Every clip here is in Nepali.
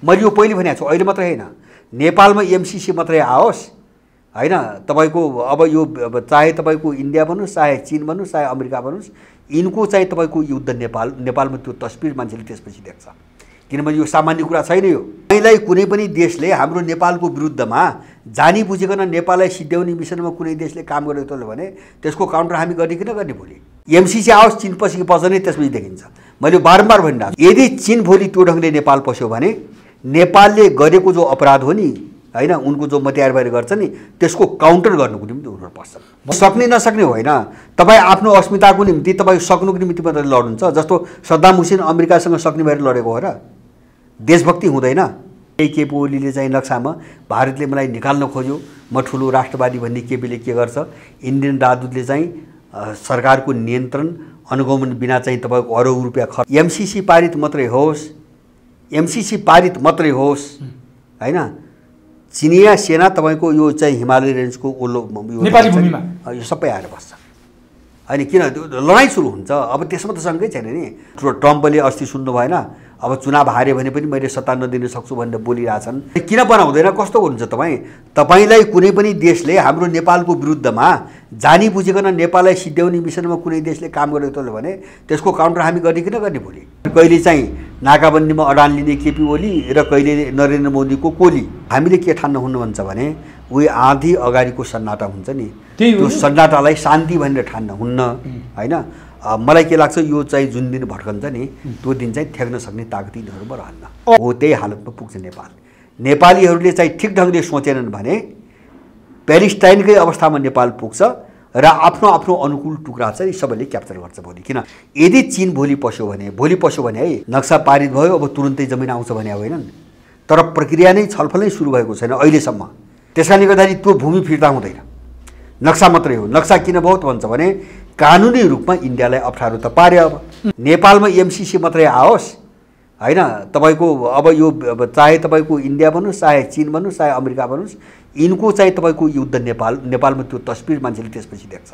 मैले यो पहिले भनेको छु, अहिले मात्रै होइन, नेपालमा एमसीसी मात्रै आओस् होइन, तपाईँको अब यो चाहे तपाईँको इन्डिया भन्नुहोस्, चाहे चीन भन्नुहोस्, चाहे अमेरिका भन्नुहोस्, यिनको चाहिँ तपाईँको युद्ध नेपालमा त्यो तस्बिर मान्छेले त्यसपछि देख्छ। किनभने यो सामान्य कुरा छैन। यो पहिल्यै कुनै पनि देशले हाम्रो नेपालको विरुद्धमा जानी बुझेको नेपाललाई सिद्ध्याउने मिसनमा कुनै देशले काम गरेको थियो भने त्यसको काउन्टर हामी गर्ने कि नगर्ने? भोलि एमसीसी आओस्, चीन पछि नै त्यसपछि देखिन्छ। मैले बारम्बार भनिरहेको छु, यदि चीन भोलि त्यो ढङ्गले नेपाल पस्यो भने नेपालले गरेको जो अपराध हो नि होइन, उनको जो मत्यारबारी गर्छ नि, त्यसको काउन्टर गर्नुको निम्ति उनीहरू पस्छन्। सक्ने नसक्ने होइन, तपाईँ आफ्नो अस्मिताको निम्ति तपाईँ सक्नुको निम्ति मात्रै लड्नुहुन्छ। जस्तो सद्दाम हुसेन अमेरिकासँग सक्ने भएर लडेको हो र? देशभक्ति हुँदैन। केपी ओलीले चाहिँ नक्सामा भारतले मलाई निकाल्न खोज्यो, म ठुलो राष्ट्रवादी भन्ने केपीले के गर्छ, इन्डियन राजदूतले चाहिँ सरकारको नियन्त्रण अनुगमन बिना चाहिँ तपाईँको अरब रुपियाँ खर्च, एमसीसी पारित मात्रै होस्, एमसीसी पारित मात्रै होस् होइन, चिनिया सेना तपाईँको यो चाहिँ हिमालय रेन्जको ओल्लो नेपाली भूमिमा यो सबै आएर बस्छ होइन। किन लडाइँ सुरु हुन्छ? अब त्यसमा त शङ्कै छैन नि। ट्रम्पले अस्ति सुन्नु भएन, अब चुनाव हारे भने पनि मैले सत्ता नदिन सक्छु भनेर बोलिरहेछन्। किन बनाउँदैन? कस्तो हुनुहुन्छ तपाईँलाई कुनै पनि देशले हाम्रो नेपालको विरुद्धमा जानी बुझेको नेपाललाई सिद्ध्याउने मिसनमा कुनै देशले काम गरेको थियो भने त्यसको काउन्टर हामी गर्ने कि नगर्ने? भोलि कहिले चाहिँ नाकाबन्दीमा अडान लिने केपी ओली र कहिले नरेन्द्र मोदीको कोली। हामीले के ठान्न हुन्न भन्छ भने उही आधी अगाडिको सन्नाटा हुन्छ नि, त्यो सन्नाटालाई शान्ति भनेर ठान्न हुन्न होइन। मलाई के लाग्छ, यो चाहिँ जुन दिन भट्कन्छ नि त्यो दिन चाहिँ थ्याक्न सक्ने ताकत यिनीहरूमा रहन्न। हो त्यही हालतमा पुग्छ नेपाल। नेपालीहरूले चाहिँ ठिक ढङ्गले सोचेनन् भने प्यालेस्टाइनकै अवस्थामा नेपाल पुग्छ र आफ्नो आफ्नो अनुकूल टुक्रा चाहिँ सबैले क्याप्चर गर्छ भोलि। किन यदि चीन भोलि पस्यो भने है नक्सा पारित भयो, अब तुरुन्तै जमिन आउँछ भने होइनन्, तर प्रक्रिया नै छलफल नै सुरु भएको छैन अहिलेसम्म। त्यसकारणले गर्दाखेरि त्यो भूमि फिर्ता हुँदैन, नक्सा मात्रै हो। नक्सा किन भयो त भन्छ भने कानुनी रूपमा इन्डियालाई अप्ठ्यारो त पार्यो। अब नेपालमा एमसीसी मात्रै आओस् होइन, तपाईँको अब यो चाहे तपाईँको इन्डिया भन्नुहोस्, चाहे चीन भन्नुहोस्, चाहे अमेरिका भन्नुहोस्, यिनको चाहिँ तपाईँको युद्ध नेपालमा त्यो तस्बिर मान्छेले त्यसपछि देख्छ।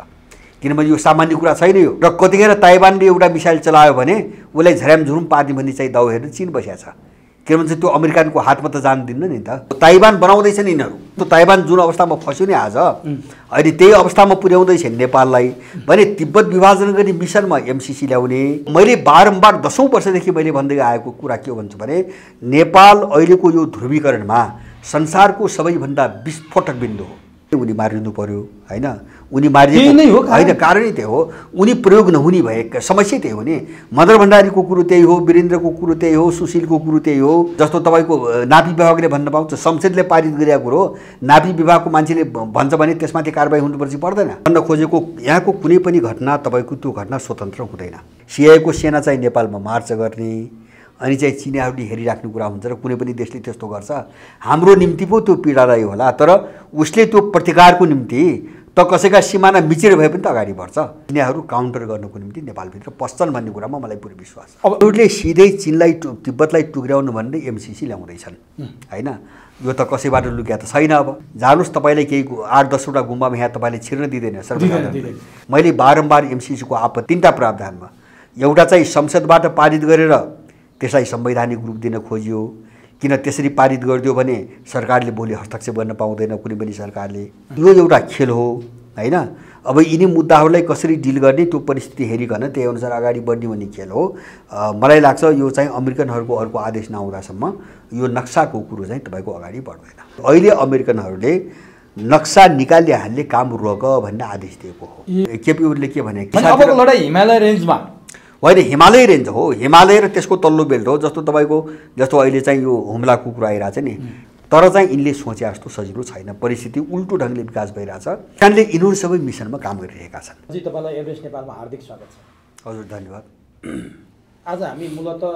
किनभने यो सामान्य कुरा छैन। यो र कतिखेर ताइवानले एउटा मिसाइल चलायो भने उसलाई झ्यामझुरुम पार्ने भन्ने चाहिँ दाउ हेर्नु चीन बसेको छ। किनभने त्यो अमेरिकनको हातमा त जान दिन्न नि त। ताइवान बनाउँदैछ नि यिनीहरू। त्यो ताइवान जुन अवस्थामा फस्यो नि आज, अहिले त्यही अवस्थामा पुर्याउँदैछ नेपाललाई भने तिब्बत विभाजन गर्ने मिसनमा एमसीसी ल्याउने। मैले बारम्बार 10औं वर्षदेखि मैले भन्दै आएको कुरा के हो भन्छु भने नेपाल अहिलेको यो ध्रुवीकरणमा संसारको सबैभन्दा विस्फोटक बिन्दु हो। उनी मारिनु पर्यो होइन, उनी मारिएको होइन, कारणै त्यही हो। उनी प्रयोग नहुने भए समस्या त्यही हो नि। मदर भण्डारीको कुरो त्यही हो, वीरेन्द्रको कुरो त्यही हो, सुशीलको कुरो त्यही हो। जस्तो तपाईँको नापी विभागले भन्न पाउँछ, संसदले पारित गरेको कुरो नापी विभागको मान्छेले भन्छ भने त्यसमाथि कारबाही हुनुपर्छ पर्दैन। भन्न खोजेको यहाँको कुनै पनि घटना तपाईँको त्यो घटना स्वतन्त्र हुँदैन। सिआइएको सेना चाहिँ नेपालमा मार्च गर्ने अनि चाहिँ चिनियाहरूले हेरिराख्ने कुरा हुन्छ र कुनै पनि देशले त्यस्तो गर्छ। हाम्रो निम्ति पो त्यो पीडादायी होला, तर उसले त्यो प्रतिकारको निम्ति त कसैका सिमाना मिचेर भए पनि त अगाडि बढ्छ। चिनियाहरू काउन्टर गर्नको निम्ति नेपालभित्र पस्छन् भन्ने कुरामा मलाई पुरै विश्वास छ। अब उनीहरूले सिधै चीनलाई तिब्बतलाई टुक्र्याउनु भन्ने एमसीसी ल्याउँदैछन् होइन। यो त कसैबाट लुक्या त छैन। अब जानुहोस् तपाईँले केही 8-10 वटा गुम्बामा यहाँ तपाईँले छिर्न दिँदैन सर्वसाधारण। मैले बारम्बार एमसीसीको आपत्ति 3टा प्रावधानमा, एउटा चाहिँ संसदबाट पारित गरेर त्यसलाई संवैधानिक रूप दिन खोजियो। किन त्यसरी पारित गरिदियो भने सरकारले भोलि हस्तक्षेप गर्न पाउँदैन कुनै पनि सरकारले। यो एउटा खेल हो होइन। अब यिनी मुद्दाहरूलाई कसरी डिल गर्ने त्यो परिस्थिति हेरिकन त्यही अनुसार अगाडि बढ्ने भन्ने खेल हो। मलाई लाग्छ यो चाहिँ अमेरिकनहरूको अर्को आदेश नआउँदासम्म यो नक्साको कुरो चाहिँ तपाईँको अगाडि बढ्दैन। अहिले अमेरिकनहरूले नक्सा निकालिहाल्ने काम रोक भन्ने आदेश दिएको हो। केपी ओलीले के भने अबको लडाइँ हिमालय रेन्जमा होइन, हिमालय रेन्ज हो। हिमालय र त्यसको तल्लो बेल्ट हो। जस्तो अहिले चाहिँ यो हुम्लाको कुरा आइरहेछ नि, तर चाहिँ यिनले सोचे जस्तो सजिलो छैन। परिस्थिति उल्टो ढङ्गले विकास भइरहेछ। कारणले यिनीहरू सबै मिसनमा काम गरिरहेका छन्। जी, तपाईँलाई एभरेस्ट नेपालमा हार्दिक स्वागत छ। हजुर धन्यवाद। आज हामी मूलतः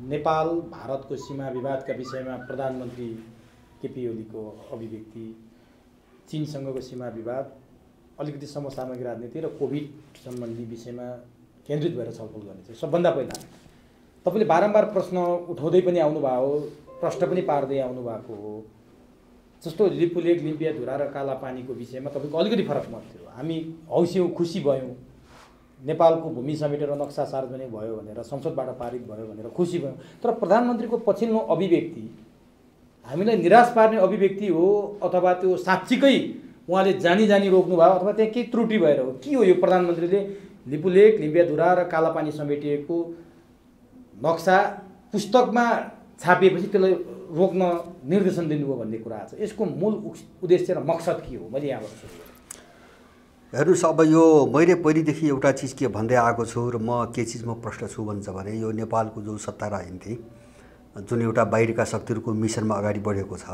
नेपाल भारतको सीमा विवादका विषयमा प्रधानमन्त्री केपी ओलीको अभिव्यक्ति, चीनसँगको सीमा विवाद, अलिकति समसामयिक राजनीति र कोभिड सम्बन्धी विषयमा केन्द्रित भएर छलफल गर्ने चाहिँ सबभन्दा पहिला तपाईँले बारम्बार प्रश्न उठाउँदै पनि आउनुभयो, प्रश्न पनि पार्दै आउनुभएको हो। जस्तो लिपुलेक, लिम्पियाधुरा र कालापानीको विषयमा तपाईँको अलिकति फरक मत थियो। हामी हौस्यौँ, खुसी भयौँ, नेपालको भूमि समेटेर नक्सा सार्वजनिक भयो भनेर संसदबाट पारित भयो भनेर खुसी भयौँ। तर प्रधानमन्त्रीको पछिल्लो अभिव्यक्ति हामीलाई निराश पार्ने अभिव्यक्ति हो अथवा त्यो साँच्चीकै उहाँले जानी जानी रोक्नु भयो अथवा त्यहाँ केही त्रुटि भएर हो? के हो यो प्रधानमन्त्रीले लिपुलेक, लिम्बियाधुरा र कालापानी समेटिएको नक्सा पुस्तकमा छापिएपछि त्यसलाई रोक्न निर्देशन दिनुभयो भन्ने कुरा छ। यसको मूल उद्देश्य र मकसद के हो? मैले यहाँबाट सुरु गरेँ। हेर्नुहोस्, अब यो मैले पहिलेदेखि एउटा चिज के भन्दै आएको छु र म के चिजमा प्रश्न छु भन्छ भने यो नेपालको जो सत्ता राजनीति जुन एउटा बाहिरका शक्तिहरूको मिसनमा अगाडि बढेको छ,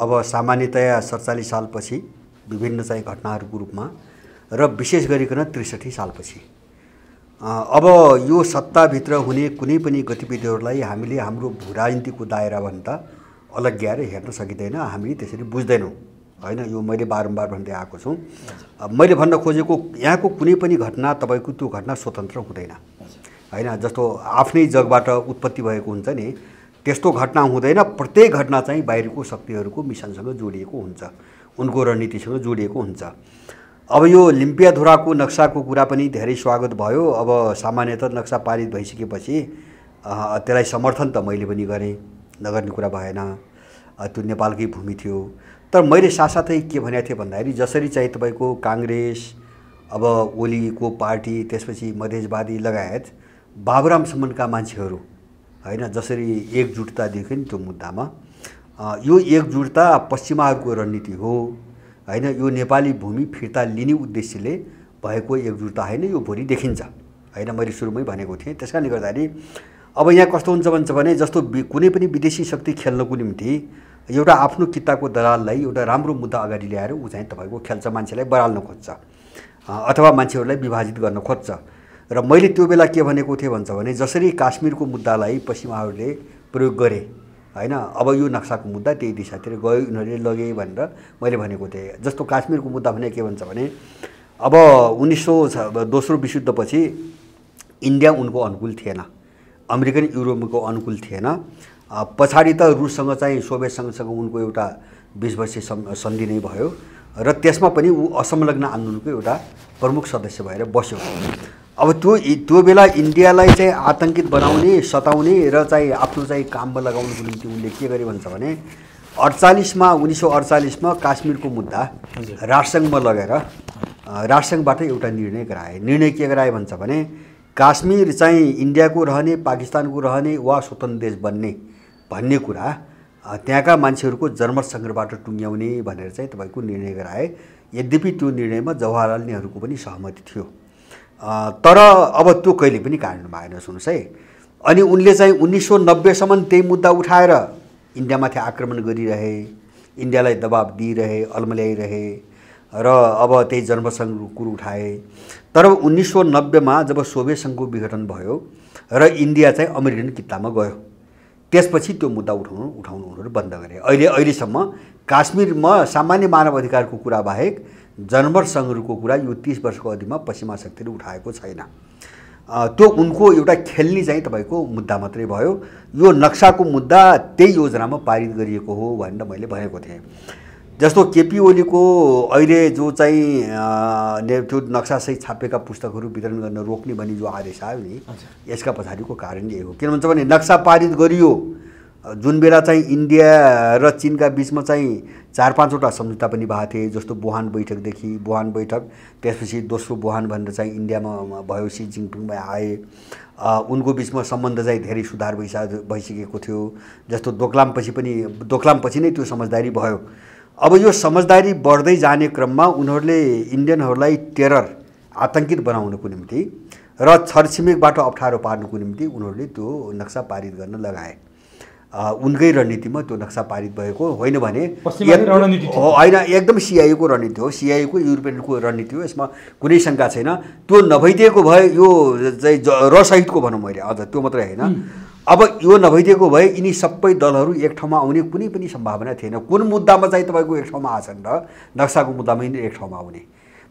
अब सामान्यतया 47 सालपछि विभिन्न चाहिँ घटनाहरूको रूपमा र विशेष गरिकन 63 सालपछि अब यो सत्ताभित्र हुने कुनै पनि गतिविधिहरूलाई हामीले हाम्रो भू राजनीतिको दायराभन्दा अलग्याएर हेर्न सकिँदैन, हामीले त्यसरी बुझ्दैनौँ होइन। यो मैले बारम्बार भन्दै आएको छु। मैले भन्न खोजेको यहाँको कुनै पनि घटना तपाईँको त्यो घटना स्वतन्त्र हुँदैन होइन। जस्तो आफ्नै जगबाट उत्पत्ति भएको हुन्छ नि, त्यस्तो घटना हुँदैन। प्रत्येक घटना चाहिँ बाहिरको शक्तिहरूको मिसनसँग जोडिएको हुन्छ, उनको रणनीतिसँग जोडिएको हुन्छ। अब यो लिम्पियाधुराको नक्साको कुरा पनि धेरै स्वागत भयो। अब सामान्यतः नक्सा पारित भइसकेपछि त्यसलाई समर्थन त मैले पनि गरेँ, नगर्ने कुरा भएन, त्यो नेपालकै भूमि थियो। तर मैले साथसाथै के भनेको थिएँ भन्दाखेरि जसरी चाहिँ तपाईँको काङ्ग्रेस, अब ओलीको पार्टी, त्यसपछि मधेसवादी लगायत बाबुरामसम्मका मान्छेहरू होइन जसरी एकजुटता देख्यो नि त्यो मुद्दामा, यो एकजुटता पश्चिमाहरूको रणनीति हो होइन। यो नेपाली भूमि फिर्ता लिने उद्देश्यले भएको एकजुटता होइन, यो भोलि देखिन्छ होइन। मैले सुरुमै भनेको थिएँ। त्यस कारणले गर्दाखेरि अब यहाँ कस्तो हुन्छ भने जस्तो कुनै पनि विदेशी शक्ति खेल्नको निम्ति एउटा आफ्नो किताको दलाललाई एउटा राम्रो मुद्दा अगाडि ल्याएर ऊ चाहिँ तपाईँको खेल्छ, मान्छेलाई बराल्न खोज्छ अथवा मान्छेहरूलाई विभाजित गर्न खोज्छ। र मैले त्यो बेला के भनेको थिएँ भन्छ भने जसरी काश्मीरको मुद्दालाई पश्चिमाहरूले प्रयोग गरे होइन, अब यो नक्साको मुद्दा त्यही दिशातिर गयो, उनीहरूले लगे भनेर मैले भनेको थिएँ। जस्तो काश्मीरको मुद्दा भने के भन्छ भने अब 1902 विशुद्धपछि इन्डिया उनको अनुकूल थिएन, अमेरिकन युरोपको अनुकूल थिएन। पछाडि त रुससँग चाहिँ सोभियत सङ्घसँग उनको एउटा 20 वर्षीय सन्धि नै भयो र त्यसमा पनि ऊ असंलग्न आन्दोलनको एउटा प्रमुख सदस्य भएर बस्यो। अब त्यो बेला इन्डियालाई चाहिँ आतंकित बनाउने, सताउने र चाहिँ आफ्नो चाहिँ काममा लगाउनुको निम्ति उनले के गरे भन्छ भने 1948 मा काश्मीरको मुद्दा राष्ट्रसङ्घमा लगेर राष्ट्रसङ्घबाट एउटा निर्णय गराए। निर्णय के गराए भन्छ भने काश्मीर चाहिँ इन्डियाको रहने, पाकिस्तानको रहने वा स्वतन्त्र देश बन्ने भन्ने कुरा त्यहाँका मान्छेहरूको जनमत सङ्ग्रहबाट टुङ्ग्याउने भनेर चाहिँ तपाईँको निर्णय गराए। यद्यपि त्यो निर्णयमा जवाहरलाल नेहरूको पनि सहमति थियो, तर अब त्यो कहिले पनि कार्यान्वयन भएन। सुन्नुहोस् है, अनि उनले चाहिँ 1990 सम्म त्यही मुद्दा उठाएर इन्डियामाथि आक्रमण गरिरहे, इन्डियालाई दबाब दिइरहे, अल्मल्याइरहे र अब त्यही जनमतसँगको कुरो उठाए। तर 1990 मा जब सोभियत सङ्घको विघटन भयो र इन्डिया चाहिँ अमेरिकन किल्लामा गयो, त्यसपछि त्यो मुद्दा उठाउनु उनीहरू बन्द गरे। अहिलेसम्म काश्मीरमा सामान्य मानव अधिकारको कुरा बाहेक जनमत सङ्घको कुरा यो 30 वर्षको अवधिमा पश्चिमा शक्तिले उठाएको छैन। त्यो उनको एउटा खेल्ने चाहिँ तपाईँको मुद्दा मात्रै भयो। यो नक्साको मुद्दा त्यही योजनामा पारित गरिएको हो भनेर मैले भनेको थिएँ। जस्तो केपी ओलीको अहिले जो चाहिँ त्यो नक्सासहित छापेका पुस्तकहरू वितरण गर्न रोक्ने भन्ने जो आदेश आयो नि, यसका पछाडिको कारण यही हो। किन भन्छ भने नक्सा पारित गरियो जुन बेला चाहिँ इन्डिया र चीनका बिचमा चाहिँ 4-5वटा सम्झौता पनि भएको थिए। जस्तो बुहान बैठक, त्यसपछि दोस्रो बुहान भनेर चाहिँ इन्डियामा भयो, सी जिङपिङमा आए, उनको बिचमा सम्बन्ध चाहिँ धेरै सुधार भइसकेको थियो। जस्तो दोकलामपछि नै त्यो समझदारी भयो। अब यो समझदारी बढ्दै जाने क्रममा उनीहरूले इन्डियनहरूलाई टेरर, आतंकित बनाउनको निम्ति र छरछिमेकबाट अप्ठ्यारो पार्नुको निम्ति उनीहरूले त्यो नक्सा पारित गर्न लगाए। उनकै रणनीतिमा त्यो नक्सा पारित भएको होइन भने होइन, एकदम सिआइएको रणनीति हो, सिआइएको युरोपियनको रणनीति हो, यसमा कुनै शङ्का छैन। त्यो नभइदिएको भए यो चाहिँ रसहितको भनौँ मैले, अझ त्यो मात्रै होइन। अब यो नभइदिएको भए यिनी सबै दलहरू एक ठाउँमा आउने कुनै पनि सम्भावना थिएन। कुन मुद्दामा चाहिँ तपाईँको एक ठाउँमा आछन् र नक्साको मुद्दामा यिनी एक ठाउँमा आउने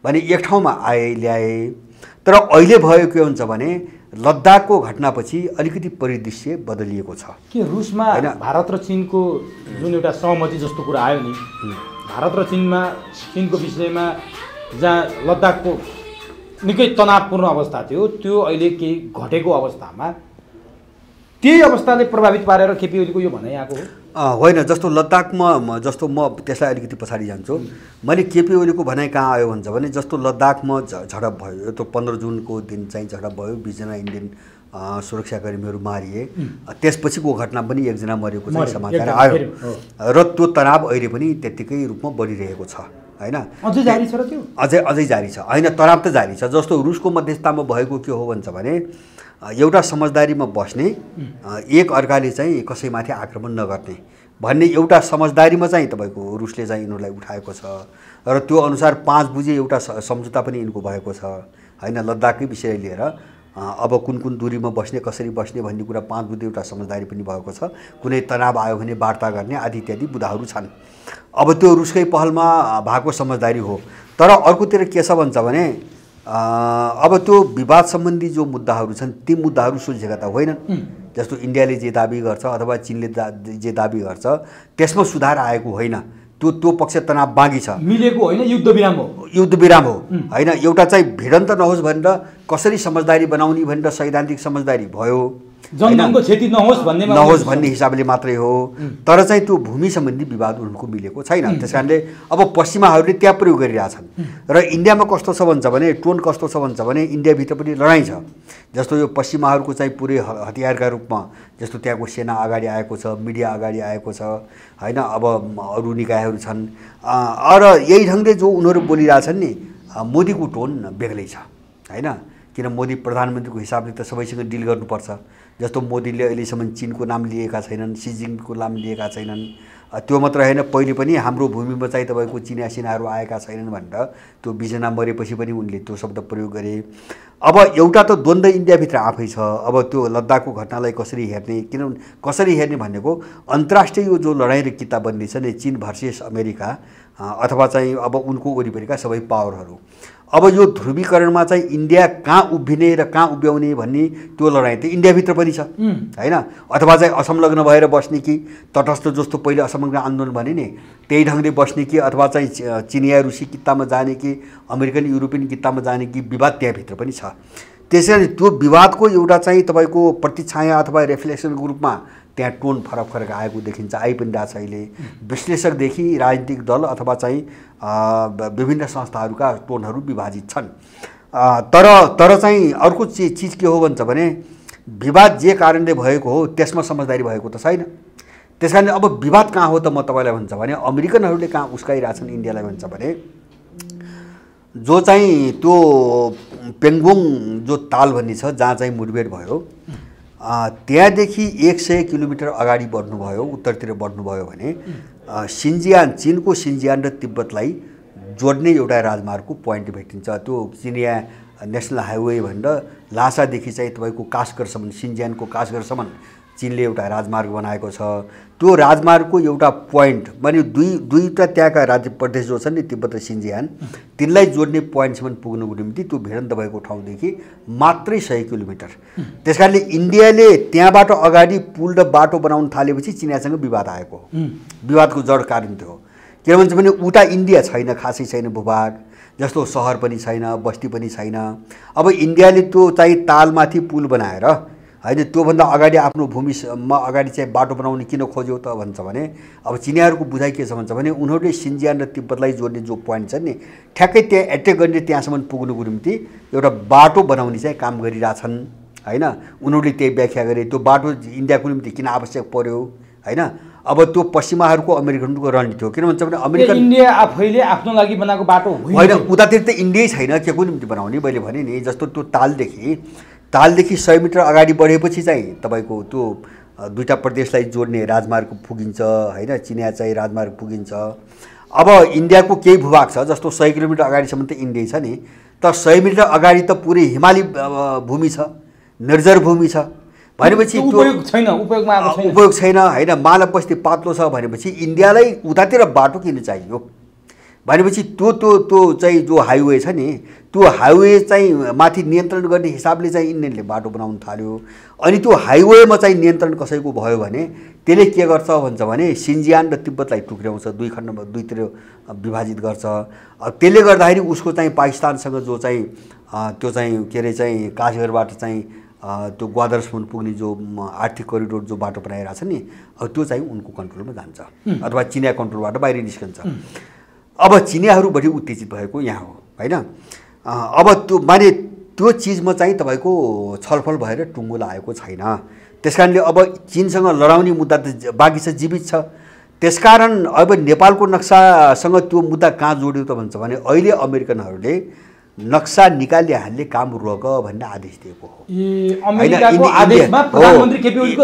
भने एक ठाउँमा ल्याए। तर अहिले भयो के हुन्छ भने लद्दाखको घटनापछि अलिकति परिदृश्य बदलिएको छ कि रुसमा भारत र चीनको जुन एउटा सहमति जस्तो कुरा आयो नि, भारत र चीनको विषयमा जहाँ लद्दाखको निकै तनावपूर्ण अवस्था थियो, त्यो अहिले केही घटेको अवस्थामा त्यही अवस्थाले प्रभावित पारेर केपी ओलीको यो भनाइ आएको हो? होइन, जस्तो लद्दाखमा जस्तो म त्यसलाई अलिकति पछाडि जान्छु। मैले केपी ओलीको भनाइ कहाँ आयो भन्छ भने जस्तो लद्दाखमा झडप भयो, त्यो 15 जुनको दिन चाहिँ झडप भयो, 20 जना इन्डियन सुरक्षाकर्मीहरू मारिए, त्यसपछिको घटना पनि 1 जना मरेको चाहिँ समाचार आयो र त्यो तनाव अहिले पनि त्यत्तिकै रूपमा बढिरहेको छ हैन। अझै जारी छ र त्यो अझै जारी छ। होइन, तनाव त जारी छ। जस्तो रुसको मध्यस्थतामा भएको के हो भन्छ भने एउटा समझदारीमा बस्ने, एक अर्काले चाहिँ कसैमाथि आक्रमण नगर्ने भन्ने एउटा समझदारीमा चाहिँ तपाईँको रुसले चाहिँ यिनीहरूलाई उठाएको छ र त्यो अनुसार 5 बुझे एउटा सम्झौता पनि यिनको भएको छ हैन। लद्दाखकै विषय लिएर अब कुन दूरीमा बस्ने, कसरी बस्ने भन्ने कुरा 5 बुझे एउटा समझदारी पनि भएको छ। कुनै तनाव आयो भने वार्ता गर्ने आदि इत्यादि बुदाहरू छन्। अब त्यो रुसकै पहलमा भएको समझदारी हो। तर अर्कोतिर के छ भन्छ भने अब त्यो विवाद सम्बन्धी जो मुद्दाहरू छन् ती मुद्दाहरू सुल्झेका त होइनन्। जस्तो इन्डियाले जे दाबी गर्छ अथवा चीनले जे दाबी गर्छ त्यसमा सुधार आएको होइन। त्यो पक्ष तनाव बाँकी छ, मिलेको होइन, युद्धविराम हो हैन। एउटा चाहिँ भिडन्त नहोस् भनेर कसरी समझदारी बनाउने भनेर सैद्धान्तिक समझदारी भयो, जनजनको क्षति नहोस् भन्ने हिसाबले मात्रै हो। तर चाहिँ त्यो भूमि सम्बन्धी विवाद उनको मिलेको छैन। त्यसकारणले अब पश्चिमाहरूले त्यहाँ प्रयोग गरिरहेछन् र इन्डियामा कस्तो छ भन्छ भने टोन कस्तो छ भन्छ भने इन्डियाभित्र पनि लडाइँ छ। जस्तो यो पश्चिमाहरूको चाहिँ पुरै हतियारका रूपमा जस्तो त्यहाँको सेना अगाडि आएको छ, मिडिया अगाडि आएको छ हैन। अब अरू निकायहरू छन् र यही ढङ्गले जो उनीहरू बोलिरहेछन् नि, मोदीको टोन बेग्लै छ हैन। किन मोदी प्रधानमन्त्रीको हिसाबले त सबैसँग डिल गर्नुपर्छ। जस्तो मोदीले अहिलेसम्म चीनको नाम लिएका छैनन्, सी जिनपिङको नाम लिएका छैनन्। त्यो मात्र होइन, पहिले पनि हाम्रो भूमिमा चाहिँ तपाईँको चिनिया सेनाहरू आएका छैनन् भनेर त्यो 20 जना मरेपछि पनि उनले त्यो शब्द प्रयोग गरे। अब एउटा त द्वन्द्व इन्डियाभित्र आफै छ। अब त्यो लद्दाखको घटनालाई कसरी हेर्ने, किनभने कसरी हेर्ने भनेको अन्तर्राष्ट्रिय यो जो लडाइँ र किताबन्दी छ नि, चीन भर्सेस अमेरिका अथवा चाहिँ अब उनको वरिपरिका सबै पावरहरू, अब यो ध्रुवीकरणमा चाहिँ इन्डिया कहाँ उभिने र कहाँ उभ्याउने भन्ने त्यो लडाइँ त इन्डियाभित्र पनि छ हैन। अथवा चाहिँ असंलग्न भएर बस्ने कि तटस्थ जस्तो पहिले असंलग्न आन्दोलन भने नि त्यही ढङ्गले बस्ने कि अथवा चाहिँ चिनिया रुसी कित्तामा जाने कि अमेरिकन युरोपियन कित्तामा जाने कि विवाद त्यहाँभित्र पनि छ। त्यसैले त्यो विवादको एउटा चाहिँ तपाईँको प्रतिछाया अथवा रिफ्लेक्सनको रूपमा त्यहाँ टोन फरक आएको देखिन्छ, आइ पनि रहेछ अहिले। विश्लेषकदेखि राजनीतिक दल अथवा चाहिँ विभिन्न संस्थाहरूका टोनहरू विभाजित छन्। तर चाहिँ अर्को चिज के हो भन्छ भने विवाद जे कारणले भएको हो त्यसमा समझदारी भएको त छैन। त्यस कारणले अब विवाद कहाँ हो त म तपाईँलाई भन्छ भने अमेरिकनहरूले कहाँ उस्काइरहेछन् इन्डियालाई भन्छ भने जो चाहिँ त्यो पेङ्गोङ जो ताल भन्ने छ जहाँ चाहिँ मुठभेड भयो त्यहाँदेखि 100 किलोमिटर अगाडि बढ्नुभयो, उत्तरतिर बढ्नुभयो भने सिन्जियान, चीनको सिन्जियान र तिब्बतलाई जोड्ने एउटा राजमार्गको पोइन्ट भेटिन्छ। त्यो चिनिया नेसनल हाइवे भनेर लासादेखि चाहिँ तपाईँको कासगरसम्म, सिन्जियानको कासगरसम्म चीनले एउटा राजमार्ग बनाएको छ। त्यो राजमार्गको एउटा पोइन्ट माने दुईवटा त्यहाँका राज्य प्रदेश जो छन् नि तिब्बत र सिन्जियान, तिनलाई जोड्ने पोइन्टसम्म पुग्नुको निम्ति त्यो भिडन्त भएको ठाउँदेखि मात्रै 100 किलोमिटर। त्यसकारणले इन्डियाले त्यहाँबाट अगाडि पुल र बाटो बनाउन थालेपछि चिनियासँग विवाद आएको हो। विवादको जड कारण त्यो हो। किन भन्छ भने उता इन्डिया छैन, खासै छैन भूभाग, जस्तो सहर पनि छैन, बस्ती पनि छैन। अब इन्डियाले त्यो चाहिँ तालमाथि पुल बनाएर होइन त्योभन्दा अगाडि आफ्नो भूमिमा अगाडि चाहिँ बाटो बनाउने किन खोज्यो त भन्छ भने अब चिनियाहरूको बुझाइ के छ भन्छ भने उनीहरूले सिन्जियान र तिब्बतलाई जोड्ने जो पोइन्ट छ नि ठ्याक्कै त्यहाँ एट्याक गर्ने त्यहाँसम्म पुग्नुको निम्ति एउटा बाटो बनाउने चाहिँ काम गरिरहेछन् हैन। उनीहरूले त्यही व्याख्या गरे त्यो बाटो इन्डियाको निम्ति किन आवश्यक पर्यो हैन। अब त्यो पश्चिमाहरूको अमेरिकनको रणनीति हो। किन भन्छ भने अमेरिकन इन्डिया आफैले आफ्नो लागि बनाएको बाटो होइन, उतातिर त इन्डियै छैन, के को निम्ति बनाउने मैले भने नि। जस्तो त्यो तालदेखि 100 मिटर अगाडि बढेपछि चाहिँ तपाईँको त्यो दुईटा प्रदेशलाई जोड्ने राजमार्ग पुगिन्छ हैन। चिनिया चाहिँ राजमार्ग पुगिन्छ। अब इन्डियाको केही भूभाग छ जस्तो 100 किलोमिटर अगाडिसम्म त इन्डिया छ नि, तर 100 मिटर अगाडि त पुरै हिमाली भूमि छ, निर्जर भूमि छ भनेपछि त्यो उपयोग छैन हैन। मानव बस्ती पातलो छ भनेपछि इन्डियालाई उतातिर बाटो किन चाहियो भनेपछि त्यो चाहिँ जो हाइवे छ नि त्यो हाइवे चाहिँ माथि नियन्त्रण गर्ने हिसाबले चाहिँ इन्डियनले बाटो बनाउन थाल्यो। अनि त्यो हाइवेमा चाहिँ नियन्त्रण कसैको भयो भने त्यसले के गर्छ भन्छ भने सिन्जियान र तिब्बतलाई टुक्र्याउँछ, दुई खण्डमा दुईतिर विभाजित गर्छ। त्यसले गर्दाखेरि उसको चाहिँ पाकिस्तानसँग जो चाहिँ त्यो चाहिँ के अरे चाहिँ काशीगढबाट चाहिँ त्यो ग्वादरसम्म पुग्ने जो आर्थिक करिडोर जो बाटो बनाइरहेको छ नि त्यो चाहिँ उनको कन्ट्रोलमा जान्छ अथवा चिनिया कन्ट्रोलबाट बाहिर निस्कन्छ। अब चिनियाहरू बढी उत्तेजित भएको यहाँ हो हैन। अब त्यो माने त्यो चिजमा चाहिँ तपाईँको छलफल भएर टुङ्गो लागेको छैन। त्यसकारणले अब चीनसँग लडाउने मुद्दा त बाँकी छ, जीवित छ। त्यसकारण अब नेपालको नक्सासँग त्यो मुद्दा कहाँ जोड्यो त भन्छ भने अहिले अमेरिकनहरूले नक्सा निकालिहाल्ने काम रोक भन्ने आदेश दिएको हो। अमेरिकाको आदेशमा प्रधानमन्त्री केपी ओलीको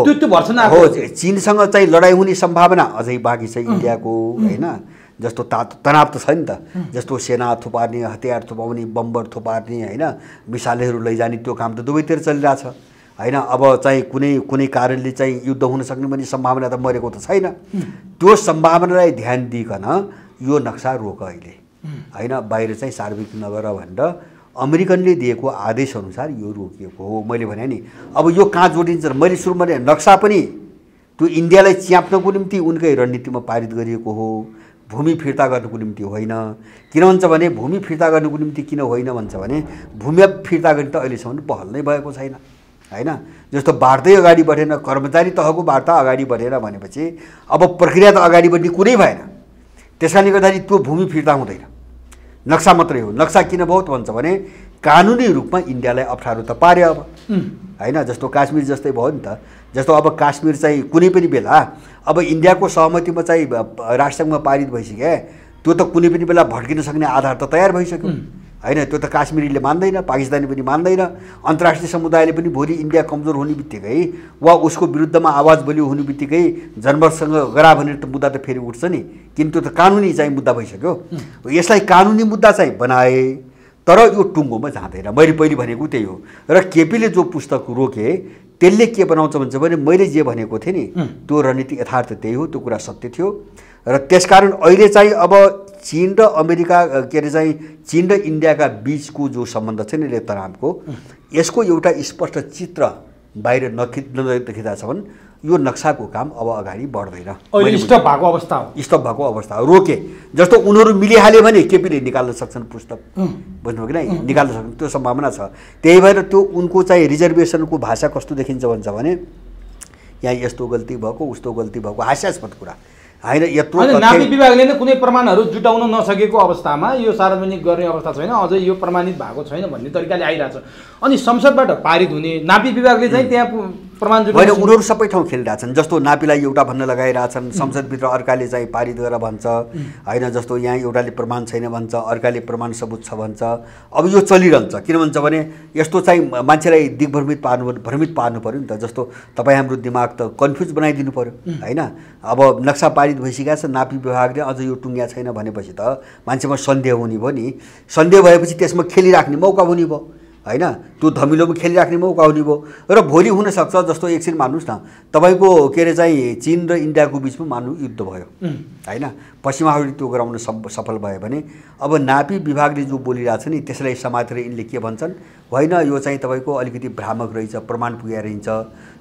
त्यो भर्सन आएको हो। चीनसँग चाहिँ लडाइँ हुने सम्भावना अझै बाँकी छ इन्डियाको हैन। जस्तो तनाव त छ नि त, जस्तो सेना थुपार्ने, हतियार थुपाउने, बम्बर थुपार्ने हैन, मिसाइलहरू लैजाने त्यो काम त दुवैतिर चलिरहेछ हैन। अब चाहिँ कुनै कारणले चाहिँ युद्ध हुन सक्ने पनि सम्भावना त मरेको त छैन। त्यो सम्भावनालाई ध्यान दिइकन यो नक्सा रोक अहिले हैन, बाहिर चाहिँ सार्वजनिक नगर भनेर अमेरिकनले दिएको आदेशअनुसार यो रोकिएको हो। मैले भने नि अब यो कहाँ जोडिन्छ, मैले सुरुमा भने नक्सा पनि त्यो इन्डियालाई च्याप्नको निम्ति उनकै रणनीतिमा पारित गरिएको हो, भूमि फिर्ता गर्नुको निम्ति होइन। किन भन्छ भने भूमि फिर्ता गर्नुको निम्ति किन होइन भन्छ भने भूमि फिर्ता गर्ने त अहिलेसम्म पहल नै भएको छैन हैन। जस्तो बाढ्दै अगाडि बढेन, कर्मचारी तहको वार्ता अगाडि बढेन भनेपछि अब प्रक्रिया त अगाडि बढ्ने कुरै भएन। त्यसकारणले गर्दाखेरि त्यो भूमि फिर्ता हुँदैन, नक्सा मात्रै हो। नक्सा किन भयो त भन्छ भने कानुनी रूपमा इन्डियालाई अप्ठ्यारो त पार्यो अब हैन। जस्तो काश्मीर जस्तै भयो नि त। जस्तो अब काश्मीर चाहिँ कुनै पनि बेला अब इन्डियाको सहमतिमा चाहिँ राष्ट्रसङ्घमा पारित भइसक्यो, त्यो त कुनै पनि बेला भड्किन सक्ने आधार त तयार भइसक्यो हैन। त्यो त काश्मीरीले मान्दैन, पाकिस्तानी पनि मान्दैन। अन्तर्राष्ट्रिय समुदायले पनि भोलि इन्डिया कमजोर हुने बित्तिकै वा उसको विरुद्धमा आवाज बलियो हुने बित्तिकै जनमतसँग गरा भनेर त मुद्दा त फेरि उठ्छ नि। किन्तु त कानुनी चाहिँ मुद्दा भइसक्यो। यसलाई कानुनी मुद्दा चाहिँ बनाए तर यो टुङ्गोमा जाँदैन। मैले पहिले भनेको त्यही हो। र केपीले जो पुस्तक रोके त्यसले के बनाउँछ भन्छ भने मैले जे भनेको थिएँ नि त्यो रणनीति यथार्थ त्यही हो, त्यो कुरा सत्य थियो। र त्यसकारण अहिले चाहिँ अब चीन र अमेरिका के अरे चाहिँ चीन र इन्डियाका बीचको जो सम्बन्ध छ नि तनावको, यसको एउटा स्पष्ट चित्र बाहिर नदेखिँदा छ भने यो नक्साको काम अब अगाडि बढ्दैन। स्टप भएको अवस्था हो, स्टप भएको अवस्था हो। रोके जस्तो उनीहरू मिलिहाल्यो भने केपीले निकाल्न सक्छन् पुस्तक, बुझ्नुभयो कि नै, निकाल्न सक्छन्, त्यो सम्भावना छ। त्यही भएर त्यो उनको चाहिँ रिजर्भेसनको भाषा कस्तो देखिन्छ भन्छ भने यहाँ यस्तो गल्ती भएको उस्तो गल्ती भएको हास्यास्पद कुरा होइन। यत्रो नापी विभागले नै कुनै प्रमाणहरू जुटाउन नसकेको अवस्थामा यो सार्वजनिक गर्ने अवस्था छैन, अझै यो प्रमाणित भएको छैन भन्ने तरिकाले आइरहेछ। अनि संसदबाट पारित हुने नापी विभागले चाहिँ त्यहाँ प्रमाण जुटाउन होइन, उनीहरू सबै ठाउँ खेलिरहेछन्। जस्तो नापीलाई एउटा भन्न लगाइरहेछन्, संसदभित्र अर्काले चाहिँ पारित गरेर भन्छ होइन। जस्तो यहाँ एउटाले प्रमाण छैन भन्छ, अर्काले प्रमाण सबुत छ भन्छ। अब यो चलिरहन्छ। किन भन्छ भने यस्तो चाहिँ मान्छेलाई भ्रमित पार्नु पऱ्यो नि त। जस्तो तपाईँ हाम्रो दिमाग त कन्फ्युज बनाइदिनु पऱ्यो होइन। अब नक्सा पारित भइसकेको छ, नापी विभागले अझ यो टुङ्ग्या छैन भनेपछि त मान्छेमा सन्देह हुने भयो नि। सन्देह भएपछि त्यसमा खेलिराख्ने मौका हुने भयो हैन। त्यो धमिलोमा खेलिराख्ने मौका हुने भयो। र भोलि हुनसक्छ जस्तो एकछिन मान्नुहोस् न, तपाईँको के अरे चाहिँ चीन र इन्डियाको बिचमा मान्नु युद्ध भयो हैन, पश्चिमाहरूले त्यो गराउन सफल भयो भने अब नापी विभागले जो बोलिरहेछ नि त्यसलाई समातेर यिनले के भन्छन्, होइन यो चाहिँ तपाईँको अलिकति भ्रामक रहेछ, प्रमाण पुगेर रहन्छ,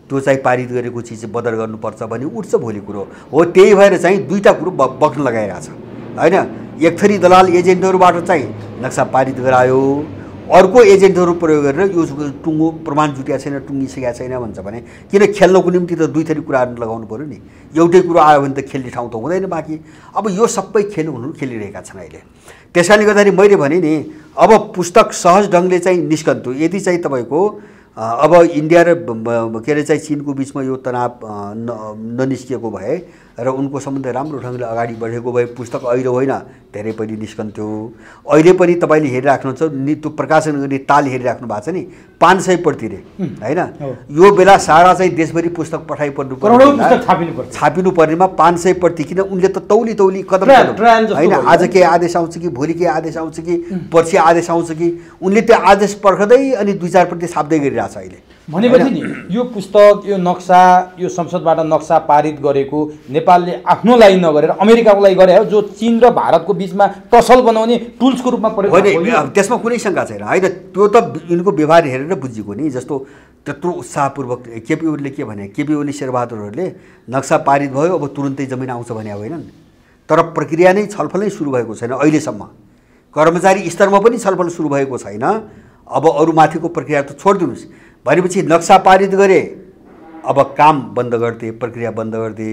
त्यो चाहिँ पारित गरेको चिज बदल गर्नुपर्छ भने उठ्छ भोलि कुरो हो। त्यही भएर चाहिँ दुईवटा कुरो बग्न लगाइरहेछ हैन। एक थरी दलाल एजेन्टहरूबाट चाहिँ नक्सा पारित गरायो, अर्को एजेन्टहरू प्रयोग गरेर यो टुङ्गो प्रमाण जुटिया छैन, टुङ्गिसकेका छैन भन्छ भने किन खेल्नको निम्ति त दुई थरी कुराहरू लगाउनु पऱ्यो नि। एउटै कुरो आयो भने त खेल्ने ठाउँ त हुँदैन बाँकी। अब यो सबै खेल उनीहरू खेलिरहेका छन् अहिले। त्यसकारणले गर्दाखेरि मैले भने नि अब पुस्तक सहज ढङ्गले चाहिँ निस्कन्थ्यो यदि चाहिँ तपाईँको अब इन्डिया र के अरे चाहिँ चीनको बिचमा यो तनाव ननिस्किएको भए र उनको सम्बन्ध राम्रो ढङ्गले अगाडि बढेको भए पुस्तक अहिले होइन धेरै पनि निस्कन्थ्यो। अहिले पनि तपाईँले हेरिराख्नुहुन्छ नि, त्यो प्रकाशन गर्ने ताल हेरिराख्नु भएको छ नि 500 प्रति रे हैन। यो बेला सारा चाहिँ देशभरि पुस्तक पठाइपर्नु छापिनु पर्नेमा 500 प्रति, किन उनले त तौली कदम हैन। आज के आदेश आउँछ कि भोलि के आदेश आउँछ कि पर्सि आदेश आउँछ कि उनले त्यो आदेश पर्खदै अनि 2-4 प्रति छाप्दै गरिरहेछ अहिले। भनेपछि नि यो पुस्तक, यो नक्सा, यो संसदबाट नक्सा पारित गरेको नेपालले आफ्नो लागि नगरेर अमेरिकाको लागि गरे हो, जो चीन र भारतको बिचमा टसल बनाउने टुल्सको रूपमा प्रयोग होइन। त्यसमा कुनै शङ्का छैन होइन। त्यो त यिनको व्यवहार हेरेर बुझिएको नि। जस्तो त्यत्रो उत्साहपूर्वक केपी ओलीले के भने, केपी ओली शेरबहादुरहरूले नक्सा पारित भयो अब तुरुन्तै जमिन आउँछ भने होइनन्, तर प्रक्रिया नै छलफल नै सुरु भएको छैन अहिलेसम्म। कर्मचारी स्तरमा पनि छलफल सुरु भएको छैन। अब अरू माथिको प्रक्रिया त छोडिदिनुहोस् भनेपछि नक्सा पारित गरे, अब काम बन्द गर्थे, प्रक्रिया बन्द गर्थे।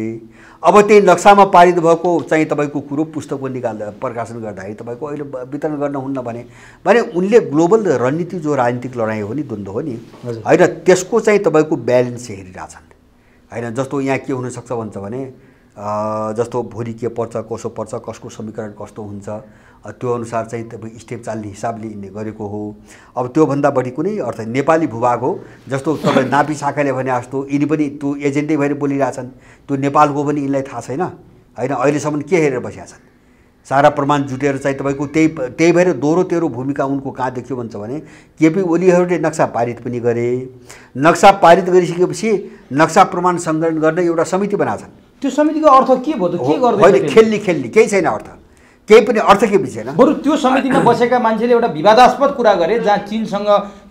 अब त्यही नक्सामा पारित भएको चाहिँ तपाईँको कुरो पुस्तकको निकाल्दा प्रकाशन गर्दाखेरि तपाईँको अहिले वितरण गर्न हुन्न भने उनले ग्लोबल रणनीति जो राजनीतिक लडाइँ हो नि, द्वन्द्व हो नि होइन, त्यसको चाहिँ तपाईँको ब्यालेन्स हेरिरहेछन् होइन। जस्तो यहाँ के हुनसक्छ भन्छ भने जस्तो भोलि के पर्छ, कसो पर्छ, कसको समीकरण कस्तो हुन्छ, त्यो अनुसार चाहिँ तपाईँ स्टेप चाल्ने हिसाबले यिनले गरेको हो। अब त्योभन्दा बढी कुनै अर्थ नेपाली भूभाग हो जस्तो तपाईँ नापी शाखाले भने जस्तो यिनी पनि त्यो एजेन्टै भएर बोलिरहेछन्, त्यो नेपालको पनि यिनलाई थाहा छैन होइन। अहिलेसम्म के हेरेर बसेका छन्, सारा प्रमाण जुटेर चाहिँ तपाईँको त्यही भएर दोहोरो तेह्रो भूमिका उनको कहाँ देखियो भन्छ भने केपी ओलीहरूले नक्सा पारित पनि गरे। नक्सा पारित गरिसकेपछि नक्सा प्रमाण सङ्कलन गर्न एउटा समिति बनाछन्। त्यो समितिको अर्थ के भयो त? के गर्दै होइन, खेल्ने केही छैन अर्थ, केही पनि अर्थ के छैन। बरु त्यो समितिमा बसेका मान्छेले एउटा विवादास्पद कुरा गरे जहाँ चीनसँग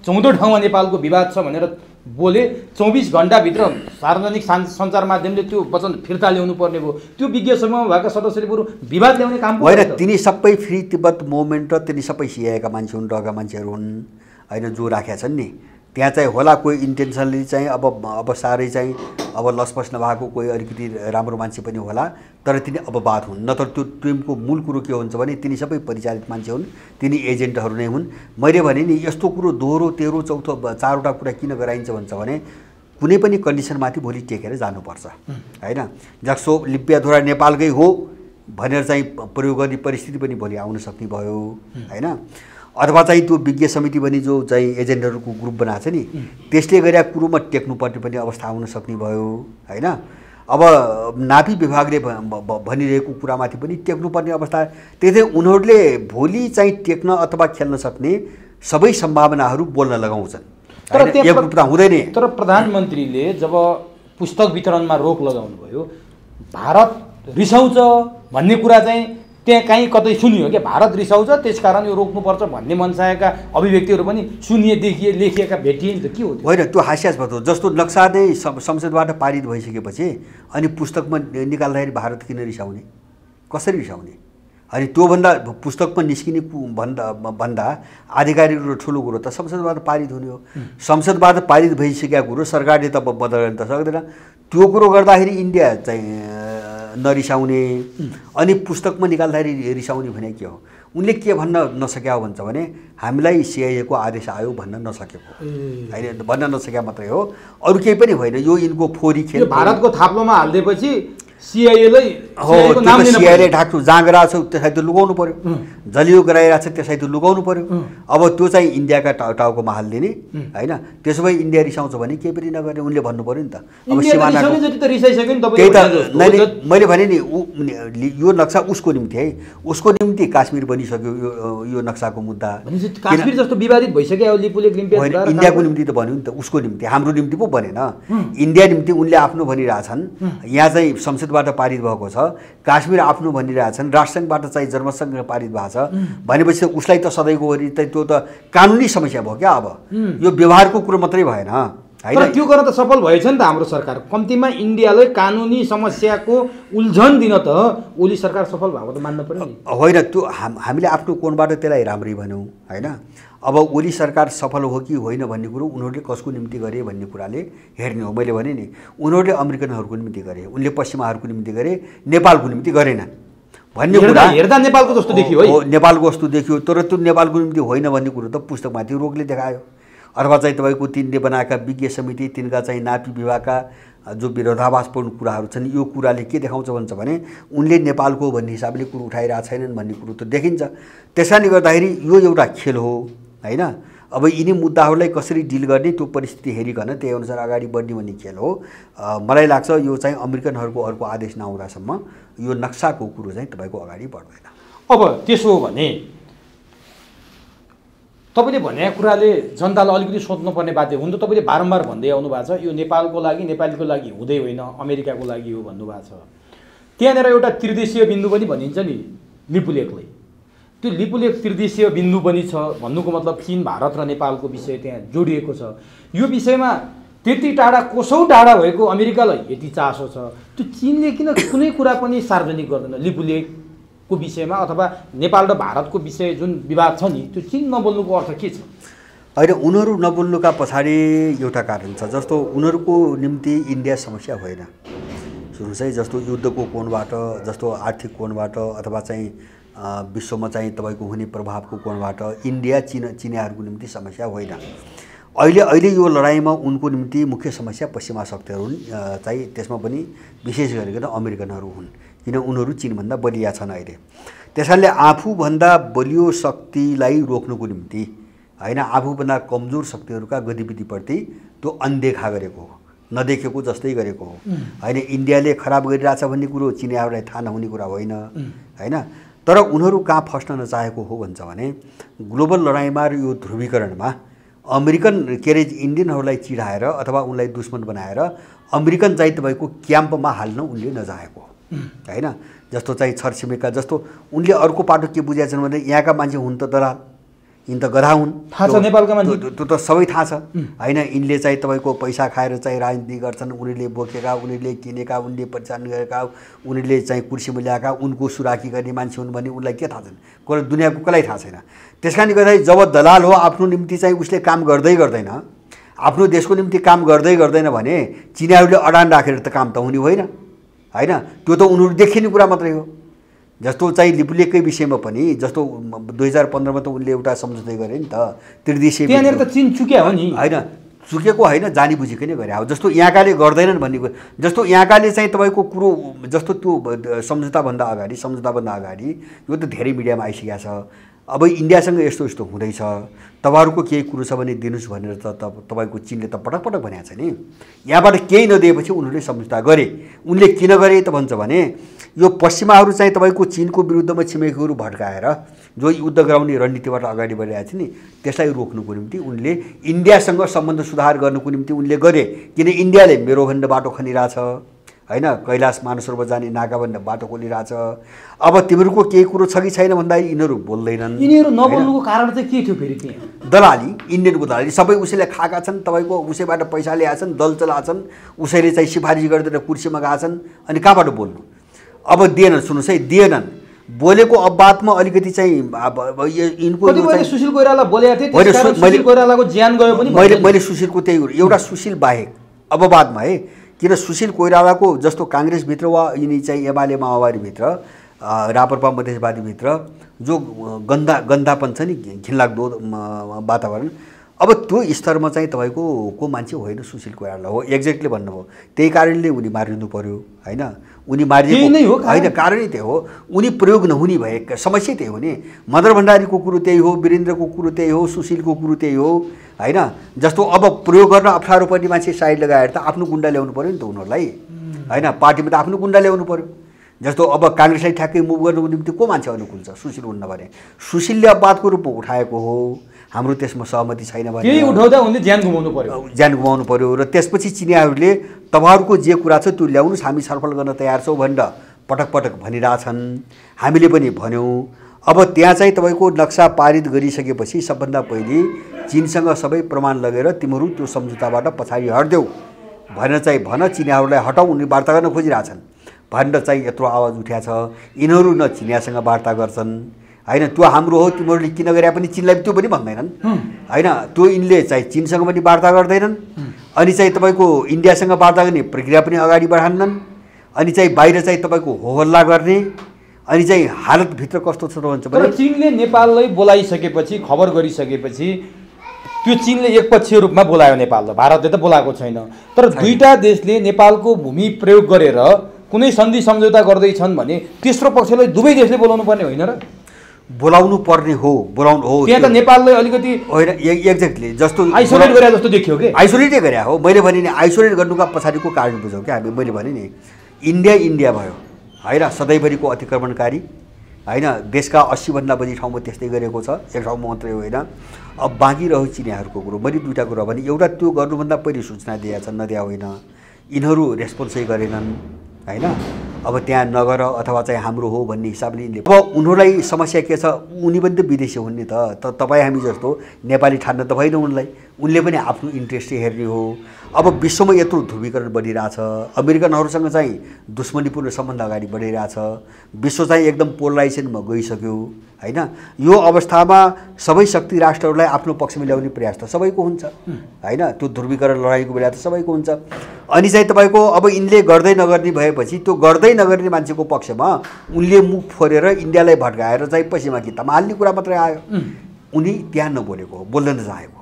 14औं ठाउँमा नेपालको विवाद छ भनेर बोले। 24 घण्टाभित्र सार्वजनिक सञ्चार माध्यमले त्यो वचन फिर्ता ल्याउनु पर्ने भयो। त्यो विज्ञ समूहमा भएका सदस्यले बरु विवाद ल्याउने काम होइन। तिनी सबै फ्री तिब्बत मुभमेन्ट र तिनी सबै सिआइएका मान्छे हुन्, डका मान्छेहरू हुन् होइन, जो राखेका छन् नि। त्यहाँ चाहिँ होला कोही इन्टेन्सनली चाहिँ अब साह्रै चाहिँ अब लसपस नभएको कोही अलिकति राम्रो मान्छे पनि होला, तर तिनी अपवाद हुन्। नत्र त्यो टिमको मूल कुरो के हुन्छ भने तिनी सबै परिचालित मान्छे हुन्, तिनी एजेन्टहरू नै हुन्। मैले भने नि यस्तो कुरो दोहोरो तेह्रो चौथो चारवटा कुरा किन गराइन्छ भन्छ भने कुनै पनि कन्डिसनमाथि भोलि टेकेर जानुपर्छ होइन। जसो लिपियाधुरा नेपालकै हो भनेर चाहिँ प्रयोग गर्ने परिस्थिति पनि भोलि आउन सक्ने भयो होइन। अथवा चाहिँ त्यो विज्ञ समिति पनि जो चाहिँ एजेन्टहरूको ग्रुप बनाएको छ नि, त्यसले गरेका कुरोमा टेक्नुपर्ने पनि अवस्था आउन सक्ने भयो होइन। अब नापी विभागले भनिरहेको कुरामाथि पनि टेक्नुपर्ने अवस्था, त्यही उनीहरूले भोलि चाहिँ टेक्न अथवा खेल्न सक्ने सबै सम्भावनाहरू बोल्न लगाउँछन्, तर एकरूपता हुँदैन। तर प्रधानमन्त्रीले जब पुस्तक वितरणमा रोक लगाउनु भयो, भारत रिसाउँछ भन्ने कुरा चाहिँ त्यहाँ कहीँ कतै सुनियो क्या, भारत रिसाउँछ त्यसकारण यो रोक्नुपर्छ भन्ने मनसायका अभिव्यक्तिहरू पनि सुनिए, देखिए, लेखिएका भेटिए नि त। के हो होइन, त्यो हास्यास्पद हो। जस्तो नक्सा नै संसदबाट पारित भइसकेपछि अनि पुस्तकमा निकाल्दाखेरि भारत किन रिसाउने, कसरी रिसाउने? अनि त्योभन्दा पुस्तकमा निस्किने भन्दा आधिकारिक र ठुलो कुरो त संसदबाट पारित हुने हो। संसदबाट पारित भइसकेका कुरो सरकारले त बदल्न त सक्दैन। त्यो कुरो गर्दाखेरि इन्डिया चाहिँ नरिसाउने अनि पुस्तकमा निकाल्दाखेरि रिसाउने भने के हो? उनले के भन्न नसक्या हो भन्छ भने हामीलाई सिआइएको आदेश आयो भन्न नसकेको होइन, भन्न नसक्या मात्रै हो, अरू केही पनि होइन। यो यिनको फोरी खेल भारतको थाप्लोमा हालिदिएपछि सिआइएलाई सिआइएले ढाक्छु जहाँ गराएको छ त्यसलाई त लुगाउनु पर्यो, जलियो गराइरहेको छ त्यसलाई त लुगाउनु पर्यो। अब त्यो चाहिँ इन्डियाका टाउकोमा हालिदिने होइन। त्यसो भए इन्डिया रिसाउँछ भने केही पनि नगर्ने उनले भन्नु पर्यो नि त। अब सिमानाको त्यही त मैले भने नि यो नक्सा उसको निम्ति है, उसको निम्ति काश्मीर बनिसक्यो यो नक्साको मुद्दा। काश्मीर जस्तो विवादित भइसक्यो इन्डियाको निम्ति त भन्यो नि त, उसको निम्ति, हाम्रो निम्ति पो बनेन। इन्डिया निम्ति उनले आफ्नो भनिरहेछन्, यहाँ चाहिँ संसदबाट पारित भएको छ, काश्मीर आफ्नो भनिरहेछन्, राष्ट्रसङ्घबाट चाहिँ जनमतसँग पारित भएको छ भनेपछि उसलाई त सधैँको गरी त त्यो त कानुनी समस्या भयो क्या। अब यो व्यवहारको कुरो मात्रै भएन होइन। त्यो गर्न त सफल भएछ नि त हाम्रो सरकार। कम्तीमा इन्डियालाई कानुनी समस्याको उल्झन दिन त ओली सरकार सफल भएको त मान्न पर्यो नि होइन। त्यो हामीले आफ्नो कोणबाट त्यसलाई राम्रै भन्यौँ होइन। अब ओली सरकार सफल हो कि होइन भन्ने कुरो उनीहरूले कसको निम्ति गरे भन्ने कुराले हेर्ने हो। मैले भने नि उनीहरूले अमेरिकनहरूको निम्ति गरे, उनले पश्चिमाहरूको निम्ति गरे, नेपालको निम्ति गरेनन् भन्ने कुरा हेर्दा नेपालको जस्तो देखियो है, नेपालको जस्तो देखियो। तर त्यो नेपालको निम्ति होइन भन्ने कुरो त पुस्तकमाथि रोकले देखायो। अथवा चाहिँ तपाईँको तिनले बनाएका विज्ञ समिति, तिनका चाहिँ नापी विभागका जो विरोधाभासपूर्ण कुराहरू छन्, यो कुराले के देखाउँछ भन्छ भने उनले नेपालको भन्ने हिसाबले कुरो उठाइरहेको छैनन् भन्ने कुरो त देखिन्छ। त्यसैले गर्दाखेरि यो एउटा खेल हो होइन। अब यिनी मुद्दाहरूलाई कसरी डिल गर्ने त्यो परिस्थिति हेरिकन त्यही अनुसार अगाडि बढ्ने भन्ने खेल हो। मलाई लाग्छ यो चाहिँ अमेरिकनहरूको अर्को आदेश नआउँदासम्म यो नक्साको कुरो चाहिँ तपाईँको अगाडि बढ्दैन। अब त्यसो हो भने तपाईँले भनेको कुराले जनतालाई अलिकति सोध्नुपर्ने बाध्य हुन त। तपाईँले बारम्बार भन्दै आउनु भएको छ यो नेपालको लागि, नेपालीको लागि हुँदै होइन, अमेरिकाको लागि हो भन्नुभएको छ। त्यहाँनिर एउटा त्रिदेशीय बिन्दु पनि भनिन्छ नि लिपुलेखलाई। त्यो लिपुलेख त्रिदेशीय बिन्दु पनि छ भन्नुको मतलब चीन, भारत र नेपालको विषय त्यहाँ जोडिएको छ। यो विषयमा त्यति टाढा कोसौँ टाढा भएको अमेरिकालाई यति चासो छ, त्यो चीनले किन कुनै कुरा पनि सार्वजनिक गर्दैन? लिपुलेख को विषयमा अथवा नेपाल र भारतको विषय जुन विवाद छ नि त्यो चीन नबोल्नुको अर्थ के छ? होइन, उनीहरू नबोल्नुका पछाडि एउटा कारण छ। जस्तो उनीहरूको निम्ति इन्डिया समस्या होइन सुन्नु चाहिँ, जस्तो युद्धको कोणबाट, जस्तो आर्थिक कोणबाट अथवा चाहिँ विश्वमा चाहिँ तपाईँको हुने प्रभावको कोणबाट इन्डिया चिनियाहरूको निम्ति समस्या होइन। अहिले यो लडाइँमा उनको निम्ति मुख्य समस्या पश्चिमा शक्तिहरू हुन्, चाहिँ त्यसमा पनि विशेष गरिकन अमेरिकनहरू हुन्, किन उनीहरू चीनभन्दा बलिया छन् अहिले। त्यसैले आफूभन्दा बलियो शक्तिलाई रोक्नुको निम्ति होइन, आफूभन्दा कमजोर शक्तिहरूका गतिविधिप्रति त्यो अनदेखा गरेको हो, नदेखेको जस्तै गरेको हो होइन। इन्डियाले खराब गरिरहेछ भन्ने कुरो चिनियाहरूलाई थाहा नहुने कुरा होइन होइन। तर उनीहरू कहाँ फस्न नचाहेको हो भन्छ भने ग्लोबल लडाइँमा र यो ध्रुवीकरणमा अमेरिकन के अरे इन्डियनहरूलाई चिढाएर अथवा उनलाई दुश्मन बनाएर अमेरिकन चाहिँ तपाईँको क्याम्पमा हाल्न उनले नचाहेको होइन। जस्तो चाहिँ छरछिमेकका जस्तो उनले अर्को पाटो के बुझाएछन् भने यहाँका मान्छे हुन् त दलाल, यिन त गधा हुन्, थाहा छ नेपालका मान्छे, त्यो त सबै थाहा छ होइन। यिनले चाहिँ तपाईँको पैसा खाएर चाहिँ राजनीति गर्छन्, उनीहरूले बोकेका, उनीहरूले किनेका, उनले पहिचान गरेका, उनीहरूले चाहिँ कुर्सीमा ल्याएका, उनको सुराकी गर्ने मान्छे हुन् भने उनलाई के थाहा छैन, दुनियाँको कसलाई थाहा छैन। त्यस कारणले गर्दाखेरि जब दलाल हो आफ्नो निम्ति चाहिँ उसले काम गर्दै गर्दैन, आफ्नो देशको निम्ति काम गर्दै गर्दैन भने चिनियाहरूले अडान राखेर त काम त हुने होइन होइन। त्यो त उनीहरू देखिने कुरा मात्रै हो। जस्तो चाहिँ लिपुलेखकै विषयमा पनि जस्तो 2015मा त उनले एउटा सम्झौता गरे नि त, त्रिदेशीय, त्यहाँनिर त चीन चुक्या हो नि होइन, चुकेको होइन, जानी बुझेकै नै गरे हो। जस्तो यहाँकाले गर्दैनन् भन्ने कुरो, जस्तो यहाँकाले चाहिँ तपाईँको कुरो जस्तो त्यो सम्झौताभन्दा अगाडि यो त धेरै मिडियामा आइसकेको छ। अब इन्डियासँग यस्तो यस्तो हुँदैछ, तपाईँहरूको केही कुरो छ भने दिनुहोस् भनेर त तपाईँको चीनले त पटक पटक भनेको छ नि। यहाँबाट केही नदिएपछि उनीहरूले सम्झौता गरे। उनले किन गरे त भन्छ भने यो पश्चिमाहरू चाहिँ तपाईँको चीनको विरुद्धमा छिमेकीहरू भड्काएर जो युद्ध गराउने रणनीतिबाट अगाडि बढिरहेको थियो नि, त्यसलाई रोक्नुको निम्ति उनले इन्डियासँग सम्बन्ध सुधार गर्नुको निम्ति उनले गरे। किन इन्डियाले मेरोभन्दा बाटो खनिरहेछ होइन, कैलाश मानसरोवर जाने नाकाभन्दा बाटो खोलिरहेछ। अब तिमीहरूको केही कुरो छ कि छैन भन्दा यिनीहरू बोल्दैनन्। यिनीहरू नबोल्नुको कारण चाहिँ के थियो फेरि? त्यहाँ दलाली, इन्डियनको दलाली, सबै उसैले खाएका छन्, तपाईँको उसैबाट पैसा ल्याएछन्, दल चलाछन्, उसैले चाहिँ सिफारिस गरिदिएर कुर्सीमा गएका छन्, अनि कहाँबाट बोल्नु? अब दिएनन्, सुन्नुहोस् है, दिएनन्। बोलेको अबातमा अलिकति चाहिँ यिनको सुशील कोइराला बोलेको थिए, सुशील कोइरालाको ज्यान गयो पनि मैले सुशीलको त्यही एउटा सुशील बाहेक अबबादमा है, किन सुशील कोइरालाको जस्तो काङ्ग्रेसभित्र वा यिनी चाहिँ एमाले माओवादीभित्र राप्रपा मधेसवादीभित्र जो गन्धापन छ नि, घिनलाग्दो वातावरण, अब त्यो स्तरमा चाहिँ तपाईँको को मान्छे होइन सुशील कोइराला हो, एक्ज्याक्टली भन्नुभयो। त्यही कारणले उनी मारिनु पर्यो होइन। उनी मारिएको होइन, कारणै त्यही हो, उनी प्रयोग नहुने भए समस्या त्यही हो नि। मदर भण्डारीको कुरो त्यही हो, वीरेन्द्रको कुरो त्यही हो, सुशीलको कुरो त्यही हो होइन। जस्तो अब प्रयोग गर्न अप्ठ्यारो पर्ने मान्छे साइड लगाएर त आफ्नो गुन्डा ल्याउनु पऱ्यो नि त उनीहरूलाई होइन, पार्टीमा त आफ्नो गुन्डा ल्याउनु पऱ्यो। जस्तो अब काङ्ग्रेसलाई ठ्याक्कै मुभ गर्नुको निम्ति को मान्छे अनुकूल छ? सुशील हुन्न भने सुशीलले अपवादको रूपमा उठाएको हो, हाम्रो त्यसमा सहमति छैन भने केही उठाउँदा उनले ज्यान गुमाउनु पर्यो। र त्यसपछि चिनियाहरूले तपाईँहरूको जे कुरा छ त्यो ल्याउनुहोस्, हामी छलफल गर्न तयार छौँ भनेर पटक पटक भनिरहेछन्, हामीले पनि भन्यौँ। अब त्यहाँ चाहिँ तपाईँको नक्सा पारित गरिसकेपछि सबभन्दा पहिले चीनसँग सबै प्रमाण लगेर तिमीहरू त्यो सम्झौताबाट पछाडि हट्देऊ भनेर चाहिँ चिनियाहरूलाई हटाऊ, उनीहरू वार्ता गर्न खोजिरहेछन् भनेर चाहिँ यत्रो आवाज उठ्या छ। यिनीहरू न चिनियासँग वार्ता गर्छन् होइन, त्यो हाम्रो हो, तिमीहरूले किन गरे पनि चिनलाई त्यो पनि भन्दैनन् होइन। त्यो यिनले चाहिँ चिनसँग पनि वार्ता गर्दैनन्, अनि चाहिँ तपाईँको इन्डियासँग वार्ता गर्ने प्रक्रिया पनि अगाडि बढान्नन्, अनि चाहिँ बाहिर चाहिँ तपाईँको होहल्ला गर्ने, अनि चाहिँ हालतभित्र कस्तो छ भन्छ भने चीनले नेपाललाई बोलाइसकेपछि, खबर गरिसकेपछि त्यो चीनले एकपक्षीय रूपमा बोलायो नेपाललाई, भारतले त बोलाएको छैन। तर दुईटा देशले नेपालको भूमि प्रयोग गरेर कुनै सन्धि सम्झौता गर्दैछन् भने तेस्रो पक्षलाई दुवै देशले बोलाउनु पर्ने होइन र? बोलाउनु पर्ने हो, बोलाउनु हो। त्यहाँ त नेपाललाई अलिकति होइन, एक्ज्याक्टली जस्तो आइसोलेट गरे जस्तो देखियो कि आइसोलेटै गरे हो। मैले भने नि आइसोलेट गर्नुका पछाडिको कारण बुझौँ क्या हामी। मैले भने नि इन्डिया भयो होइन, सधैँभरिको अतिक्रमणकारी होइन, देशका 80भन्दा बढी ठाउँमा त्यस्तै गरेको छ, एक ठाउँमा मात्रै होइन। अब बाँकी रह्यो चिनियाहरूको कुरो। मैले दुईवटा कुरा भने, एउटा त्यो गर्नुभन्दा पहिले सूचना दिएका छन्, नदिया होइन, यिनीहरू रेस्पोन्सै गरेनन् होइन। अब त्यहाँ नगर अथवा चाहिँ हाम्रो हो भन्ने हिसाबले यिनले, अब उनीहरूलाई समस्या के छ, उनी पनि त विदेशी हुन् नि त, तपाईँ हामी जस्तो नेपाली ठान्न त भएन उनलाई, उनले पनि आफ्नो इन्ट्रेस्टै हेर्ने हो। अब विश्वमा यत्रो ध्रुवीकरण बढिरहेछ, अमेरिकनहरूसँग चाहिँ दुश्मनीपूर्ण सम्बन्ध अगाडि बढिरहेछ, विश्व चाहिँ एकदम पोलराइजेसनमा गइसक्यो हैन। यो अवस्थामा सबै शक्ति राष्ट्रहरूलाई आफ्नो पक्षमा ल्याउने प्रयास त सबैको हुन्छ हैन। त्यो ध्रुवीकरण लडाइँको बेला त सबैको हुन्छ। अनि चाहिँ तपाईँको अब यिनले गर्दै नगर्ने भएपछि त्यो गर्दै नगर्ने मान्छेको पक्षमा उनले मुख फोरेर इन्डियालाई भड्काएर चाहिँ पश्चिमा कितामा हाल्ने कुरा मात्रै आयो। उनी त्यहाँ नबोलेको हो, बोल्न नचाहेको।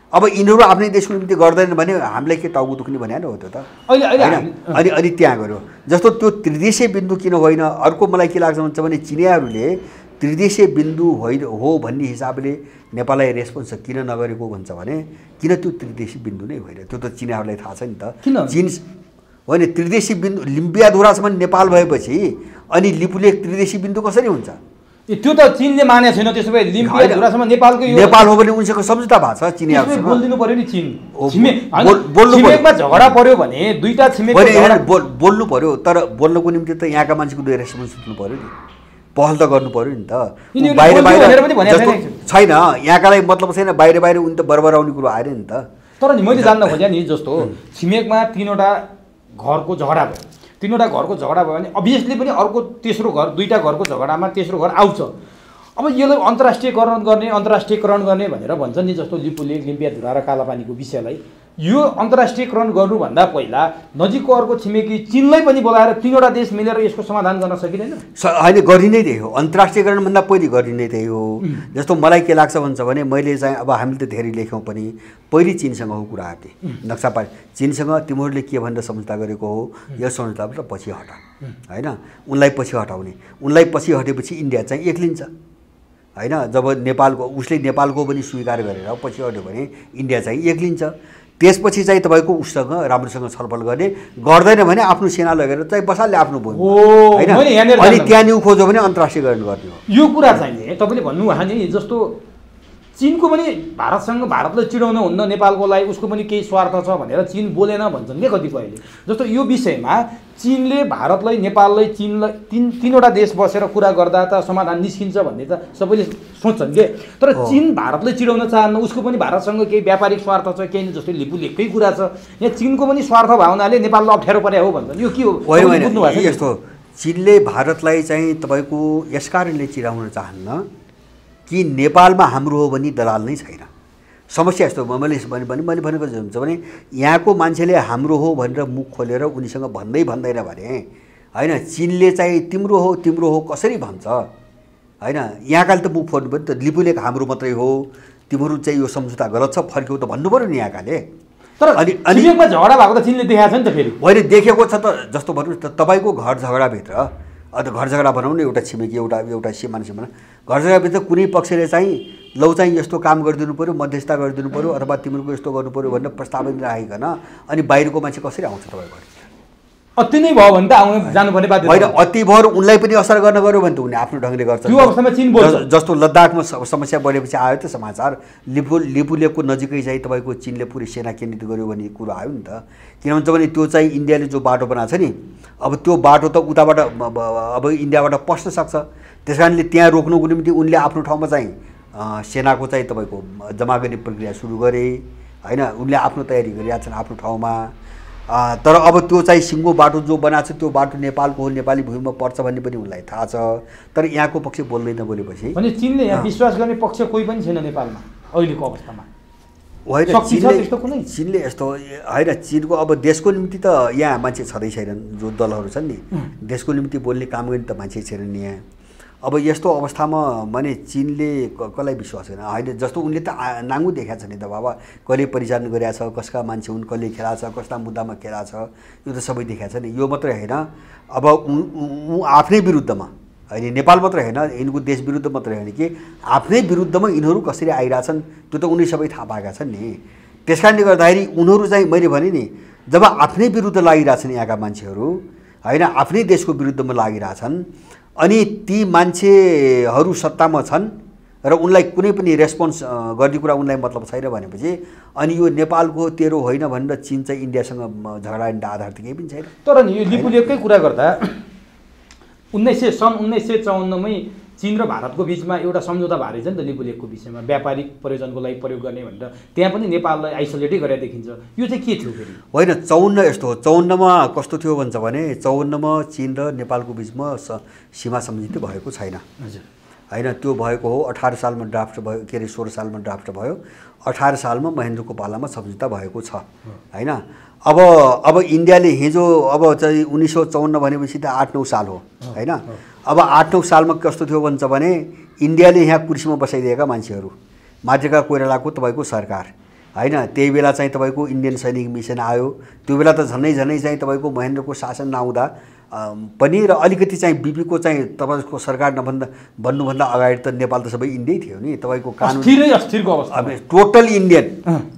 अब यिनीहरू आफ्नै देशको निम्ति गर्दैन भने हामीलाई के टाउको दुख्ने भने हो त्यो त होइन। अनि त्यहाँ गयो जस्तो त्यो त्रिदेशीय बिन्दु किन होइन। अर्को मलाई के लाग्छ भन्छ भने चिनियाहरूले त्रिदेशीय बिन्दु होइन हो भन्ने हिसाबले नेपाललाई रेस्पोन्स किन नगरेको भन्छ भने किन त्यो त्रिदेशीय बिन्दु नै होइन। त्यो त चिनियाहरूलाई थाहा छ नि त। चिन होइन त्रिदेशीय बिन्दु लिम्बियाधुरासम्म नेपाल भएपछि अनि लिपुलेख त्रिदेशीय बिन्दु कसरी हुन्छ? त्यो त चीनले मानेको छैन। त्यसो भए लिम्बियाधुरासम्म नेपालको यो नेपाल हो भने उनीसँग सम्झौता भएको छ चिनियाहरूसँग। बोलिदिनु पर्यो नि चीन। छिमेकमा झगडा पर्यो भने दुईटा छिमेक बोल्नु पर्यो, तर बोल्नको निम्ति त यहाँका मान्छेको दुई रेस्पोन्स सुत्नु पर्यो नि, पहल त गर्नु पर्यो नि त। बाहिर जस्तो छैन यहाँकालाई मतलब छैन, बाहिर बाहिर उनी त बरबर आउने कुरो आएर नि त। तर नि मैले जान्न खोजेँ नि जस्तो छिमेकमा 3वटा घरको झगडा भयो, 3वटा घरको झगडा भयो भने अभियसली पनि अर्को तेस्रो घर, 2टा घरको झगडामा तेस्रो घर आउँछ। अब यसलाई अन्तर्राष्ट्रियकरण गर्ने भनेर भन्छन् नि। जस्तो लिपुलेख, लिम्बियाधुरा र कालापानीको विषयलाई यो अन्तर्राष्ट्रियकरण गर्नुभन्दा पहिला नजिकको अर्को छिमेकी चीनलाई पनि बोलाएर 3वटा देश मिलेर यसको समाधान गर्न सकिँदैन? होइन, गरि नै त्यही हो। अन्तर्राष्ट्रियकरणभन्दा पहिले गरि नै त्यही हो। जस्तो मलाई के लाग्छ भन्छ भने मैले चाहिँ अब हामीले त धेरै लेख्यौँ पनि, पहिले चिनसँग हो कुराहरूले नक्सा पारे चिनसँग तिमीहरूले के भनेर सम्झौता गरेको हो, यो सम्झौताबाट पछि हटा होइन। उनलाई पछि हटाउने, उनलाई पछि हटेपछि इन्डिया चाहिँ एक्लिन्छ होइन। जब नेपालको उसले नेपालको पनि स्वीकार गरेर पछि हट्यो भने इन्डिया चाहिँ एक्लिन्छ। त्यसपछि चाहिँ तपाईँको उसँग राम्रोसँग छलफल गर्ने, गर्दैन भने आफ्नो सेना लगेर चाहिँ बसालले आफ्नो बोल्नु होइन। अनि त्यहाँ न्यु खोज्यो भने अन्तर्राष्ट्रियकरण गर्ने हो। यो कुरा चाहिँ तपाईँले भन्नु उहाँ नि जस्तो चीनको पनि भारतलाई चिडाउन हुन्न नेपालकोलाई, उसको पनि केही स्वार्थ छ भनेर चीन बोलेन भन्छन् के कतिपयले। जस्तो यो विषयमा चीनले भारतलाई, नेपाललाई, चीनलाई तीनवटा देश बसेर कुरा गर्दा त समाधान निस्किन्छ भन्ने त सबैले सोच्छन् के। तर चीन भारतलाई चिडाउन चाहन्न, उसको पनि भारतसँग केही व्यापारिक स्वार्थ छ, केही जस्तै लिपुलेखकै कुरा छ। यहाँ चीनको पनि स्वार्थ भावनाले नेपाललाई अप्ठ्यारो परे हो भन्छन्। यो के हो? बुझ्नु भएको यस्तो चीनले भारतलाई चाहिँ तपाईँको यसकारणले चिडाउन चाहन्न कि नेपालमा हाम्रो हो भने दलाल नै छैन। समस्या यस्तो मैले भनेको हुन्छ भने यहाँको मान्छेले हाम्रो हो भनेर मुख खोलेर उनीसँग भन्दैन भने होइन, चीनले चाहिँ तिम्रो हो कसरी भन्छ होइन। यहाँकाले त मुख फोड्नु पनि त लिपुलेख हाम्रो मात्रै हो, तिमीहरू चाहिँ यो सम्झौता गलत छ फर्क्यौ त भन्नु पऱ्यो नि यहाँकाले। तर अनि झगडा भएको त चीनले देखाएको छ नि त। फेरि होइन देखेको छ त। जस्तो भन्नुहोस् त तपाईँको घर झगडाभित्र अन्त घर झगडा भनौँ न, एउटा छिमेकी एउटा सिमाना घर झगडाभित्र कुनै पक्षले चाहिँ लौ चाहिँ यस्तो काम गरिदिनु पऱ्यो, मध्यस्थता गरिदिनु पऱ्यो अथवा तिमीहरूको यस्तो गर्नु पऱ्यो भनेर प्रस्ताव राखिकन अनि बाहिरको मान्छे कसरी आउँछ तपाईँको घर? अति नै भयो भने त आउनु जानुपर्ने बाध्य होइन। अति भएर उनलाई पनि असर गर्न गऱ्यो भने त उनले आफ्नो ढङ्गले गर्छ। त्यो अवस्थामा चीन बोल्छ। जस्तो लद्दाखमा समस्या बढेपछि आयो त समाचार, लिपुलेखको नजिकै चाहिँ तपाईँको चीनले पुरै सेना केन्द्रित गर्यो भन्ने कुरो आयो नि त। किन भन्छ भने त्यो चाहिँ इन्डियाले जो बाटो बनाएको छ नि, अब त्यो बाटो त उताबाट अब इन्डियाबाट पस्न सक्छ। त्यस कारणले त्यहाँ रोक्नुको निम्ति उनले आफ्नो ठाउँमा चाहिँ सेनाको चाहिँ तपाईँको जम्मा गर्ने प्रक्रिया सुरु गरे होइन। उनले आफ्नो तयारी गरिरहेका छन् आफ्नो ठाउँमा। तर अब त्यो चाहिँ सिङ्गो बाटो जो बनाएको छ त्यो बाटो नेपालको हो, नेपाली भूमिमा पर्छ भन्ने पनि उनलाई थाहा छ। तर यहाँको पक्ष बोल्दैन बोलेपछि भने चीनले यहाँ विश्वास गर्ने पक्ष कोही पनि छैन नेपालमा अहिलेको अवस्थामा। होइन चीनले यस्तो होइन। चीनको अब देशको निम्ति त यहाँ मान्छे छँदै छैनन्, जो दलहरू छन् नि देशको निम्ति बोल्ने काम गर्ने त मान्छे छैनन् यहाँ। अब यस्तो अवस्थामा माने चीनले कसलाई विश्वास होइन। होइन जस्तो उनले त नाङ्गु देखाएको छ नि त बाबा, कसले परिचालन गरेका छ, कसका मान्छे हुन्, कसले खेलाएको छ, कस्ता मुद्दामा खेलाएको छ, यो त सबै देखाएको छ नि। यो मात्रै होइन, अब ऊ आफ्नै विरुद्धमा होइन, नेपाल मात्रै होइन यिनको देश विरुद्ध मात्रै होइन कि आफ्नै विरुद्धमा यिनीहरू कसरी आइरहेछन् त्यो त उनी सबै थाहा पाएका छन् नि। त्यस कारणले गर्दाखेरि उनीहरू चाहिँ मैले भने नि जब आफ्नै विरुद्ध लागिरहेछन् यहाँका मान्छेहरू होइन, आफ्नै देशको विरुद्धमा लागिरहेछन् अनि ती मान्छेहरू सत्तामा छन् र उनलाई कुनै पनि रेस्पोन्स गर्ने कुरा उनलाई मतलब छैन भनेपछि अनि यो नेपालको तेरो होइन भनेर चीन चाहिँ इन्डियासँग झगडा आधार त केही पनि छैन। तर यो लिपुलेखकै कुरा गर्दा सन् 1954मै चीन र भारतको बिचमा एउटा सम्झौता भएको छ नि त लिपु लेकको विषयमा व्यापारिक प्रयोजनको लागि प्रयोग गर्ने भनेर त्यहाँ पनि नेपाललाई आइसोलेटै गरेर देखिन्छ। यो चाहिँ के थियो फेरि? होइन 54 यस्तो हो। 54मा कस्तो थियो भन्छ भने 54मा चीन र नेपालको बिचमा सीमा सम्झौता भएको छैन। हजुर होइन त्यो भएको हो 18 सालमा ड्राफ्ट भयो, के अरे 16 सालमा ड्राफ्ट भयो, 18 सालमा महेन्द्रको पालामा सम्झौता भएको छ। होइन अब इन्डियाले हिजो अब चाहिँ 1954 भनेपछि त 8-9 साल हो। होइन अब 8-9 सालमा कस्तो थियो भन्छ भने इन्डियाले यहाँ कुर्सीमा बसाइदिएका मान्छेहरू, माथिका कोइरालाको तपाईँको सरकार। होइन त्यही बेला चाहिँ तपाईँको इन्डियन सैनिक मिसन आयो। त्यो बेला त झन्डै चाहिँ तपाईँको महेन्द्रको शासन नआउँदा पनि र अलिकति चाहिँ बीपीको चाहिँ तपाईँको सरकार बन्नुभन्दा अगाडि त नेपाल त सबै इन्डियै थियो नि। तपाईँको कानुन अस्थिरको अवस्था, अब टोटल इन्डियन।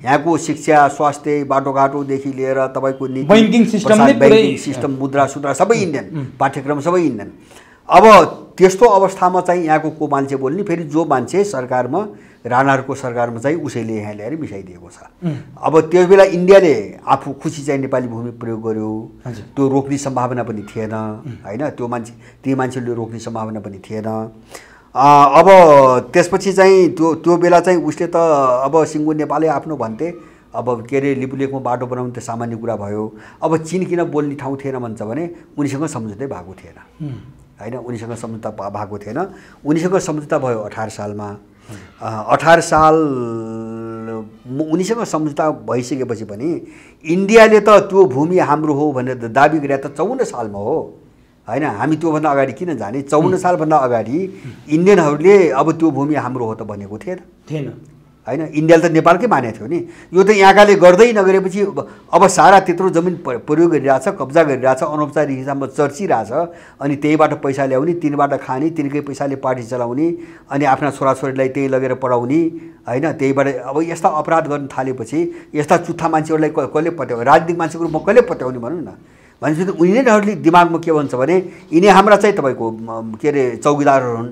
यहाँको शिक्षा, स्वास्थ्य, बाटोघाटोदेखि लिएर तपाईँको नीति, बैंकिङ सिस्टम, मुद्रा सुद्रा सबै इन्डियन, पाठ्यक्रम सबै इन्डियन। अब त्यस्तो अवस्थामा चाहिँ यहाँको को मान्छे बोल्ने, फेरि जो मान्छे सरकारमा राणाहरूको सरकारमा चाहिँ उसैले यहाँ ल्याएर मिसाइदिएको छ। अब त्यो बेला इन्डियाले आफू खुसी चाहिँ नेपाली भूमि प्रयोग गर्यो, त्यो रोक्ने सम्भावना पनि थिएन। होइन ती मान्छेले रोक्ने सम्भावना पनि थिएन। अब त्यसपछि चाहिँ त्यो बेला चाहिँ उसले त अब सिङ्गो नेपालै आफ्नो भन्थे। अब के अरे लिपु लेकमा बाटो बनाउनु त सामान्य कुरा भयो। अब चीन किन बोल्ने ठाउँ थिएन भन्छ भने उनीसँग सम्झौतै भएको थिएन। होइन उनीसँग सम्झौता भएको थिएन। उनीसँग सम्झौता भयो 18 सालमा। 18 साल उनीसँग सम्झौता भइसकेपछि पनि इन्डियाले त त्यो भूमि हाम्रो हो भनेर दाबी गरे त 54 सालमा हो। होइन हामी त्योभन्दा अगाडि किन जाने? 54 सालभन्दा अगाडि इन्डियनहरूले अब त्यो भूमि हाम्रो हो त भनेको थिएन। होइन इन्डियाले त नेपालकै मानेको थियो नि। यो त यहाँकाले गर्दै नगरेपछि अब सारा त्यत्रो जमिन प्रयोग गरिरहेछ, कब्जा गरिरहेछ, अनौपचारिक हिसाबमा चर्चिरहेछ। अनि त्यहीबाट पैसा ल्याउने, तिनबाट खाने, तिनकै पैसाले पार्टी चलाउने, अनि आफ्ना छोराछोरीलाई त्यही लगेर पढाउने। होइन त्यहीबाट अब यस्ता अपराध गर्न थालेपछि यस्ता चुत्था मान्छेहरूलाई कसले पत्याउने? राजनीतिक मान्छेको रूपमा कसले पत्याउने भनौँ न। भनेपछि उनीहरूले दिमागमा के भन्छ भने यिनी हाम्रा चाहिँ तपाईँको के अरे चौकीदारहरू हुन्।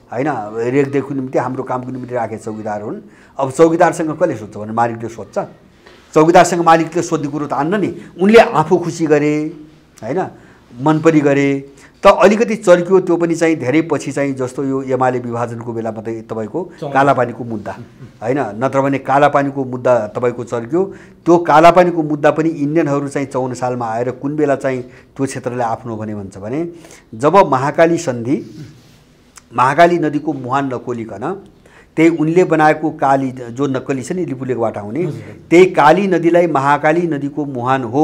होइन रेखदेखको निम्ति, हाम्रो कामको निम्ति राखेका चौकीदार हुन्। अब चौकीदारसँग कसले सोध्छ भने मालिकले सोध्छ। चौकीदारसँग मालिकले सोध्ने कुरो त आन्न नि। उनले आफू खुसी गरे, होइन मनपरी गरे त अलिकति चर्कियो। त्यो पनि चाहिँ धेरै पछि चाहिँ जस्तो यो एमाले विभाजनको बेला मात्रै तपाईँको कालापानीको मुद्दा, होइन नत्र भने कालापानीको मुद्दा तपाईँको चर्कियो। त्यो कालापानीको मुद्दा पनि इन्डियनहरू चाहिँ 54 सालमा आएर कुन बेला चाहिँ त्यो क्षेत्रलाई आफ्नो भने भन्छ भने जब महाकाली नदीको मुहान नखोलिकन त्यही उनले बनाएको काली जो नक्कली छ नि लिपु लेकबाट आउने, त्यही काली नदीलाई महाकाली नदीको मुहान हो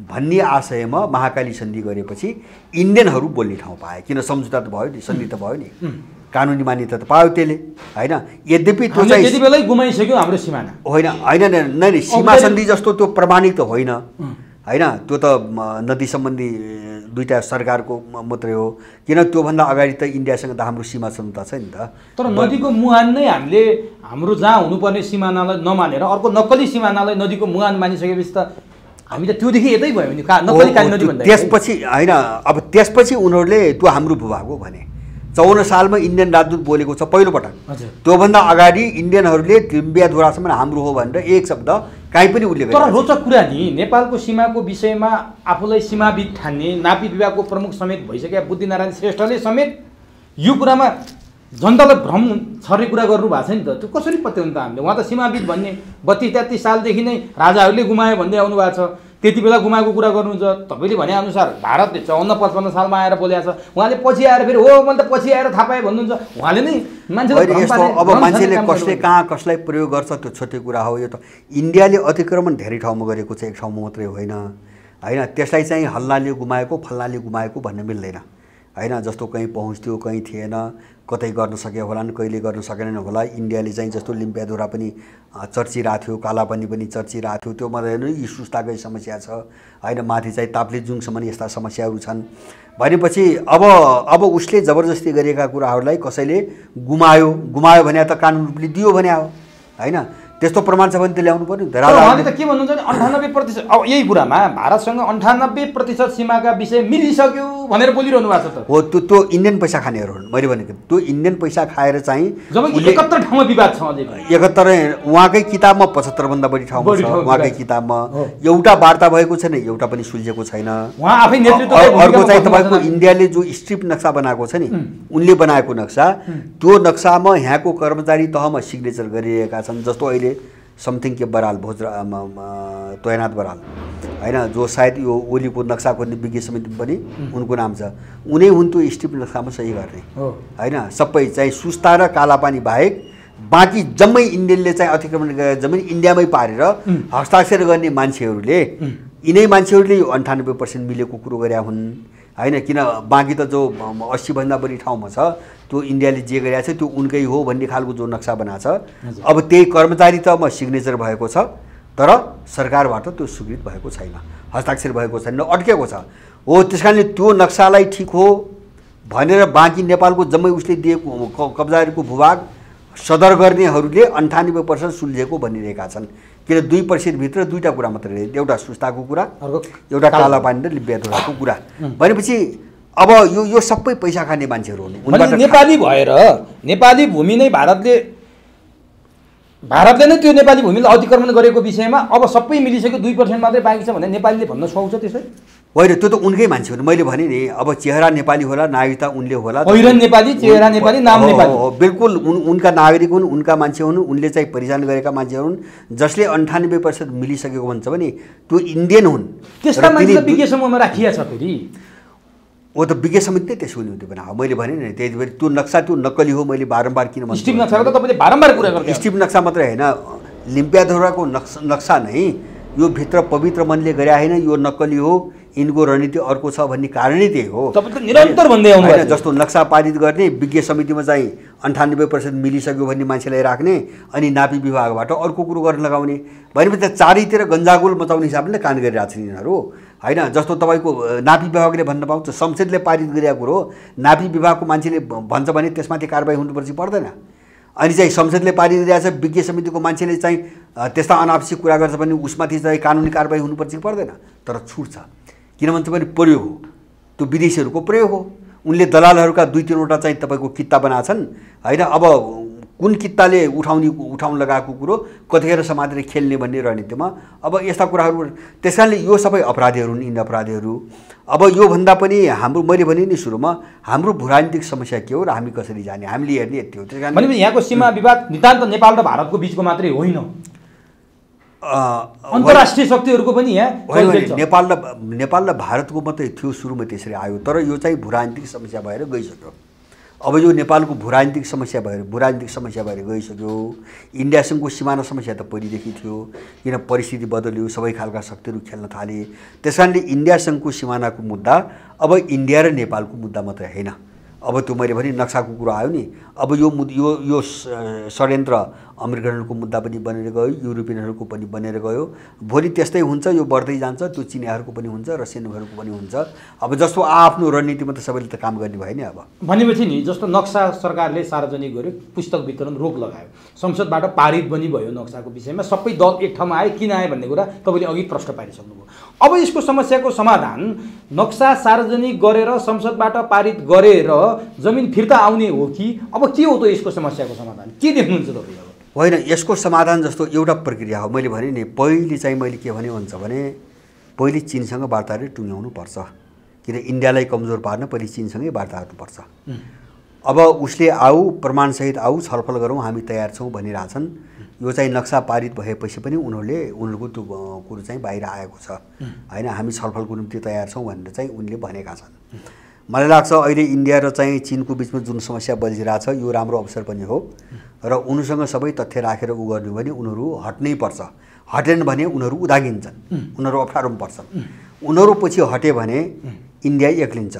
भन्ने आशयमा महाकाली सन्धि गरेपछि इन्डियनहरू बोल्ने ठाउँ पाए। किन सम्झौता त भयो नि, सन्धि त भयो नि, कानुनी मान्यता त पायो त्यसले। होइन यद्यपि त्यो चाहिँ त्यति बेलै गुमाइसक्यो हाम्रो सिमाना। होइन सीमा सन्धि जस्तो त्यो प्रमाणित त होइन। होइन त्यो त नदी सम्बन्धी दुईटा सरकारको मात्रै हो। किन त्योभन्दा अगाडि त इन्डियासँग त हाम्रो सीमा सम्झौता छ नि त। तर नदीको मुहान नै हामीले हाम्रो जहाँ हुनुपर्ने सिमानालाई नमानेर अर्को नक्कली सिमानालाई नदीको मुहान मानिसकेपछि त हामी त त्योदेखि यतै भयो नि नक्कली काली नदी भन्दा। त्यसपछि होइन अब त्यसपछि उनीहरूले त्यो हाम्रो भूभाग हो भने 54 सालमा इन्डियन राजदूत बोलेको छ पहिलोपटक। त्योभन्दा अगाडि इन्डियनहरूले त्रिम्बियाधुरासम्म हाम्रो हो भनेर एक शब्द काहीँ पनि उल्लेख गरेन। तर रोचक कुरा नि नेपालको सीमाको विषयमा आफूलाई सीमाविद ठान्ने नापी विभागको प्रमुख समेत भइसकेका बुद्धिनारायण श्रेष्ठले समेत यो कुरामा जनतालाई भ्रम छर्ने कुरा गर्नु भएको छ नि त। त्यो कसरी पत्याउनु त हामीले? उहाँ त सीमाविद भन्ने 32-33 सालदेखि नै राजाहरूले गुमायो भन्दै आउनु भएको छ। त्यति बेला गुमाएको कुरा गर्नुहुन्छ। तपाईँले भनेअनुसार भारतले 54-55 सालमा आएर बोलेको छ। उहाँले पछि आएर फेरि हो मैले त पछि आएर थाहा पाएँ भन्नुहुन्छ। उहाँले नै अब मान्छेले कसले कहाँ कसलाई प्रयोग गर्छ त्यो छुट्टै कुरा हो। यो त इन्डियाले अतिक्रमण धेरै ठाउँमा गरेको छ, एक ठाउँमा मात्रै होइन। होइन त्यसलाई चाहिँ हल्लाले गुमाएको फल्लाले गुमाएको भन्न मिल्दैन। होइन जस्तो कहीँ पहुँच थियो कहीँ थिएन, कतै गर्न सके होलान्, कहिले गर्न सकेनन् होला। इन्डियाले चाहिँ जस्तो लिम्पियाधुरा पनि चर्चिरहेको थियो, कालापानी पनि चर्चिरहेको थियो। त्यो मात्रै होइन, यी सुस्ताकै समस्या छ। होइन माथि चाहिँ ताप्लेजुङसम्म यस्ता समस्याहरू छन् भनेपछि अब उसले जबरजस्ती गरेका कुराहरूलाई कसैले गुमायो भने त कानुन रूपले दियो भने हो। होइन त्यस्तो प्रमाण छ भने त ल्याउनु पर्यो नि त। उहाँले त के भन्नुहुन्छ भने 98% अब यही कुरामा भारतसँग 98% सीमाका विषय मिलिसक्यो भनेर बोलिरहनु भएको छ त। हो त्यो इन्डियन पैसा खानेहरू हुन्। मैले भनेको त्यो इन्डियन पैसा खाएर चाहिँ जब 71 ठाउँमा विवाद छ अझै 71 उहाँकै किताबमा 75 भन्दा बढी ठाउँमा छ। उहाँकै किताबमा एउटा वार्ता भएको छैन, एउटा पनि सुल्झेको छैन। उहाँ आफै नेतृत्व अर्को चाहिँ तपाईँको इन्डियाले जो स्ट्रिप नक्सा बनाएको छ नि, उनले बनाएको नक्सा, त्यो नक्सामा यहाँको कर्मचारी तहमा सिग्नेचर गरिरहेका छन्। जस्तो अहिले समथिङ के बराल तैनात बराल होइन, जो सायद यो ओलीको नक्सा खोज्ने विज्ञ समिति पनि उनको नाम छ, उनै हुन् त्यो स्ट्रिप नक्सामा सही गर्ने होइन। सबै चाहिँ सुस्ता र कालापानी बाहेक बाँकी जम्मै इन्डियनले चाहिँ अतिक्रमण गरेर जमिन इन्डियामै पारेर हस्ताक्षर गर्ने मान्छेहरूले, यिनै मान्छेहरूले यो 98% मिलेको कुरो गरेका हुन् होइन। किन बाँकी त जो 80 भन्दा बढी ठाउँमा छ त्यो इन्डियाले जे गरेको छ त्यो उनकै हो भन्ने खालको जो नक्सा बनाएको छ, अब त्यही कर्मचारी तहमा सिग्नेचर भएको छ तर सरकारबाट त्यो स्वीकृत भएको छैन, हस्ताक्षर भएको छैन, अड्केको छ। हो त्यस कारणले त्यो नक्सालाई ठिक हो भनेर बाँकी नेपालको जम्मै उसले दिएको कब्जाहरूको भूभाग सदर गर्नेहरूले 98% सुल्झेको भनिरहेका छन्। किन 2% भित्र दुईवटा कुरा मात्रै, एउटा सुस्ताको कुरा, एउटा कालापानी र लिब्याधुराको कुरा भनेपछि अब यो सबै पैसा खाने मान्छेहरू हुन्। नेपाली भएर नेपाली भूमि नै भारतले नै त्यो नेपाली भूमिलाई अतिक्रमण गरेको विषयमा अब सबै मिलिसक्यो 2% मात्रै बाँकी छ भने नेपालीले भन्न सुहाउँछ त्यसै? होइन, त्यो त उनकै मान्छे हुन्। मैले भने नि अब चेहरा नेपाली होला, नागरिकता उनले होला, पहिरन नेपाली, चेहरा नेपाली, नाम नेपाली, बिल्कुल उनका नागरिक हुन्, उनका मान्छे हुन्, उनले चाहिँ परिचालन गरेका मान्छेहरू हुन्। जसले 98% मिलिसकेको भन्छ भने त्यो इन्डियन हुन्। त्यस्ता मान्छे विज्ञ समूहमा राखिया छ फेरि। वो त विज्ञ समिति नै त्यसो हुने हुन्थ्यो बनाएको। मैले भने नि त्यही भएर त्यो नक्सा त्यो नक्कली हो। मैले बारम्बार किन भन्छु, स्ट्रिप नक्साको त तपाईँले बारम्बार कुरा गर्नु, स्ट्रिप नक्सा मात्रै होइन, लिम्पियाधुराको नक्सा नै यो भित्र पवित्र मनले गरे होइन, यो नक्कली हो, यिनको रणनीति अर्को छ भन्ने कारणै त्यही हो। तपाईँले निरन्तर भन्दै आउनु होइन, जस्तो नक्सा पारित गर्ने विज्ञ समितिमा चाहिँ 98% मिलिसक्यो भन्ने मान्छेलाई राख्ने अनि नापी विभागबाट अर्को कुरो गर्न लगाउने भनेपछि त चारैतिर गन्जागोल मचाउने हिसाबले कान गरिरहेको छन् यिनीहरू होइन। जस्तो तपाईँको नापी विभागले भन्न पाउँछ, संसदले पारित गरेको कुरो नापी विभागको मान्छेले भन्छ भने त्यसमाथि कारबाही हुनुपर्छ पर्दैन। अनि चाहिँ संसदले पारित गरिरहेको छ, विज्ञ समितिको मान्छेले चाहिँ त्यस्ता अनावश्यक कुरा गर्छ भने उसमाथि चाहिँ कानुनी कारबाही हुनुपर्छ कि पर्दैन? तर छुट छ। किन भन्छ भने प्रयोग हो, त्यो विदेशीहरूको प्रयोग हो। उनले दलालहरूका 2-3वटा चाहिँ तपाईँको कित्ता बनाछन् होइन। अब कुन कित्ताले उठाउन लगाएको कुरो कतिखेर समातेर खेल्ने भन्ने रणनीतिमा अब यस्ता कुराहरू, त्यस कारणले यो सबै अपराधीहरू हुन्, यिनी अपराधीहरू। अब योभन्दा पनि हाम्रो, मैले भने नि सुरुमा, हाम्रो भूराजनीतिक समस्या के हो र हामी कसरी जाने, हामीले हेर्ने यति हो। त्यस कारण यहाँको सीमा विवाद नितान्त नेपाल र भारतको बिचको मात्रै होइन, अन्तर्राष्ट्रिय शक्तिहरूको पनि यहाँ नेपाल र भारतको मात्रै थियो सुरुमा, त्यसरी आयो। तर यो चाहिँ भूराजनीतिक समस्या भएर गइसक्यो। अब यो नेपालको भूराजनीतिक समस्या भएर गइसक्यो। इन्डियासँगको सिमाना समस्या त पहिलेदेखि थियो, किन परिस्थिति बदल्यो, सबै खालका शक्तिहरू खेल्न थाले। त्यस कारणले इन्डियासँगको सिमानाको मुद्दा अब इन्डिया र नेपालको मुद्दा मात्रै होइन। अब त्यो मैले भने नक्साको कुरो आयो नि, अब यो षड्यन्त्र अमेरिकनहरूको मुद्दा पनि बनेर गयो, युरोपियनहरूको पनि बनेर गयो। भोलि त्यस्तै हुन्छ, यो बढ्दै जान्छ, त्यो चिनियाहरूको पनि हुन्छ, रसियनहरूको पनि हुन्छ। अब जस्तो आफ्नो रणनीतिमा त सबैले त काम गर्ने भयो नि। अब भनेपछि नि जस्तो नक्सा सरकारले सार्वजनिक गर्यो, पुस्तक वितरण रोक लगायो, संसदबाट पारित पनि भयो नक्साको विषयमा, सबै दल एक ठाउँमा आए, किन आए भन्ने कुरा तपाईँले अघि प्रश्न पारिसक्नुभयो। अब यसको समस्याको समाधान नक्सा सार्वजनिक गरेर संसदबाट पारित गरेर जमिन फिर्ता आउने हो कि अब के हो त यसको समस्याको समाधान के देख्नुहुन्छ तपाईँ? होइन, यसको समाधान जस्तो एउटा प्रक्रिया हो। मैले भने नि पहिले चाहिँ मैले के भने भन्छ भने पहिले चीनसँग वार्ताले टुङ्ग्याउनु पर्छ। किन इन्डियालाई कमजोर पार्न पहिले चीनसँगै वार्ता गर्नुपर्छ। अब उसले आऊ, प्रमाणसहित आऊ, छलफल गरौँ, हामी तयार छौँ भनिरहेछन्। यो चाहिँ नक्सा पारित भएपछि पनि उनीहरूको त्यो कुरो चाहिँ बाहिर आएको छ होइन। हामी छलफलको निम्ति तयार छौँ भनेर चाहिँ उनले भनेका छन्। मलाई लाग्छ अहिले इन्डिया र चाहिँ चीनको बिचमा जुन समस्या बजिरहेछ यो राम्रो अवसर पनि हो र उनीसँग सबै तथ्य राखेर उ गर्नु भने उनीहरू हट्नै पर्छ। हटेन भने उनीहरू उदागिन्छन्, उनीहरू अप्ठ्यारोमा पर्छन्। उनीहरू पछि हटे भने इन्डिया एक्लिन्छ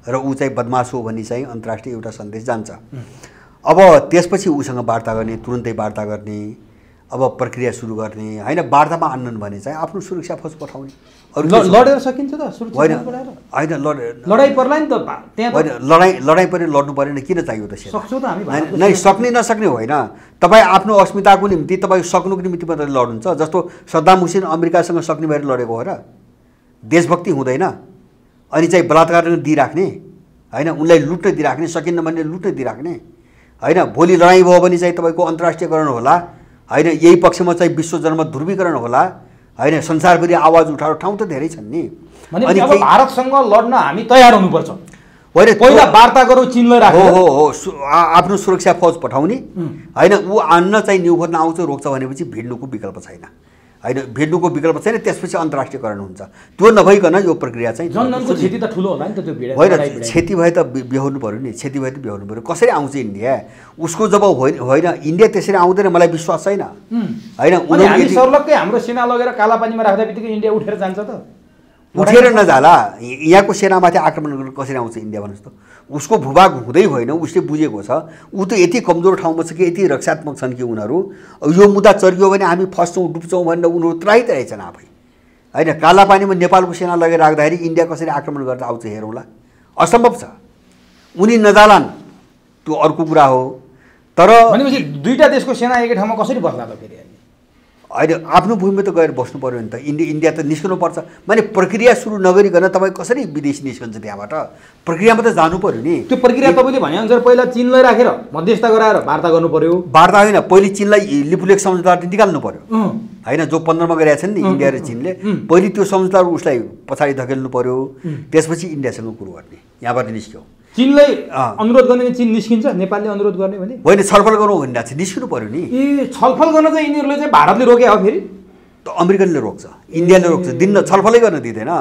र ऊ चाहिँ बदमास हो भन्ने चाहिँ अन्तर्राष्ट्रिय एउटा सन्देश जान्छ। अब त्यसपछि उसँग वार्ता गर्ने, तुरुन्तै वार्ता गर्ने अब प्रक्रिया सुरु गर्ने होइन, वार्तामा आन्नन् भने चाहिँ आफ्नो सुरक्षा फौज पठाउने। लडेर सकिन्छ त होइन लडाइँ पर्ला नि त त्यहाँ होइन, लडाइँ पनि लड्नु परेन, किन चाहियो त सेना? सक्छौँ त हामी नै सक्ने नसक्ने होइन, तपाईँ आफ्नो अस्मिताको निम्ति तपाईँ सक्नुको निम्ति मात्रै लड्नुहुन्छ। जस्तो सद्दाम हुसेन अमेरिकासँग सक्ने भएर लडेको हो र? देशभक्ति हुँदैन अनि चाहिँ बलात्कार दिइराख्ने होइन, उनलाई लुट्न दिइराख्ने, सकिन्न भने लुट्न दिइराख्ने होइन। भोलि लडाइँ भयो भने चाहिँ तपाईँको अन्तर्राष्ट्रियकरण होला होइन, यही पक्षमा चाहिँ विश्व जनमत ध्रुवीकरण होला होइन, संसारभरि आवाज उठाएर ठाउँ त धेरै छन् नि। अनि अब भारतसँग लड्न हामी तयार हुनुपर्छ। होइन, पहिला वार्ता गरौँ चिनलाई राखेर। हो आफ्नो सुरक्षा फौज पठाउने होइन। ऊ आन्न चाहिँ न्यु खोज्न आउँछ रोक्छ भनेपछि भिड्नुको विकल्प छैन होइन, भिड्नुको विकल्प छैन, त्यसपछि अन्तर्राष्ट्रियकरण हुन्छ। त्यो नभइकन यो प्रक्रिया चाहिँ जनजनको क्षति त ठुलो होला नि त त्यो भिड होइन। क्षति भए त बेहोर्नु पऱ्यो नि, क्षति भए त बेहोर्नु पऱ्यो। कसरी आउँछ इन्डिया? उसको जब होइन इन्डिया त्यसरी आउँदैन, मलाई विश्वास छैन होइन। उनीहरू सर्लक्कै हाम्रो सेना लगेर कालापानीमा राख्दा बित्तिकै इन्डिया उठेर जान्छ त? उठेर नजाला, यहाँको सेनामाथि आक्रमण गरेर कसरी आउँछ इन्डिया भन्नुहोस् त? उसको भूभाग हुँदै होइन, उसले बुझेको छ ऊ त यति कमजोर ठाउँमा छ कि यति रक्षात्मक छन् कि उनीहरू यो मुद्दा चर्कियो भने हामी फस्छौँ डुब्छौँ भनेर उनीहरू त्राहित रहेछन् आफै होइन। कालापानीमा नेपालको सेना लगेर राख्दाखेरि इन्डिया कसरी आक्रमण गरेर आउँछ हेरौँला, असम्भव छ। उनी नजालान्, त्यो अर्को कुरा हो। तर भनेपछि दुईटा देशको सेना एकै ठाउँमा कसरी बस्ला त फेरि? होइन, आफ्नो भूमिमा त गएर बस्नु पऱ्यो नि त। इन्डिया त निस्कनुपर्छ। माने प्रक्रिया सुरु नगरिकन तपाईँ कसरी विदेशी निस्कन्छ? त्यहाँबाट प्रक्रियामा त जानु पऱ्यो नि। त्यो प्रक्रिया तपाईँले भनेअनुसार पहिला चिनलाई राखेर मध्यस्थ गराएर वार्ता गर्नु पऱ्यो। वार्ता होइन, पहिले चिनलाई लिपुलेख सम्झौता निकाल्नु पऱ्यो होइन, जो 15 मा गरेका छन् नि इन्डिया र चिनले। पहिले त्यो सम्झौता उसलाई पछाडि धकेल्नु पऱ्यो, त्यसपछि इन्डियासँग कुरो गर्ने। यहाँबाट निस्क्यो चिनलाई अनुरोध गर्ने, चिन निस्किन्छ? नेपालले अनुरोध गर्ने भने होइन, छलफल गरौँ भनिरहेको छ, निस्किनु पऱ्यो नि। ए छलफल गर्न चाहिँ यिनीहरूले चाहिँ भारतले रोके हो फेरि? त अमेरिकनले रोक्छ, इन्डियाले रोक्छ, दिन्न छलफलै गर्न दिँदैन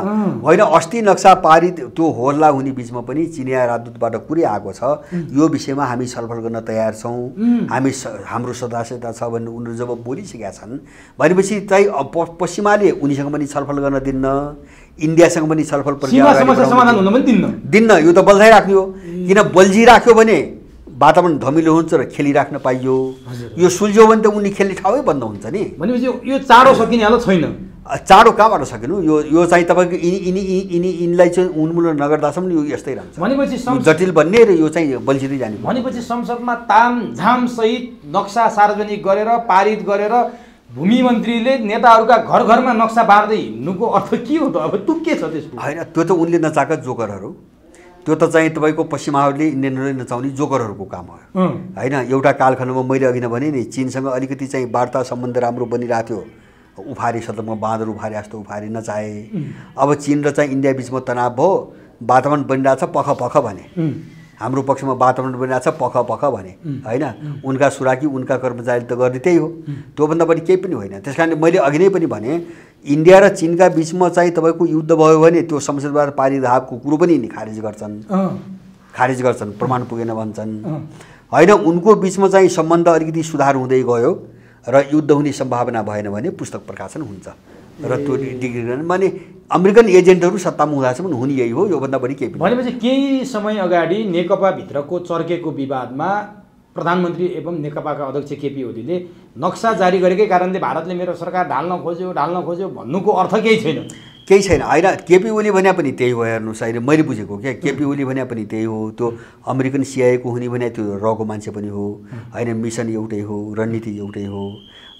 होइन। अस्ति नक्सा पारित त्यो होल्ला हुने बिचमा पनि चिनिया राजदूतबाट कुरै आएको छ, यो विषयमा हामी छलफल गर्न तयार छौँ, हामी हाम्रो सदस्यता छ भन्ने उनीहरू जब बोलिसकेका छन् भनेपछि चाहिँ पश्चिमाले उनीसँग पनि छलफल गर्न दिन्न, इन्डियासँग पनि छलफल समाधान हुन पनि दिन्न। यो त बल्झाइराख्ने हो, किन बल्झिराख्यो भने वातावरण धमिलो हुन्छ र खेलिराख्न पाइयो। यो सुल्झ्यो भने त उनी खेल्ने ठाउँै बन्द हुन्छ नि। भनेपछि यो चाँडो सकिने हालत छैन। चाँडो कहाँबाट सकिनु? यो चाहिँ तपाईँको यिनलाई चाहिँ उन्मूलन नगर्दासम्म यो यस्तै रहन्छ। भनेपछि जटिल बन्ने र यो चाहिँ बल्झिँदै जाने। भनेपछि संसदमा तामझाम सहित नक्सा सार्वजनिक गरेर पारित गरेर भूमि मन्त्रीले नेताहरूका घर घरमा नक्सा बाँड्दै हिँड्नुको अर्थ के हो त? अब त्यो के छ त्यसको? होइन, त्यो त उनले नचाहेका जोकरहरू, त्यो त चाहिँ तपाईँको पश्चिमाहरूले इन्डियनहरूले नचाउने जोकरहरूको काम हो होइन। एउटा कालखण्डमा मैले अघि नै भने नि चिनसँग अलिकति चाहिँ वार्ता सम्बन्ध राम्रो बनिरहेको थियो, उफारी सदनमा बाँदर उफारे जस्तो उफारी नचाहे। अब चिन र चाहिँ इन्डिया बिचमा तनाव भयो, वातावरण बनिरहेछ पख पख भने, हाम्रो पक्षमा वातावरण बनिरहेछ पख पख भने होइन। उनका सुराकी उनका कर्मचारीले त गर्ने त्यही हो, त्योभन्दा बढी केही पनि होइन। त्यस कारणले मैले अघि नै पनि भने इन्डिया र चिनका बिचमा चाहिँ तपाईँको युद्ध भयो भने त्यो संसदबाट पारित कुरो पनि यिनी खारेज गर्छन्, प्रमाण पुगेन भन्छन् होइन। उनको बिचमा चाहिँ सम्बन्ध अलिकति सुधार हुँदै गयो र युद्ध हुने सम्भावना भएन भने पुस्तक प्रकाशन हुन्छ र त्यो डिग्री माने अमेरिकन एजेन्टहरू सत्तामा हुँदासम्म हुने यही हो, योभन्दा बढी केही। भनेपछि केही समय अगाडि नेकपाभित्रको चर्केको विवादमा प्रधानमन्त्री एवं नेकपाका अध्यक्ष केपी ओलीले नक्सा जारी गरेकै कारणले भारतले मेरो सरकार ढाल्न खोज्यो भन्नुको अर्थ केही छैन? केही छैन होइन। केपी ओली भने पनि त्यही हो हेर्नुहोस्, अहिले मैले बुझेको क्या, केपी ओली भने पनि त्यही हो। त्यो अमेरिकन सिआइएको हुने भने त्यो रको मान्छे पनि हो होइन, मिसन एउटै हो, रणनीति एउटै हो।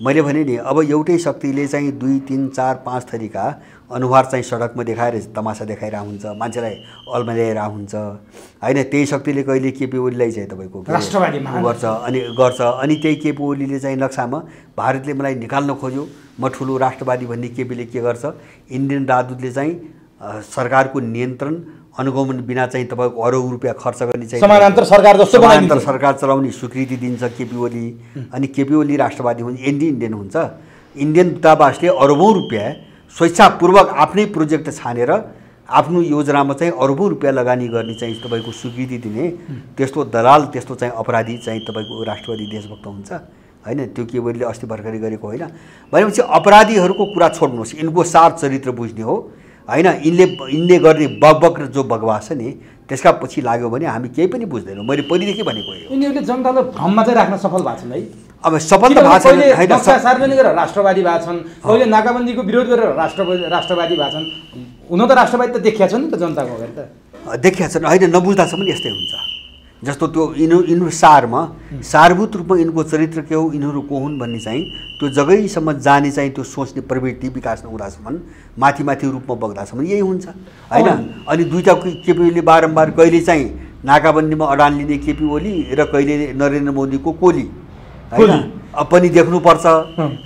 मैले भने नि अब एउटै शक्तिले चाहिँ 2, 3, 4, 5 थरीका अनुहार चाहिँ सडकमा देखाएर तमासा देखाइरहेको हुन्छ, मान्छेलाई अल्मल्याइरहेको हुन्छ होइन। त्यही शक्तिले कहिले केपी ओलीलाई चाहिँ तपाईँको राष्ट्रवादी गर्छ अनि त्यही केपी ओलीले चाहिँ नक्सामा भारतले मलाई निकाल्न खोज्यो, म ठुलो राष्ट्रवादी भन्ने केपीले के गर्छ, इन्डियन राजदूतले चाहिँ सरकारको नियन्त्रण अनुगमन बिना चाहिँ तपाईँको अरबौँ रुपियाँ खर्च गर्ने चाहिँ समानान्तर सरकार चलाउने स्वीकृति दिन्छ केपी ओली। अनि केपी ओली राष्ट्रवादी हुन्छ, इन्डियन हुन्छ। इन्डियन दूतावासले अरबौँ रुपियाँ स्वेच्छापूर्वक आफ्नै प्रोजेक्ट छानेर आफ्नो योजनामा चाहिँ अरबौँ रुपियाँ लगानी गर्ने चाहिँ तपाईँको स्वीकृति दिने त्यस्तो दलाल, त्यस्तो चाहिँ अपराधी चाहिँ तपाईँको राष्ट्रवादी देशभक्त हुन्छ होइन। त्यो केपी ओलीले अस्ति भर्खरै गरेको होइन। भनेपछि अपराधीहरूको कुरा छोड्नुहोस्, यिनको सार चरित्र बुझ्ने हो होइन। यिनले गर्ने बकबक र जो बकवास छ नि त्यसका पछि लाग्यो भने हामी केही पनि बुझ्दैनौँ। मैले पहिलेदेखि भनेको हो, यिनीहरूले जनतालाई भ्रममा चाहिँ राख्न सफल भएको छन् है। अब सबभन्दा भएको छैन हैन नक्सा सार्वजनिक गरेर राष्ट्रवादी भएको छन्, कहिले नाकाबन्दीको विरोध गरेर राष्ट्रवादी भएको छन्। हुन त राष्ट्रवादी त देखिया छ नि त जनताको अगाडि त देखिया छन् हैन, नबुझ्दासम्म यस्तै हुन्छ। जस्तो त्यो यिनीहरू सारभूत रूपमा यिनको चरित्र के हो, यिनीहरू को हुन् भन्ने चाहिँ त्यो जगैसम्म जाने चाहिँ त्यो सोच्ने प्रवृत्ति विकास नहुँदासम्म माथि रूपमा बग्दासम्म यही हुन्छ हैन। अनि दुईटा केपीले बारम्बार कहिले चाहिँ नाकाबन्दीमा अडान लिने केपी ओली र कहिले नरेन्द्र मोदीको कोली हैन पनि देख्नुपर्छ,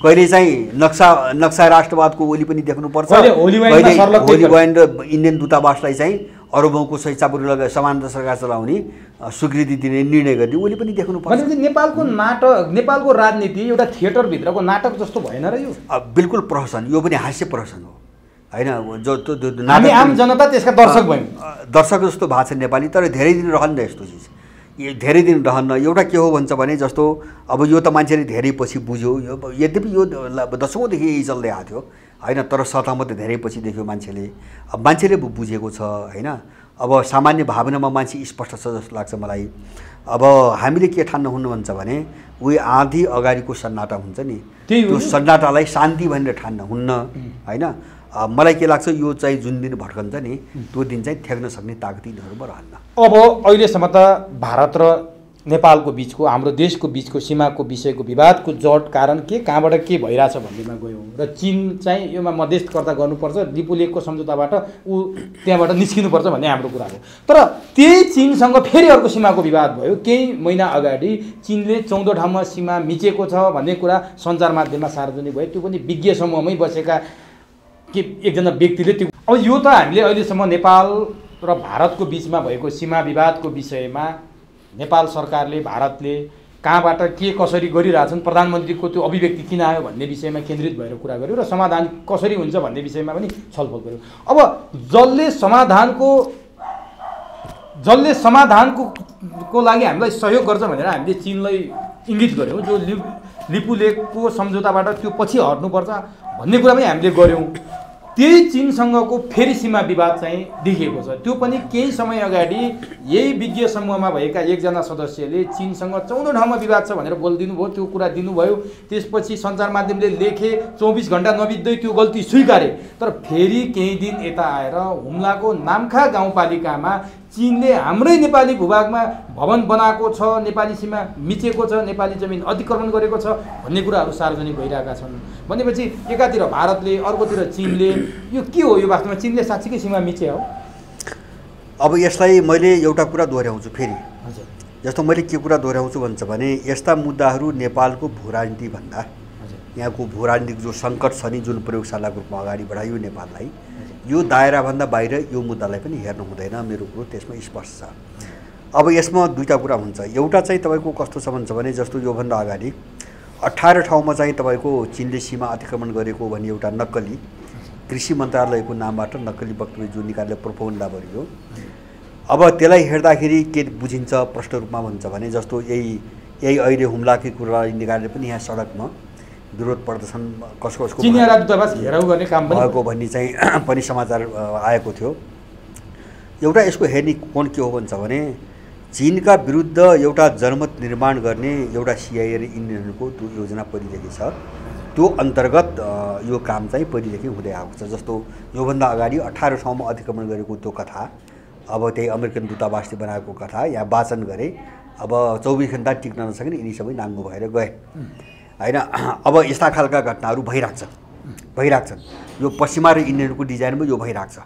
कहिले चाहिँ नक्सा राष्ट्रवादको ओली पनि देख्नुपर्छ, कहिले होली वाइन र इन्डियन दूतावासलाई चाहिँ अरबौँको स्वेच्छापूर्वक समानता सरकार चलाउने स्वीकृति दिने निर्णय गर्ने ओली पनि देख्नुपर्छ। भनेपछि नेपालको नाटक, नेपालको राजनीति एउटा थिएटरभित्रको नाटक जस्तो भएन र यो? बिल्कुल प्रहसन, यो पनि हास्य प्रहसन हो हैन। जो हामी आम जनता त्यसका दर्शक भयौँ, दर्शक जस्तो भएको छ नेपाली। तर धेरै दिन रहन्न यस्तो चिज, धेरै दिन रहन्न। एउटा के हो भन्छ भने जस्तो अब यो त मान्छेले धेरै पछि बुझ्यो, यद्यपि यो दशौँदेखि यही चल्दै आएको थियो हैन, तर सतहमा त धेरै पछि देख्यो मान्छेले। अब मान्छेले बुझेको छ हैन। अब सामान्य भावनामा मान्छे स्पष्ट छ जस्तो लाग्छ मलाई। अब हामीले के ठान्न हुनु भन्छ भने उही आधी अगाडिको सन्नाटा हुन्छ नि, त्यो सन्नाटालाई शान्ति भनेर ठान्न हुन्न हैन। मलाई के लाग्छ यो चाहिँ जुन दिन भड्कन्छ नि त्यो दिन चाहिँ ठेक्न सक्ने ताकत यिनीहरूमा रहन्न। अब अहिलेसम्म त भारत र नेपालको बिचको, हाम्रो देशको बिचको सीमाको विषयको विवादको जड कारण के, कहाँबाट के भइरहेछ भन्नेमा गयौँ र चीन चाहिँ योमा मध्यस्थकर्ता गर्नुपर्छ, लिपुलेखको सम्झौताबाट ऊ त्यहाँबाट निस्किनुपर्छ भन्ने हाम्रो कुरा हो। तर त्यही चीनसँग फेरि अर्को सीमाको विवाद भयो। केही महिना अगाडि चीनले 14 ठाउँमा सीमा मिचेको छ भन्ने कुरा सञ्चार माध्यममा सार्वजनिक भयो, त्यो पनि विज्ञ समूहमै बसेका के एकजना व्यक्तिले। त्यो अब यो त हामीले अहिलेसम्म नेपाल र भारतको बिचमा भएको सीमा विवादको विषयमा नेपाल सरकारले, भारतले कहाँबाट के कसरी गरिरहेछन्, प्रधानमन्त्रीको त्यो अभिव्यक्ति किन आयो भन्ने विषयमा केन्द्रित भएर कुरा गर्यो र समाधान कसरी हुन्छ भन्ने विषयमा पनि छलफल गर्यो। अब जसले समाधानको लागि हामीलाई सहयोग गर्छ भनेर हामीले चीनलाई इङ्गित गऱ्यौँ, जो लिपुलेखको सम्झौताबाट त्यो पछि हट्नुपर्छ भन्ने कुरा पनि हामीले गऱ्यौँ। त्यही चीनसँगको फेरि सीमा विवाद चाहिँ देखिएको छ। त्यो पनि केही समय अगाडि यही विज्ञ समूहमा भएका एकजना सदस्यले चीनसँग 14 ठाउँमा विवाद छ भनेर बोलिदिनु भयो, त्यो कुरा दिनुभयो। त्यसपछि सञ्चार माध्यमले लेखे, 24 घण्टा नबित्दै त्यो गल्ती स्वीकारे। तर फेरि केही दिन यता आएर हुम्लाको नाम्खा गाउँपालिकामा चीनले हाम्रै नेपाली भूभागमा भवन बनाएको छ, नेपाली सीमा मिचेको छ, नेपाली जमिन अतिक्रमण गरेको छ भन्ने कुराहरू सार्वजनिक भइरहेका छन्। भनेपछि एकातिर भारतले, अर्कोतिर चीनले, यो के हो? यो वास्तवमा चीनले साँच्चीकै सीमा मिचे हो? अब यसलाई मैले एउटा कुरा दोहोऱ्याउँछु फेरि। जस्तो मैले के कुरा दोहोऱ्याउँछु भन्छ भने यस्ता मुद्दाहरू नेपालको भूराजनीति भन्दा यहाँको भूराजनीतिक जो सङ्कट छ नि, जुन प्रयोगशालाको रूपमा अगाडि बढायो नेपाललाई, यो दायराभन्दा बाहिर यो मुद्दालाई पनि हेर्नु हुँदैन। मेरो कुरो त्यसमा स्पष्ट छ। अब यसमा दुईटा कुरा हुन्छ। एउटा चाहिँ तपाईँको कस्तो छ भन्छ भने जस्तो योभन्दा अगाडि 18 ठाउँमा चाहिँ तपाईँको चीनले सीमा अतिक्रमण गरेको भन्ने एउटा नक्कली कृषि मन्त्रालयको नामबाट नक्कली वक्तव्य जो निकालेर प्रोपोगन्डा गरियो। अब त्यसलाई हेर्दाखेरि के बुझिन्छ प्रष्ट रूपमा भन्छ भने जस्तो यही अहिले हुम्लाकै कुरालाई निकालेर पनि यहाँ सडकमा विरोध प्रदर्शन कसको चिनिया राजदूतावास घेराउ गर्ने काम भएको भन्ने चाहिँ पनि समाचार आएको थियो। एउटा यसको हेर्ने कोण के हो भन्छ भने चीनका विरुद्ध एउटा जनमत निर्माण गर्ने एउटा सिआइए र इन्डियनको त्यो योजना परिलेखी छ, त्यो अन्तर्गत यो काम चाहिँ परिलेखी हुँदै आएको छ। जस्तो योभन्दा अगाडि 18 ठाउँमा अतिक्रमण गरेको त्यो कथा, अब त्यही अमेरिकन दूतावासले बनाएको कथा यहाँ वाचन गरे। अब 24 घण्टा टिक्न नसक्ने यिनी सबै नाङ्गो भएर गए हैन। अब यस्ता खालका घटनाहरू भइराख्छन्। यो पश्चिमा र इन्डियनको डिजाइनमा यो भइरहेको छ।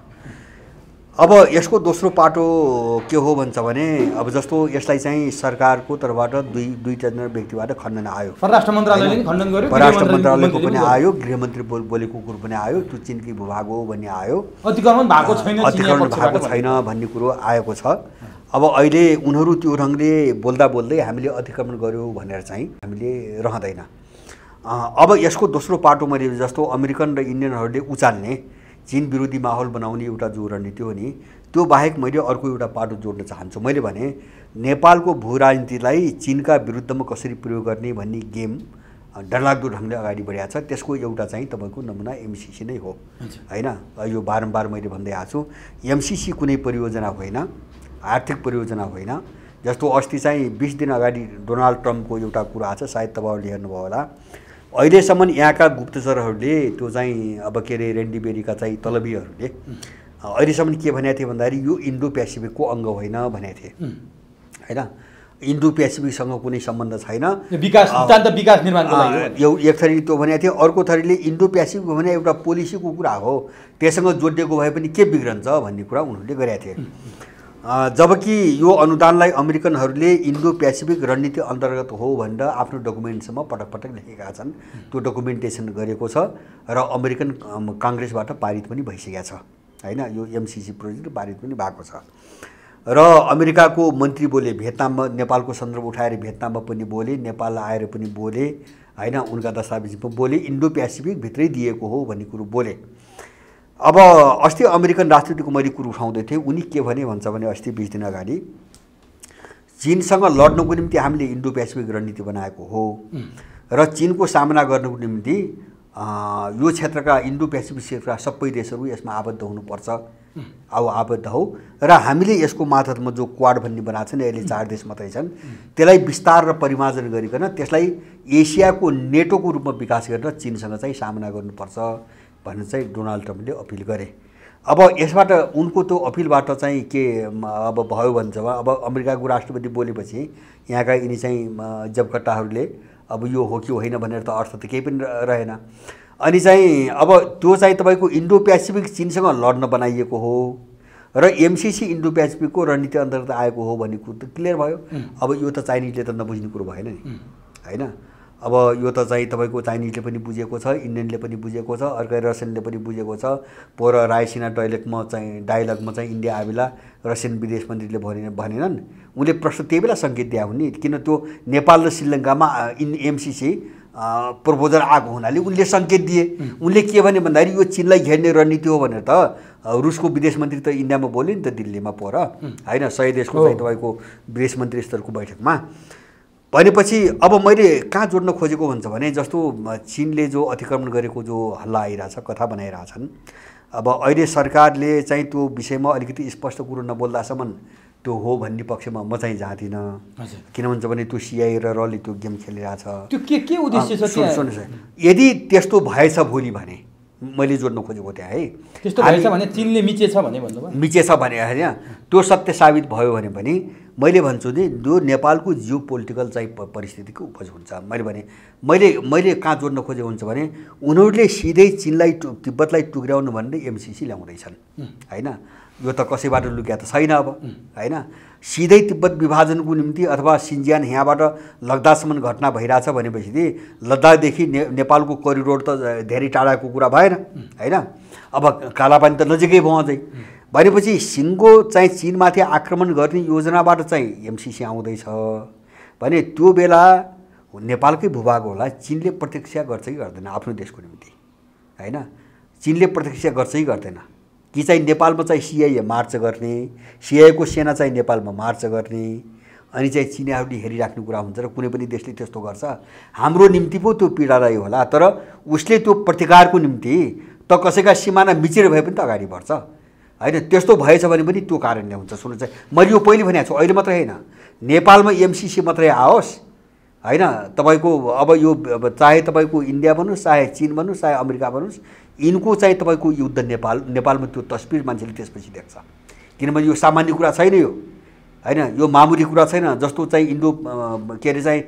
अब यसको दोस्रो पाटो के हो भन्छ भने अब जस्तो यसलाई चाहिँ सरकारको तर्फबाट दुईटा व्यक्तिबाट खण्डन आयो। परराष्ट्र मन्त्रालयले पनि खण्डन गर्यो, परराष्ट्र मन्त्रालयको पनि आयो, गृहमन्त्री बोलेको कुरो पनि आयो, त्यो चीनकै भूभाग हो भन्ने आयो, अतिक्रमण भएको छैन भन्ने कुरो आएको छ। अब अहिले उनीहरू त्यो ढङ्गले बोल्दै हामीले अतिक्रमण गर्यो भनेर चाहिँ हामीले रहँदैन। अब यसको दोस्रो पाटो मैले जस्तो अमेरिकन र इन्डियनहरूले उचाल्ने चीन विरोधी माहौल बनाउने एउटा जो रणनीति हो नि, त्यो बाहेक मैले अर्को एउटा पाटो जोड्न चाहन्छु। मैले भने नेपालको भू राजनीतिलाई चीनका विरुद्धमा कसरी प्रयोग गर्ने भन्ने गेम डरलाग्दो ढङ्गले अगाडि बढाएको छ। त्यसको एउटा चाहिँ तपाईँको नमुना एमसीसी नै हो हैन। यो बारम्बार मैले भन्दै आएको छु, एमसीसी कुनै परियोजना होइन, आर्थिक परियोजना होइन। जस्तो अस्ति चाहिँ 20 दिन अगाडि डोनाल्ड ट्रम्पको एउटा कुरा आएको छ, सायद तपाईँहरूले हेर्नुभयो होला। अहिलेसम्म यहाँका गुप्तचरहरूले त्यो चाहिँ अब के अरे रेन्डी बेरीका चाहिँ तलबीहरूले अहिलेसम्म के भनेको थिए भन्दाखेरि यो इन्डो पेसिफिकको अङ्ग होइन भनेको थिए होइन। इन्डो पेसिफिकसँग कुनै सम्बन्ध छैन, विकास निर्माणको लागि एक थरी त्यो भनेको थियो। अर्को थरीले इन्डो पेसिफिक भने एउटा पोलिसीको कुरा हो, त्यससँग जोडिएको भए पनि के बिग्रन्छ भन्ने कुरा उनीहरूले गरेका थिए। जबकि यो अनुदानलाई अमेरिकनहरूले इन्डो पेसिफिक रणनीति अन्तर्गत हो भनेर आफ्नो डकुमेन्ट्समा पटक पटक लेखेका छन्। त्यो डकुमेन्टेसन गरेको छ र अमेरिकन काङ्ग्रेसबाट पारित पनि भइसकेको छ होइन। यो एमसिसी प्रोजेक्ट पारित पनि भएको छ र अमेरिकाको मन्त्री बोले भियतनाममा, नेपालको सन्दर्भ उठाएर भियतनाममा पनि बोले, नेपाल आएर पनि बोले होइन, उनका दस्तावेजमा बोले इन्डो पेसिफिक भित्रै दिएको हो भन्ने कुरो बोले। अब अस्ति अमेरिकन राष्ट्रपतिको मैले कुरो उठाउँदै थिएँ, उनी के भन्छ भने अस्ति 20 दिन अगाडि चीनसँग लड्नको निम्ति हामीले इन्डो पेसिफिक रणनीति बनाएको हो र चीनको सामना गर्नको निम्ति यो क्षेत्रका इन्डो पेसिफिक क्षेत्रका सबै देशहरू यसमा आबद्ध हुनुपर्छ। अब आबद्ध हौ र हामीले यसको मातहतमा जो क्वाड भन्ने बनाएको छ नि, अहिले 4 देश मात्रै छन्, त्यसलाई विस्तार र परिमार्जन गरिकन त्यसलाई एसियाको नेटोको रूपमा विकास गरेर चीनसँग चाहिँ सामना गर्नुपर्छ भनेर चाहिँ डोनाल्ड ट्रम्पले अपिल गरे। अब यसबाट उनको त्यो अपिलबाट चाहिँ के अब भयो भन्छ, अब अमेरिकाको राष्ट्रपति बोलेपछि यहाँका यिनी चाहिँ जबकट्टाहरूले अब यो हो कि होइन भनेर त अर्थ त केही पनि रहेन। अनि चाहिँ अब त्यो चाहिँ तपाईँको इन्डो पेसिफिक चीनसँग लड्न बनाइएको हो र एमसिसी इन्डो पेसिफिकको रणनीति अन्तर्गत आएको हो भन्ने कुरो त क्लियर भयो। अब यो त चाइनिजले त नबुझ्ने कुरो भएन नि होइन। अब यो त चाहिँ तपाईँको चाइनिजले पनि बुझेको छ, इन्डियनले पनि बुझेको छ, अर्कै रसियनले पनि बुझेको छ। पोर रायसिना डायलगमा चाहिँ इन्डिया आबेला रसियन विदेश मन्त्रीले भनेनन्, उनले प्रश्न त्यही बेला सङ्केत दिए हुन् नि, किन त्यो नेपाल र श्रीलङ्कामा एमसिसी प्रपोजल आएको हुनाले उनले सङ्केत दिए। उनले के भने भन्दाखेरि यो चीनलाई घेर्ने रणनीति हो भनेर त रुसको विदेश मन्त्री त इन्डियामा बोल्यो नि त, दिल्लीमा पोर होइन, 100 देशको चाहिँ तपाईँको विदेश मन्त्री स्तरको बैठकमा। भनेपछि अब मैले कहाँ जोड्न खोजेको भन्छ भने जस्तो चीनले जो अतिक्रमण गरेको जो हल्ला आइरहेछ, कथा बनाइरहेछन्, अब अहिले सरकारले चाहिँ त्यो विषयमा अलिकति स्पष्ट कुरो नबोल्दासम्म त्यो हो भन्ने पक्षमा म चाहिँ जाँदिनँ। किन भन्छ भने त्यो सिआई र रले त्यो गेम खेलिरहेछ। त्यो के उद्देश्य छ? सुन्नुहोस्, यदि त्यस्तो भएछ भोलि भने मैले जोड्न खोजेको त्यहाँ है, त्यस्तो भएछ भने चीनले मिचेछ भने भन्नुभयो, मिचेछ भने होइन, त्यो सत्य साबित भयो भने पनि मैले भन्छु नि यो नेपालको जियो पोलिटिकल चाहिँ परिस्थितिको उपज हुन्छ। मैले कहाँ जोड्न खोजेको हुन्छ भने उनीहरूले सिधै चीनलाई तिब्बतलाई टुक्र्याउनु भनेर एमसिसी ल्याउँदैछन् होइन। यो त कसैबाट लुक्या त छैन अब होइन। सिधै तिब्बत विभाजनको निम्ति अथवा सिन्जियान यहाँबाट लद्दाखसम्म घटना भइरहेछ भनेपछि लद्दाखदेखि नेपालको करिडोर त धेरै टाढाको कुरा भएन होइन। अब कालापानी त नजिकै भयो अझै। भनेपछि सिङ्गो चाहिँ चीनमाथि आक्रमण गर्ने योजनाबाट चाहिँ एमसिसी आउँदैछ भने त्यो बेला नेपालकै भूभाग होला, चीनले प्रतीक्षा गर्छ कि गर्दैन आफ्नो देशको निम्ति होइन। चीनले प्रतीक्षा गर्छ कि गर्दैन कि चाहिँ नेपालमा चाहिँ सिआइए मार्च गर्ने, सिआइएको सेना चाहिँ नेपालमा मार्च गर्ने, अनि चाहिँ चिनियाहरूले हेरिराख्ने कुरा हुन्छ र कुनै पनि देशले त्यस्तो गर्छ हाम्रो निम्ति पो त्यो पीडादायी होला। तर उसले त्यो प्रतिकारको निम्ति त कसैका सिमाना मिचेर भए पनि त अगाडि बढ्छ होइन। त्यस्तो भएछ भने पनि त्यो कारणले हुन्छ। सुन्नु चाहिँ मैले यो पहिले भनेको छु, अहिले मात्रै होइन, नेपालमा एमसिसी मात्रै आओस् होइन, तपाईँको अब यो चाहे तपाईँको इन्डिया बनोस्, चाहे चीन बनोस्, चाहे अमेरिका बनोस्, यिनको चाहिँ तपाईँको युद्ध नेपालमा त्यो तस्बिर मान्छेले त्यसपछि देख्छ। किनभने यो सामान्य कुरा छैन यो होइन, यो मामुली कुरा छैन। जस्तो चाहिँ इन्डो के अरे चाहिँ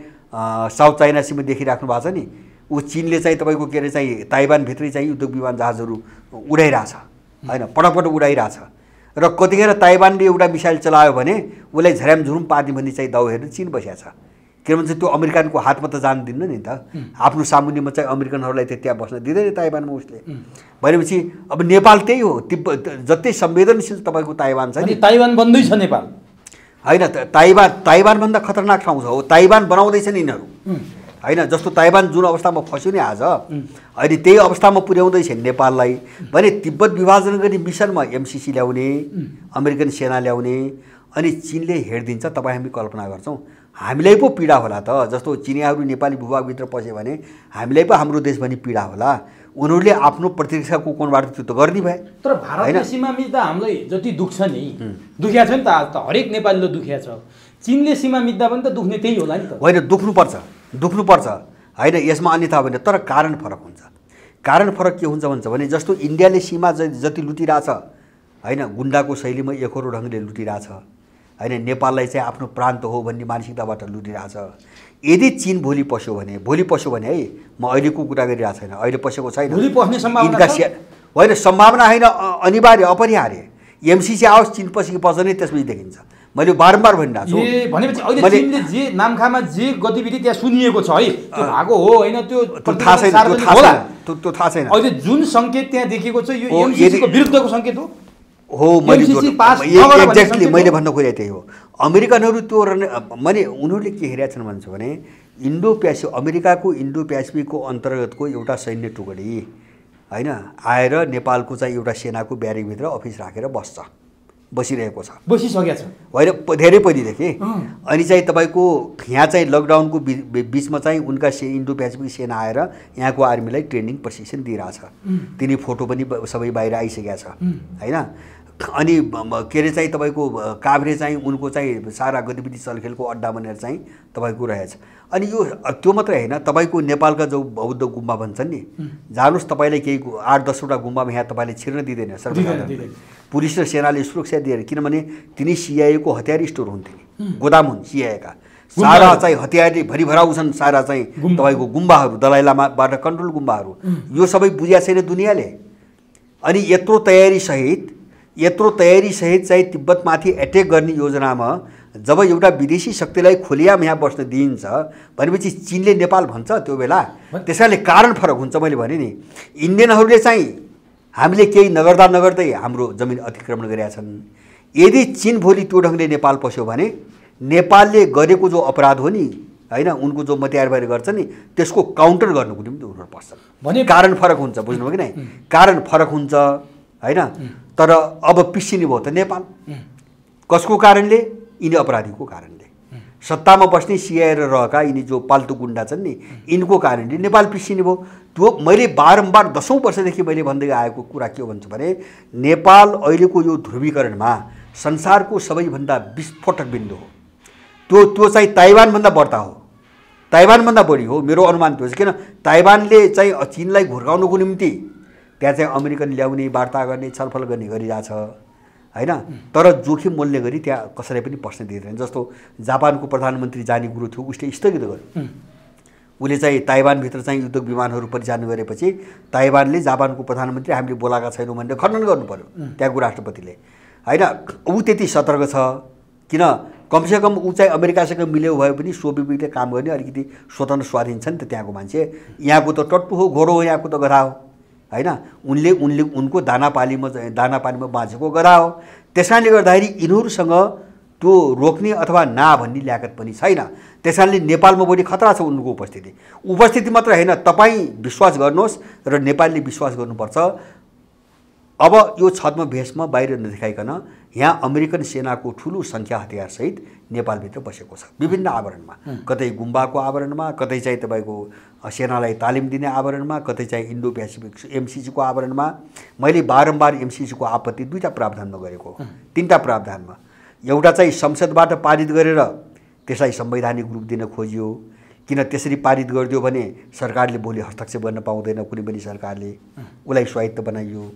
साउथ चाइना सीमा देखिराख्नु भएको छ नि, ऊ चीनले चाहिँ तपाईँको के अरे चाहिँ ताइवानभित्रै चाहिँ युद्ध विमान जहाजहरू उडाइरहेछ होइन, पटक पटक उडाइरहेछ र कतिखेर ताइवानले एउटा मिसाइल चलायो भने उसलाई झर्यामझुरुम पार्ने भन्ने चाहिँ दाउ हेर्नु चीन बसिया छ। किनभने त्यो अमेरिकनको हातमा त जान दिन्न नि त, आफ्नो सामुन्यमा चाहिँ अमेरिकनहरूलाई त त्यहाँ बस्न दिँदैन ताइवानमा उसले। भनेपछि अब नेपाल त्यही हो, तिब्बत जति संवेदनशील तपाईँको ताइवान छ नि, ताइवान बन्दैछ नेपाल होइन, ताइवानभन्दा खतरनाक ठाउँ छ हो, ताइवान बनाउँदैछन् यिनीहरू होइन। जस्तो ताइवान जुन अवस्थामा फस्यो नि आज, अहिले त्यही अवस्थामा पुर्याउँदैछ नेपाललाई भने तिब्बत विभाजन गर्ने मिसनमा एमसिसी ल्याउने, अमेरिकन सेना ल्याउने, अनि चीनले हेरिदिन्छ। तपाईँ हामी कल्पना गर्छौँ हामीलाई पो पीडा होला त। जस्तो चिनियाहरू नेपाली भूभागभित्र पस्यो भने हामीलाई पो हाम्रो देश भनी पीडा होला। उनीहरूले आफ्नो प्रतिरक्षाको कोणबाट त्यो त गर्ने भए। तर भारतले सीमा मिच्दा हामीलाई जति दुख्छ नि, दुखिया छ नि त, आज त हरेक नेपालीले दुखिया छ। चीनले सीमा मिच्दा पनि त दुख्ने त्यही होला नि त। होइन, दुख्नुपर्छ होइन, यसमा अन्यथा होइन। तर कारण फरक हुन्छ। कारण फरक के हुन्छ भने जस्तो इन्डियाले सीमा जति लुटिरहेछ होइन, गुन्डाको शैलीमा एकहोरो ढङ्गले लुटिरहेछ होइन, नेपाललाई चाहिँ आफ्नो प्रान्त हो भन्ने मानसिकताबाट लुटिरहेछ। यदि चीन भोलि पस्यो भने है, म अहिलेको कुरा गरिरहेको छैन, अहिले पसेको छैन, भोलि पस्ने सम्भावना छ? होइन, सम्भावना होइन, अनिवार्य अपरिहार्य। एमसीसी आओस्, चीन पसेको पर्छ नै त्यसपछि देखिन्छ। मैले बारम्बार भनिरहेको छु। भनेपछि अहिले चीनले जे नामखामा जे गतिविधि त्यहाँ सुनिएको छ है, त्यो भएको हो होइन, त्यो थाहा छैन। अहिले जुन सङ्केत त्यहाँ देखेको छ यो एमसीसीको विरुद्धको सङ्केत हो। एक्ज्याक्टली मैले भन्न खोजेको त्यही हो। अमेरिकनहरू त्यो उनीहरूले के हेरेका छन् भन्छ भने अमेरिकाको इन्डो प्यासिफिकको अन्तर्गतको एउटा सैन्य टुकडी होइन आएर नेपालको चाहिँ एउटा सेनाको ब्यारेकभित्र अफिस राखेर बसिरहेको छ, बसिसकेको छ होइन, धेरै पहिलेदेखि। अनि चाहिँ तपाईँको यहाँ चाहिँ लकडाउनको बिचमा चाहिँ उनका इन्डो प्यासिफिक सेना आएर यहाँको आर्मीलाई ट्रेनिङ प्रशिक्षण दिइरहेछ। तिनी फोटो पनि सबै बाहिर आइसकेका छ होइन। अनि के अरे चाहिँ तपाईँको काभ्रे चाहिँ उनको चाहिँ सारा गतिविधि चलखेलको अड्डा बनेर चाहिँ तपाईँको रहेछ। अनि यो त्यो मात्रै होइन, तपाईँको नेपालका जो बौद्ध गुम्बा भन्छन् नि, जानुहोस् तपाईँलाई केही 8-10वटा गुम्बामा यहाँ तपाईँले छिर्न दिँदैन सर्वसाधारण। पुलिस र सेनाले सुरक्षा दिएर, किनभने तिनी सिआइएको हतियार स्टोर हुन्थे, गोदाम हुन् सिआइएका। सारा चाहिँ हतियारले भरिभराउ छन्, सारा चाहिँ तपाईँको गुम्बाहरू, दलाइ लामाबाट कन्ट्रोल गुम्बाहरू। यो सबै बुझिया छैन दुनियाँले। अनि यत्रो तयारी सहित चाहिँ तिब्बतमाथि एट्याक गर्ने योजनामा जब एउटा विदेशी शक्तिलाई खोलियाम यहाँ बस्न दिइन्छ भनेपछि चीनले नेपाल भन्छ त्यो बेला। त्यसैले कारण फरक हुन्छ। मैले भने नि, इन्डियनहरूले चाहिँ हामीले केही नगर्दै हाम्रो जमिन अतिक्रमण गरेका छन्। यदि चीन भोलि त्यो ढङ्गले नेपाल पस्यो भने नेपालले गरेको जो अपराध हो नि होइन, उनको जो मत्यारबारी गर्छ नि, त्यसको काउन्टर गर्नुको निम्ति उनीहरू पस्छन् भने कारण फरक हुन्छ। बुझ्नुभयो कि नै? कारण फरक हुन्छ होइन। तर अब पिसिने भयो त नेपाल। कसको कारणले? यिनी अपराधीको कारणले। सत्तामा बस्ने सिआएर रहेका यिनी जो पाल्तु गुन्डा छन् नि, यिनको कारणले नेपाल पिसिने भयो। त्यो मैले बारम्बार 10औं वर्षदेखि मैले भन्दै आएको कुरा के हो भन्छु भने नेपाल अहिलेको यो ध्रुवीकरणमा संसारको सबैभन्दा विस्फोटक बिन्दु हो। त्यो चाहिँ ताइवानभन्दा बढ्ता हो, ताइवानभन्दा बढी हो। मेरो अनुमान त्यो छ, किन ताइवानले चाहिँ चीनलाई घुर्काउनुको निम्ति त्यहाँ चाहिँ अमेरिकन ल्याउने, वार्ता गर्ने, छलफल गर्ने गरिरहेछ होइन। तर जोखिम मोल्ने गरी त्यहाँ कसैलाई पनि पस्न दिँदैन। जस्तो जापानको प्रधानमन्त्री जाने कुरो थियो, उसले स्थगित गर्यो। उसले चाहिँ ताइवानभित्र चाहिँ युद्ध विमानहरू परिचालन गरेपछि ताइवानले जापानको प्रधानमन्त्री हामीले बोलाएका छैनौँ भनेर खण्डन गर्नु पर्यो त्यहाँको राष्ट्रपतिले होइन। ऊ त्यति सतर्क छ, किन कमसेकम ऊ चाहिँ अमेरिकासँग मिल्यो भए पनि सोभियतले काम गर्ने अलिकति स्वतन्त्र स्वाधीन छ नि त त्यहाँको मान्छे। यहाँको त टट्टु हो, घोडो हो, यहाँको त गधा हो होइन। उनको दानापानीमा बाँचेको गधा हो। त्यसकारणले गर्दाखेरि यिनीहरूसँग त्यो रोक्ने अथवा ना भन्ने ल्याकत पनि छैन। त्यसकारणले नेपालमा बढी खतरा छ उनको उपस्थिति मात्र होइन, तपाईँ विश्वास गर्नुहोस् र नेपालले विश्वास गर्नुपर्छ। अब यो छद्म भेषमा बाहिर नदेखाइकन यहाँ अमेरिकन सेनाको ठुलो सङ्ख्या हतियारसहित नेपालभित्र बसेको छ, विभिन्न आवरणमा, कतै गुम्बाको आवरणमा, कतै चाहिँ तपाईँको सेनालाई तालिम दिने आवरणमा, कतै चाहिँ इन्डो प्यासिफिक एमसिसीको आवरणमा। मैले बारम्बार एमसिसीको आपत्ति 2टा प्रावधानमा गरेको, 3टा प्रावधानमा। एउटा चाहिँ संसदबाट पारित गरेर त्यसलाई संवैधानिक रूप दिन खोजियो, किन त्यसरी पारित गरिदियो भने सरकारले भोलि हस्तक्षेप गर्न पाउँदैन, कुनै पनि सरकारले, उसलाई स्वायत्त बनाइयो।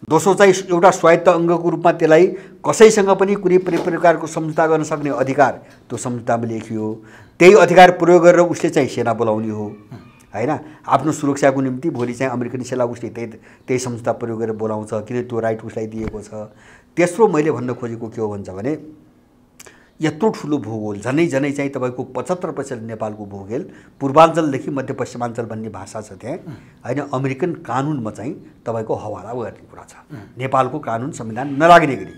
दोस्रो चाहिँ एउटा स्वायत्त अङ्गको रूपमा त्यसलाई कसैसँग पनि कुनै प्रकारको सम्झौता गर्न सक्ने अधिकार त्यो सम्झौतामा लेखियो। त्यही अधिकार प्रयोग गरेर उसले चाहिँ सेना बोलाउने हो होइन, आफ्नो सुरक्षाको निम्ति। भोलि चाहिँ अमेरिकन सेना उसले त्यही सम्झौता प्रयोग गरेर बोलाउँछ, किन त्यो राइट उसलाई दिएको छ। तेस्रो मैले भन्न खोजेको के हो भन्छ भने यत्रो ठुलो भूगोल, झनै चाहिँ तपाईँको 75% नेपालको भूगोल पूर्वाञ्चलदेखि मध्यपश्चिमाञ्चल भन्ने भाषा छ त्यहाँ होइन। अमेरिकन कानुनमा चाहिँ तपाईँको हवाला गर्ने कुरा छ, नेपालको कानुन संविधान नलाग्ने गरी।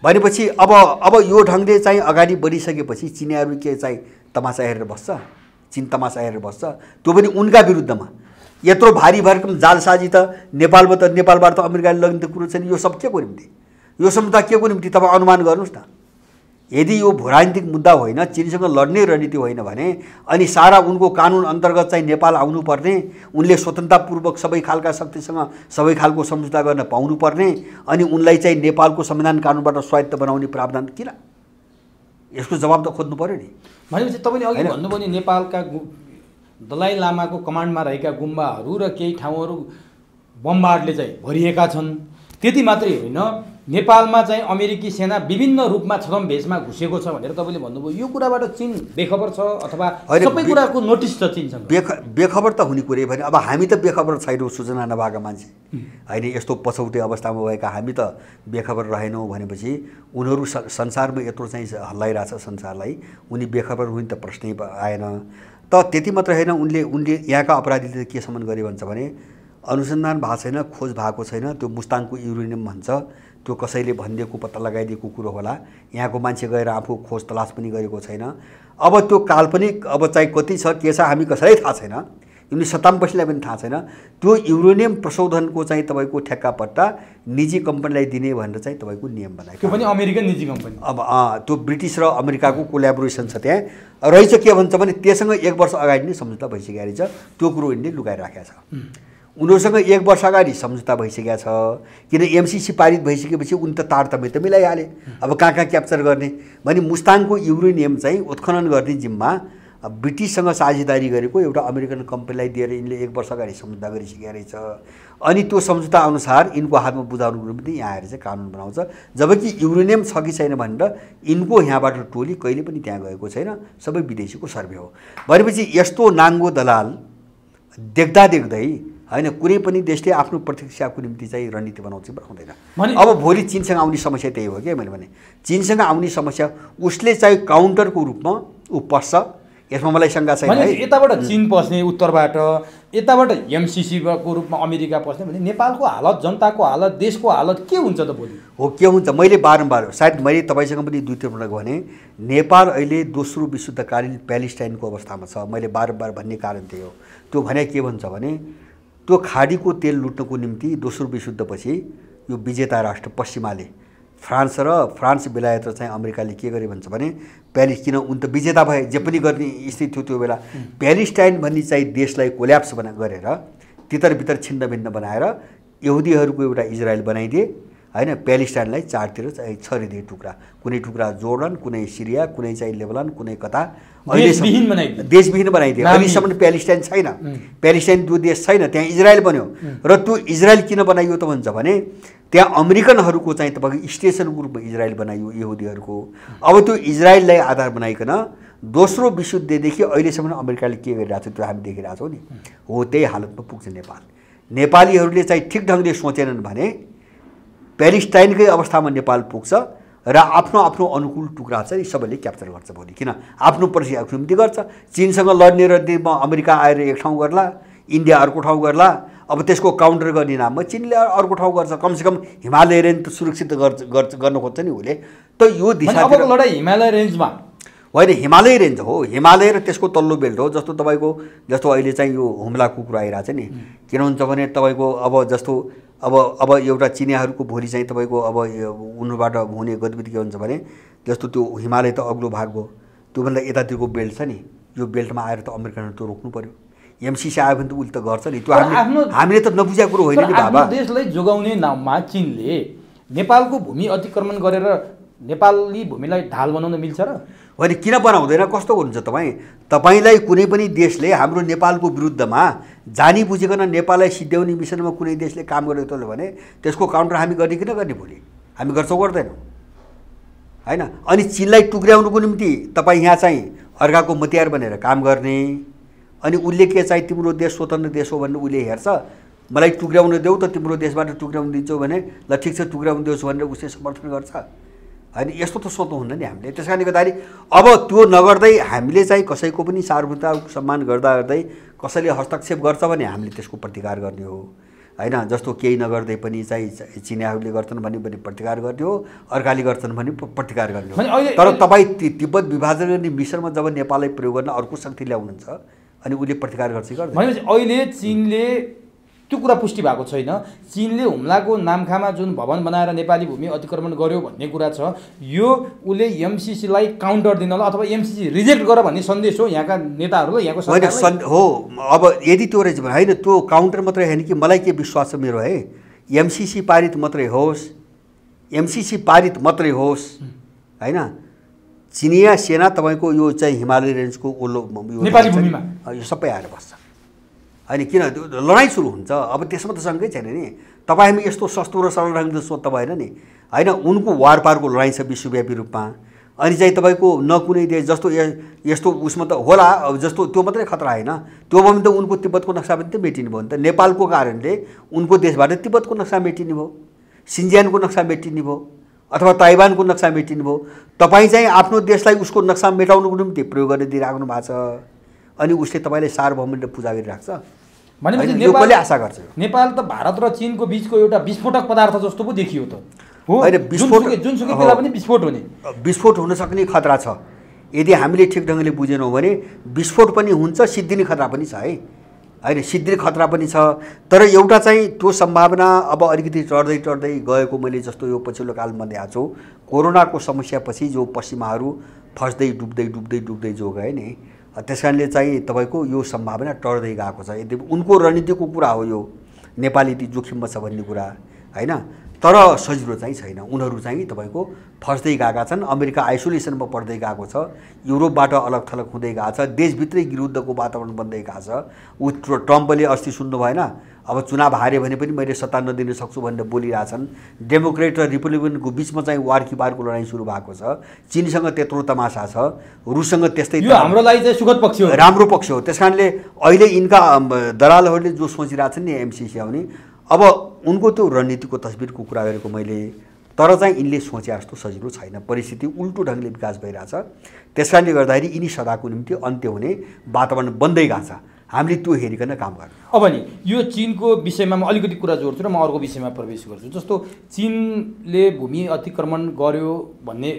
भनेपछि अब यो ढङ्गले चाहिँ अगाडि बढिसकेपछि चिनियाहरू के चाहिँ तमासा हेरेर बस्छ, चीन तमासा हेरेर बस्छ, त्यो पनि उनका विरुद्धमा। यत्रो भारी भरकम जालसाजी त नेपालबाट त अमेरिकाले लग्ने कुरो छैन। यो सब के को निम्ति? यो सम्झौता के को निम्ति? तपाईँ अनुमान गर्नुहोस् न। यदि यो भूराजनीतिक मुद्दा होइन, चीनसँग लड्ने रणनीति होइन भने अनि सारा उनको कानुन अन्तर्गत चाहिँ नेपाल आउनुपर्ने, उनले स्वतन्त्रतापूर्वक सबै खालका शक्तिसँग सबै खालको सम्झौता गर्न पाउनुपर्ने, अनि उनलाई चाहिँ नेपालको संविधान कानुनबाट स्वायत्त बनाउने प्रावधान किन? यसको जवाब त खोज्नु पर्यो नि। भनेपछि तपाईँले अघि भन्नुभयो नि नेपालका दलाई लामाको कमान्डमा रहेका गुम्बाहरू र केही ठाउँहरू बमबार्डले चाहिँ भरिएका छन्। त्यति मात्रै होइन, नेपालमा चाहिँ अमेरिकी सेना विभिन्न रूपमा छद्मवेशमा घुसेको छ भनेर तपाईँले भन्नुभयो। यो कुराबाट चीन बेखबर छ अथवा सबै कुराको नोटिस छ चीनसँग? बेखबर त हुने कुरै भने अब हामी त बेखबर छैनौँ, सूचना नभएका मान्छे होइन, यस्तो पछौटे अवस्थामा भएका हामी त बेखबर रहेनौँ भनेपछि उनीहरू संसारमा यत्रो चाहिँ हल्लाइरहेछ संसारलाई, उनी बेखबर हुने त प्रश्नै आएन। त त्यति मात्र होइन, उनले यहाँका अपराधीले केसम्म गरे भन्छ भने अनुसन्धान भएको छैन, खोज भएको छैन। त्यो मुस्ताङको युरेनियम भन्छ, त्यो कसैले भनिदिएको पत्ता लगाइदिएको कुरो होला, यहाँको मान्छे गएर आफू खोज तलास पनि गरेको छैन। अब त्यो काल्पनिक अब चाहिँ कति छ के छ हामी कसैलाई थाहा छैन, 1997 पनि थाहा छैन। त्यो युरेनियम प्रशोधनको चाहिँ तपाईँको ठेक्कापट्टा निजी कम्पनीलाई दिने भनेर चाहिँ तपाईँको नियम बनाएको, त्यो पनि अमेरिकन निजी कम्पनी। अब त्यो ब्रिटिस र अमेरिकाको कोल्याबोरेसन छ त्यहाँ रहेछ। के भन्छ भने त्योसँग 1 वर्ष अगाडि नै सम्झौता भइसकेको रहेछ, त्यो कुरो यिनले लुकाइराखेको छ। उनीहरूसँग 1 वर्ष अगाडि सम्झौता भइसकेको छ, किन एमसीसी पारित भइसकेपछि उनी त तारतम्य त मिलाइहाले। अब कहाँ कहाँ क्याप्चर गर्ने भने मुस्ताङको युरेनियम चाहिँ उत्खनन गर्ने जिम्मा ब्रिटिससँग साझेदारी गरेको एउटा अमेरिकन कम्पनीलाई दिएर यिनले 1 वर्ष अगाडि सम्झौता गरिसकेको रहेछ। अनि त्यो सम्झौता अनुसार यिनको हातमा बुझाउनुको निम्ति यहाँ आएर चाहिँ कानुन बनाउँछ, जबकि युरेनियम छ कि छैन भनेर यिनको यहाँबाट टोली कहिले पनि त्यहाँ गएको छैन, सबै विदेशीको सर्वे हो। भनेपछि यस्तो नाङ्गो दलाल देख्दा देख्दै होइन कुनै पनि देशले आफ्नो प्रतिष्ठाको निम्ति चाहिँ रणनीति बनाउँदैन। अब भोलि चीनसँग आउने समस्या त्यही हो क्या। मैले भने चीनसँग आउने समस्या उसले चाहिँ काउन्टरको रूपमा ऊ पस्छ, यसमा मलाई शङ्का छैन है। यताबाट चीन पस्ने उत्तरबाट, यताबाट एमसीसीको रूपमा अमेरिका पस्ने भने नेपालको हालत, जनताको हालत, देशको हालत के हुन्छ त भोलि? हो के हुन्छ, मैले बारम्बार सायद मैले तपाईँसँग पनि 2-3 पटक भने नेपाल अहिले दोस्रो विश्वयुद्धकालीन प्यालेस्टाइनको अवस्थामा छ। मैले बारम्बार भन्ने कारण त्यही हो। त्यो भने के भन्छ भने त्यो खाडीको तेल लुट्नको निम्ति दोस्रो विश्वयुद्धपछि यो विजेता राष्ट्र पश्चिमाले फ्रान्स बेलायत र चाहिँ अमेरिकाले के गरे भन्छ भने प्यालेस्टाइन उन त विजेता भए, जे पनि गर्ने स्थिति थियो त्यो बेला। प्यालेस्टाइन भन्ने चाहिँ देशलाई कोल्याप्स गरेर तितर बितर छिन्न भिन्न बनाएर यहुदीहरूको एउटा इजरायल बनाइदिए होइन। प्यालेस्टाइनलाई चारतिर चाहिँ छरिदिए टुक्रा, कुनै टुक्रा जोर्डन, कुनै सिरिया, कुनै चाहिँ लेबनान, कुनै कता देशविहीन बनाइदिए। अहिलेसम्म प्यालेस्टाइन छैन, प्यालेस्टाइन त्यो देश छैन, त्यहाँ इजरायल बन्यो। र त्यो इजरायल किन बनाइयो त भन्छ भने त्यहाँ अमेरिकनहरूको चाहिँ तपाईँको स्टेसनको रूपमा इजरायल बनाइयो यहुदीहरूको। अब त्यो इजरायललाई आधार बनाइकन दोस्रो विश्वयुद्धदेखि अहिलेसम्म अमेरिकाले के गरिरहेको छ त्यो हामी देखिरहेको छौँ नि। हो त्यही हालतमा पुग्छ नेपाल। नेपालीहरूले चाहिँ ठिक ढङ्गले सोचेनन् भने प्यालेस्टाइनकै अवस्थामा नेपाल पुग्छ र आफ्नो आफ्नो अनुकूल टुक्रा चाहिँ सबैले क्याप्चर गर्छ भोलि। किन आफ्नो प्रतिष्ठाको निम्ति गर्छ। चीनसँग लड्ने र अमेरिका आएर एक ठाउँ गर्ला, इन्डिया अर्को ठाउँ गर्ला। अब त्यसको काउन्टर गर्ने नाममा चीनले अर्को ठाउँ गर्छ। कमसेकम हिमालय रेन्ज त सुरक्षित गर्न खोज्छ नि उसले। त यो दिशातिर लडाइँ हिमालय रेन्जमा होइन, हिमालय रेन्ज हो, हिमालय र त्यसको तल्लो बेल्ट हो। जस्तो तपाईँको जस्तो अहिले चाहिँ यो हुम्ला कुकुर आइरहेको छ नि, किन हुन्छ भने तपाईँको अब जस्तो अब एउटा चिनियाहरूको भोलि चाहिँ तपाईँको अब उनीबाट हुने गतिविधि के हुन्छ भने जस्तो त्यो हिमालय त अग्लो भाग हो, त्योभन्दा यतातिरको बेल्ट छ नि, यो बेल्टमा आएर त अमेरिकाले त रोक्नु पर्यो। एमसीसी आयो भने त उसले त गर्छ नि, त्यो हामीले त नबुझेको कुरो होइन नि बाबा। देशलाई जोगाउने नाममा चीनले नेपालको भूमि अतिक्रमण गरेर नेपाली भूमिलाई ढाल बनाउन मिल्छ र? होइन, किन बनाउँदैन? कस्तो हुन्छ तपाईँलाई कुनै पनि देशले हाम्रो नेपालको विरुद्धमा जानी बुझिकन नेपाललाई सिद्ध्याउने मिसनमा कुनै देशले काम गरेको थियो भने त्यसको काउन्टर हामी गर्ने कि नगर्ने भोलि? हामी गर्छौँ गर्दैनौँ होइन। अनि चीनलाई टुक्र्याउनुको निम्ति तपाईँ यहाँ चाहिँ अर्काको मतियार बनेर काम गर्ने, अनि उसले के चाहिँ तिम्रो देश स्वतन्त्र देश हो भन्ने उसले हेर्छ, मलाई टुक्र्याउन देऊ त तिम्रो देशबाट टुक्र्याउन दिन्छौ भने ल ठिक छ टुक्र्याउन दियोस् भनेर उसले समर्थन गर्छ होइन। यस्तो त सोध्नुहुन्न नि हामीले। त्यस कारणले गर्दाखेरि अब त्यो नगर्दै हामीले चाहिँ कसैको पनि सार्वभौमताको सम्मान गर्दा गर्दै कसैले हस्तक्षेप गर्छ भने हामीले त्यसको प्रतिकार गर्ने हो होइन। जस्तो केही नगर्दै पनि चाहिँ चिनियाहरूले गर्छन् भने प्रतिकार गर्ने हो, अर्काले गर्छन् भने प्रतिकार गर्ने हो। तर तपाईँ तिब्बत विभाजन गर्ने मिसनमा जब नेपाललाई प्रयोग गर्न अर्को शक्ति ल्याउनुहुन्छ अनि उसले प्रतिकार गर्छ कि गर्दैन? भनेपछि अहिले चीनले त्यो कुरा पुष्टि भएको छैन। चीनले हुम्लाको नामखामा जुन भवन बनाएर नेपाली भूमि अतिक्रमण गर्यो भन्ने कुरा छ, यो उसले एमसीसीलाई काउन्टर दिनलाई अथवा एमसीसी रिजेक्ट गर भन्ने सन्देश हो यहाँका नेताहरूलाई, यहाँको सरकारलाई हो। अब यदि त्यो रहेछ भने होइन, त्यो काउन्टर मात्रै होइन कि मलाई के विश्वास छ मेरो है, एमसीसी पारित मात्रै होस्, एमसीसी पारित मात्रै होस् होइन, चिनिया सेना तपाईँको यो चाहिँ हिमालय रेन्जको ओल्लो नेपाली भूमिमा यो सबै आएर बस्छ होइन। किन लडाइँ सुरु हुन्छ, अब त्यसमा त शङ्कै छैन नि। तपाईँ हामी यस्तो सस्तो र सरल ढङ्गले सोध्दा भएन नि होइन। उनको वारपारको लडाइँ छ विश्वव्यापी रूपमा। अनि चाहिँ तपाईँको न कुनै देश जस्तो यस्तो उसमा त होला, अब जस्तो त्यो मात्रै खतरा होइन, त्यो भयो भने त उनको तिब्बतको नक्सा पनि त मेटिने भयो नि त। नेपालको कारणले उनको देशबाट तिब्बतको नक्सा मेटिने भयो, सिन्जियानको नक्सा मेटिने भयो, अथवा ताइवानको नक्सा मेटिने भयो। तपाईँ चाहिँ आफ्नो देशलाई उसको नक्सा मेटाउनुको निम्ति प्रयोग गर्न दिइराख्नु भएको छ, अनि उसले तपाईँलाई सार्वभौमिक पूजा गरिराख्छ। भनेपछि नेपालले आशा गर्छ नेपाल त भारत र चीनको बिचको एउटा विस्फोटक पदार्थ जस्तो पो देखियो त हो। होइन, जुनसुकै बेला पनि विस्फोट हुने, विस्फोट हुन सक्ने खतरा छ। यदि हामीले ठिक ढङ्गले बुझेनौँ भने विस्फोट पनि हुन्छ, सिद्धिने खतरा पनि छ है होइन, सिद्धिने खतरा पनि छ। तर एउटा चाहिँ त्यो सम्भावना अब अलिकति टर्दै टर्दै गएको मैले जस्तो यो पछिल्लो कालमा देखाएको छु। कोरोनाको समस्यापछि जो पश्चिमाहरू फस्दै डुब्दै डुब्दै डुब्दै जो गए नि, त्यस कारणले चाहिँ तपाईँको यो सम्भावना टर्दै गएको छ। यदि उनको रणनीतिको कुरा हो यो, नेपाल यति जोखिममा छ भन्ने कुरा होइन, तर सजिलो चाहिँ छैन। उनीहरू चाहिँ तपाईँको फस्दै गएका छन्, अमेरिका आइसोलेसनमा पर्दै गएको छ, युरोपबाट अलग थलग हुँदै गएको छ, देशभित्रै विरुद्धको वातावरण बन्दै गएको छ। ऊ ट्रम्पले अस्ति सुन्नु भएन, अब चुनाव हार्यो भने पनि मैले सत्ता नदिन सक्छु भनेर बोलिरहेछन्। डेमोक्रेट र रिपब्लिकनको बिचमा चाहिँ वार कि पारको लडाइँ सुरु भएको छ। चीनसँग त्यत्रो तमासा छ, रुससँग त्यस्तै। यो हाम्रो लागि चाहिँ सुखद पक्ष हो, राम्रो पक्ष हो। त्यस कारणले अहिले यिनका दलालहरूले जो सोचिरहेछन् नि एमसीसी आउने, अब उनको त्यो रणनीतिको तस्बिरको कुरा गरेको मैले, तर चाहिँ यिनले सोचे जस्तो सजिलो छैन। परिस्थिति उल्टो ढङ्गले विकास भइरहेछ। त्यस कारणले गर्दाखेरि यिनी सदाको निम्ति अन्त्य हुने वातावरण बन्दै गएको छ। हामीले त्यो हेरिकन काम गर्नु। अब नि यो चीनको विषयमा म अलिकति कुरा जोड्छु र म अर्को विषयमा प्रवेश गर्छु। जस्तो चीनले भूमि अतिक्रमण गर्यो भन्ने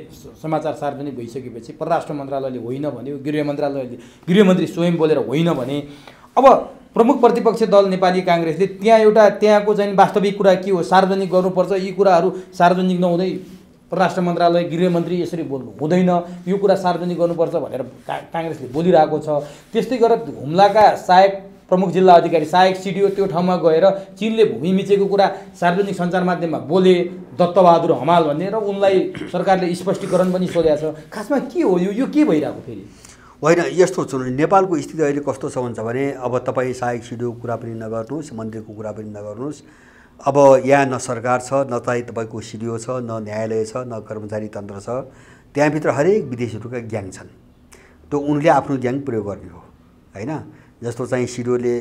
समाचार सार्वजनिक भइसकेपछि परराष्ट्र मन्त्रालयले होइन भन्यो, गृहमन्त्री स्वयं बोलेर होइन भने, अब प्रमुख प्रतिपक्ष दल नेपाली काङ्ग्रेसले त्यहाँको चाहिँ वास्तविक कुरा के हो, सार्वजनिक गर्नुपर्छ, यी कुराहरू सार्वजनिक नहुँदै परराष्ट्र मन्त्रालय गृहमन्त्री यसरी बोल्नु हुँदैन, यो कुरा सार्वजनिक गर्नुपर्छ भनेर काङ्ग्रेसले बोलिरहेको छ। त्यस्तै गरेर हुम्लाका सहायक प्रमुख जिल्ला अधिकारी सहायक सिडिओ त्यो ठाउँमा गएर चीनले भूमि मिचेको कुरा सार्वजनिक सञ्चार माध्यममा बोले, दत्तबहादुर हमाल भन्ने, र उनलाई सरकारले स्पष्टीकरण पनि सोधेको छ। खासमा के हो यो के भइरहेको फेरि? होइन, यस्तो छ नेपालको स्थिति अहिले कस्तो छ भन्छ भने, अब तपाईँ सहायक सिडिओको कुरा पनि नगर्नुहोस्, मन्त्रीको कुरा पनि नगर्नुहोस्। अब यहाँ न सरकार छ, न चाहिँ तपाईँको सिडिओ छ, न न्यायालय छ, न कर्मचारी तन्त्र छ। त्यहाँभित्र हरेक विदेशीहरूका ग्याङ छन्। त्यो उनले आफ्नो ग्याङ प्रयोग गर्ने हो होइन। जस्तो चाहिँ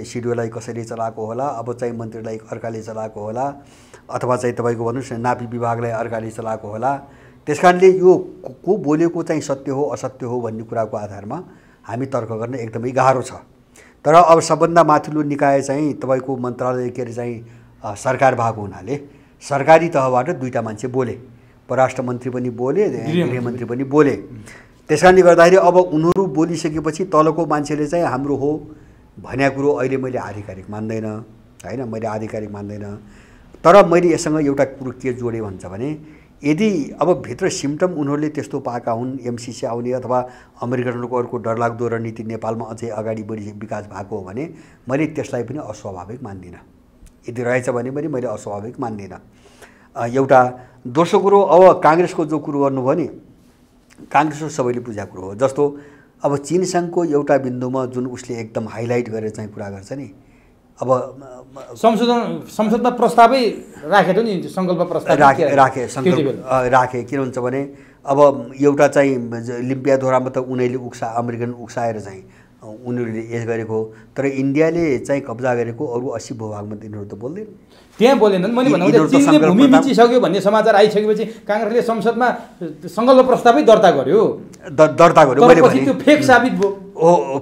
सिडिओलाई कसैले चलाएको होला, अब चाहिँ मन्त्रीलाई अर्काले चलाएको होला, अथवा चाहिँ तपाईँको भन्नुहोस् न नापी विभागलाई अर्काले चलाएको होला। त्यस कारणले यो को बोलेको चाहिँ सत्य हो असत्य हो भन्ने कुराको आधारमा हामी तर्क गर्न एकदमै गाह्रो छ। तर अब सबभन्दा माथिल्लो निकाय चाहिँ तपाईँको मन्त्रालय के अरे चाहिँ सरकार भएको हुनाले सरकारी तहबाट दुईवटा मान्छे बोले, परराष्ट्र मन्त्री पनि बोले, गृहमन्त्री पनि बोले। त्यस कारणले गर्दाखेरि अब उनीहरू बोलिसकेपछि तलको मान्छेले चाहिँ हाम्रो हो भन्ने कुरो अहिले मैले आधिकारिक मान्दैन होइन, मैले आधिकारिक मान्दैन। तर मैले यससँग एउटा कुरो के जोडेँ भन्छ भने, यदि अब भित्र सिम्टम उनीहरूले त्यस्तो पाएका हुन्, एमसीसी आउने अथवा अमेरिकनहरूको अर्को डरलाग्दो रणनीति नेपालमा अझै अगाडि बढी विकास भएको हो भने मैले त्यसलाई पनि अस्वाभाविक मान्दिनँ। यदि रहेछ भने पनि मैले अस्वाभाविक मान्दिनँ। एउटा दोस्रो कुरो, अब काङ्ग्रेसको जो कुरो गर्नुभयो नि, काङ्ग्रेसको सबैले बुझाएको कुरो हो। जस्तो अब चीनसँगको एउटा बिन्दुमा जुन उसले एकदम हाइलाइट गरेर चाहिँ कुरा गर्छ नि, अब संसदमा प्रस्तावै राखेको नि, सङ्कल्प प्रस्ताव राखे। किन हुन्छ भने अब एउटा चाहिँ लिम्पियाधोरामा त उनीहरूले अमेरिकन उक्साएर चाहिँ उनीहरूले यस गरेको, तर इन्डियाले चाहिँ कब्जा गरेको अरू 80 भूभागमा यिनीहरू त बोल्दैन, त्यहाँ बोलेनन्। मैले भन्नु चीनले भूमि मिचिसक्यो भन्ने समाचार आइसकेपछि काङ्ग्रेसले संसदमा सङ्कल्प प्रस्तावै दर्ता गर्यो। मैले त्यो फेक साबित भयो।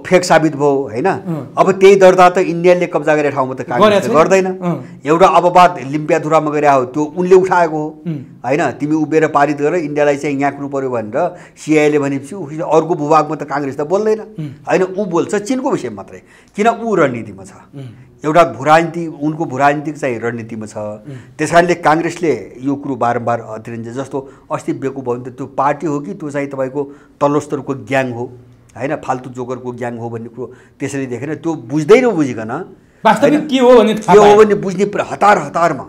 फेक साबित भयो होइन। अब त्यही दर्ता त इन्डियाले कब्जा गरेको ठाउँमा त काङ्ग्रेसले गर्दैन। एउटा अपवाद लिम्पियाधुरामा गरे हो त्यो उनले उठाएको हो होइन। तिमी उभिएर पारित गरेर इन्डियालाई चाहिँ याक्नु पर्यो भनेर सिआइएले भनेपछि अर्को भूभागमा त काङ्ग्रेस त बोल्दैन होइन। ऊ बोल्छ चिनको विषयमा मात्रै, किन ऊ रणनीतिमा छ, एउटा भूराजनीति उनको भूराजनीतिक चाहिँ रणनीतिमा छ। त्यस कारणले काङ्ग्रेसले यो कुरो बारम्बार अतिरिन्छ। जस्तो अस्ति बेकुब भयो भने त त्यो पार्टी हो कि त्यो चाहिँ तपाईँको तल्लो स्तरको ग्याङ हो होइन, फाल्तु जोकरको ग्याङ हो भन्ने कुरो त्यसरी देखेर त्यो बुझ्दै नबुझिकन वास्तविक के हो भने बुझ्ने हतारमा।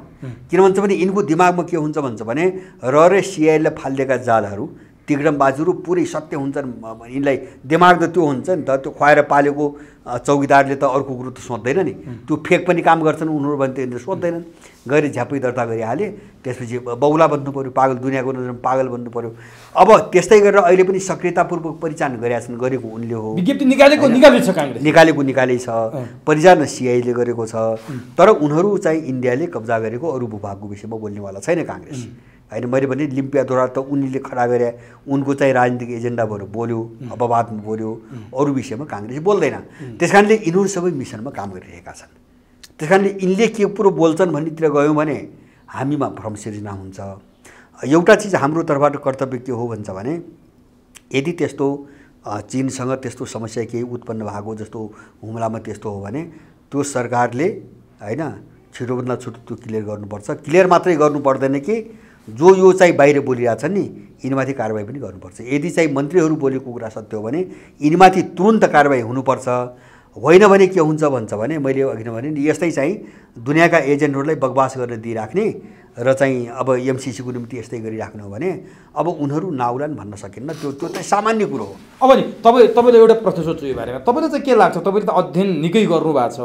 किन भन्छ भने यिनको दिमागमा के हुन्छ भन्छ भने र सिआइएलले फालिदिएका जालहरू तिग्रमबाजुहरू पुरै सत्य हुन्छन्। यिनलाई दिमाग त त्यो हुन्छ नि त, त्यो खुवाएर पालेको चौकीदारले त अर्को कुरो त सोध्दैन नि, त्यो फेक पनि काम गर्छन् उनीहरू भने त यिनीहरू सोध्दैनन्। गएर झ्यापै दर्ता गरिहाले, त्यसपछि बौला बन्नु पऱ्यो, पागल दुनियाँको नजरमा पागल बन्नु पऱ्यो। अब त्यस्तै गरेर अहिले पनि सक्रियतापूर्वक परिचालन गरेको उनले हो। विज्ञप्ति निकालेको छ, परिचालन सिआइएले गरेको छ। तर उनीहरू चाहिँ इन्डियाले कब्जा गरेको अरू भूभागको विषयमा बोल्नेवाला छैन काङ्ग्रेस होइन। मैले भने लिम्पियाद्वारा त उनले खडा गरे, उनको चाहिँ राजनीतिक एजेन्डा भएर बोल्यो, अपवादमा बोल्यो, अरू विषयमा काङ्ग्रेस बोल्दैन। त्यस कारणले यिनीहरू सबै मिसनमा काम गरिरहेका छन्। त्यस कारणले यिनले के कुरो बोल्छन् भन्नेतिर गयौँ भने हामीमा भ्रम सिर्जना हुन्छ। एउटा चिज हाम्रो तर्फबाट कर्तव्य के हो भन्छ भने यदि त्यस्तो चीनसँग त्यस्तो समस्या केही उत्पन्न भएको जस्तो हुम्लामा त्यस्तो हो भने त्यो सरकारले होइन छिटोभन्दा छिटो त्यो क्लियर गर्नुपर्छ। क्लियर मात्रै गर्नु पर्दैन कि जो यो चाहिँ बाहिर बोलिरहेछन् नि यिनीमाथि कारबाही पनि गर्नुपर्छ। यदि चाहिँ मन्त्रीहरू बोलेको कुरा सत्य हो भने यिनीमाथि तुरुन्त कारबाही हुनुपर्छ। होइन भने के हुन्छ भन्छ भने मैले अघि नै भने यस्तै चाहिँ दुनियाँका एजेन्टहरूलाई बकवास गरेर दिइराख्ने र चाहिँ अब एमसिसीको निम्ति यस्तै गरिराख्नु हो भने अब उनीहरू नाउलान् भन्न सकिन्न। त्यो चाहिँ सामान्य कुरो हो। अब नि तपाईँले एउटा प्रश्न सोध्छु यो बारेमा। तपाईँलाई चाहिँ के लाग्छ, तपाईँले त अध्ययन निकै गर्नुभएको छ,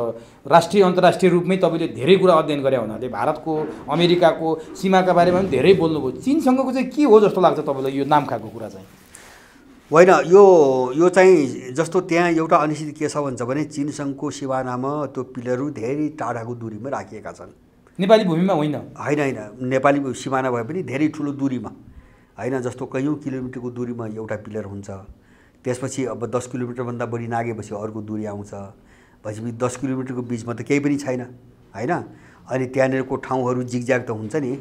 राष्ट्रिय अन्तर्राष्ट्रिय रूपमै तपाईँले धेरै कुरा अध्ययन गरे हुनाले भारतको अमेरिकाको सीमाका बारेमा पनि धेरै बोल्नुभयो। चीनसँगको चाहिँ के हो जस्तो लाग्छ तपाईँलाई यो नाम खाएको कुरा चाहिँ? होइन, यो चाहिँ जस्तो त्यहाँ एउटा अनिश्चित के छ भन्छ भने चीनसँगको सिमानामा त्यो पिलरहरू धेरै टाढाको दूरीमा राखिएका छन्। नेपाली भूमिमा होइन, नेपाली सिमाना भए पनि धेरै ठुलो दूरीमा होइन। जस्तो कैयौँ किलोमिटरको दूरीमा एउटा पिलर हुन्छ, त्यसपछि अब 10 किलोमिटरभन्दा बढी नागेपछि अर्को दूरी आउँछ, भएपछि 10 किलोमिटरको बिचमा त केही पनि छैन होइन। अनि त्यहाँनिरको ठाउँहरू जिगज्याग त हुन्छ नि,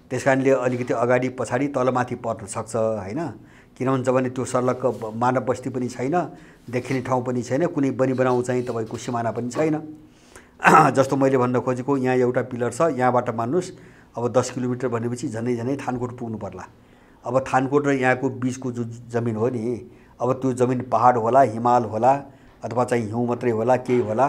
त्यस कारणले अलिकति अगाडि पछाडि तलमाथि पर्न सक्छ होइन। किन भन्छ भने त्यो सर्लक्क मानव बस्ती पनि छैन, देखिने ठाउँ पनि छैन, कुनै बनाउ चाहिँ तपाईँको सिमाना पनि छैन। जस्तो मैले भन्न खोजेको यहाँ एउटा पिलर छ, यहाँबाट मान्नुहोस् अब 10 किलोमिटर भनेपछि झनै थानकोट पुग्नु पर्ला। अब थानकोट र यहाँको बिचको जो जमिन हो नि, अब त्यो जमिन पहाड होला, हिमाल होला, अथवा चाहिँ हिउँ मात्रै होला, केही होला।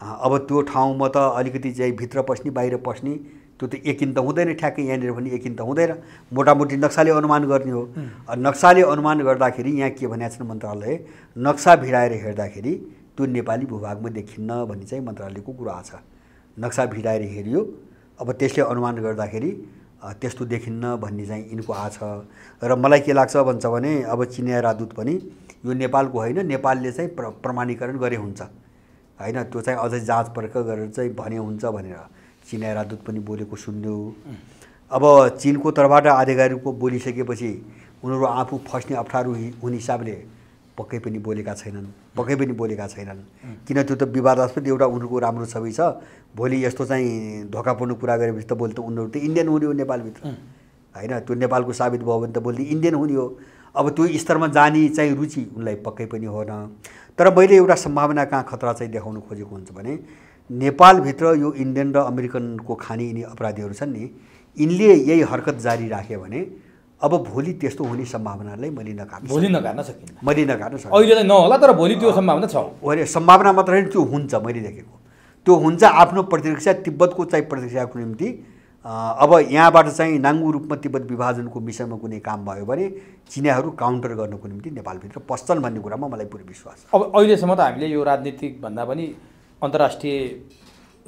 अब त्यो ठाउँमा त अलिकति चाहिँ भित्र पस्ने बाहिर पस्ने त्यो त यकिन त हुँदैन, ठ्याक्कै यहाँनिर पनि यकिन त हुँदैन। मोटामोटी नक्साले अनुमान गर्ने हो। नक्साले अनुमान गर्दाखेरि यहाँ के भनेको छ मन्त्रालयले, नक्सा भिडाएर हेर्दाखेरि त्यो नेपाली भूभागमा देखिन्न भन्ने चाहिँ मन्त्रालयको कुरा छ। नक्सा भिडाएर हेरियो, अब त्यसले अनुमान गर्दाखेरि त्यस्तो देखिन्न भन्ने चाहिँ यिनको आछ। र मलाई के लाग्छ भन्छ भने अब चिनिया राजदूत पनि यो नेपालको होइन, नेपालले चाहिँ प्रमाणीकरण गरे हुन्छ होइन, त्यो चाहिँ अझै जाँच परख गरेर चाहिँ भने हुन्छ भनेर चिनिया राजदूत पनि बोलेको सुन्यो। अब चीनको तर्फबाट अधिकारीको बोलिसकेपछि उनीहरू आफू फस्ने अप्ठ्यारो हुने हिसाबले पक्कै पनि बोलेका छैनन्। किन त्यो त विवादास्पद एउटा उनीहरूको राम्रो छवि छ। भोलि यस्तो चाहिँ धोकापूर्ण कुरा गरेपछि त भोलि त उनीहरू त इन्डियन हुने हो नेपालभित्र होइन, त्यो नेपालको साबित भयो भने त भोलि इन्डियन हुने हो। अब त्यो स्तरमा जाने चाहिँ रुचि उनलाई पक्कै पनि होइन। तर मैले एउटा सम्भावना कहाँ खतरा चाहिँ देखाउन खोजेको हुन्छ भने नेपालभित्र यो इन्डियन र अमेरिकनको खाने यिनी अपराधीहरू छन् नि, यिनले यही हरकत जारी राख्यो भने अब भोलि त्यस्तो हुने सम्भावनालाई मैले नकार्न सकिन्न। अहिले त नहोला, तर भोलि त्यो सम्भावना छ। होइन, सम्भावना मात्र होइन, त्यो हुन्छ। मैले देखेको त्यो हुन्छ। आफ्नो प्रतिरक्षा तिब्बतको चाहिँ प्रतिरक्षाको निम्ति अब यहाँबाट चाहिँ नाङ्गु रूपमा तिब्बत विभाजनको विषयमा कुनै काम भयो भने चिनियाहरू काउन्टर गर्नको निम्ति नेपालभित्र पस्छन् भन्ने कुरामा मलाई पुरै विश्वास छ। अब अहिलेसम्म त हामीले यो राजनीतिक भन्दा पनि अन्तर्राष्ट्रिय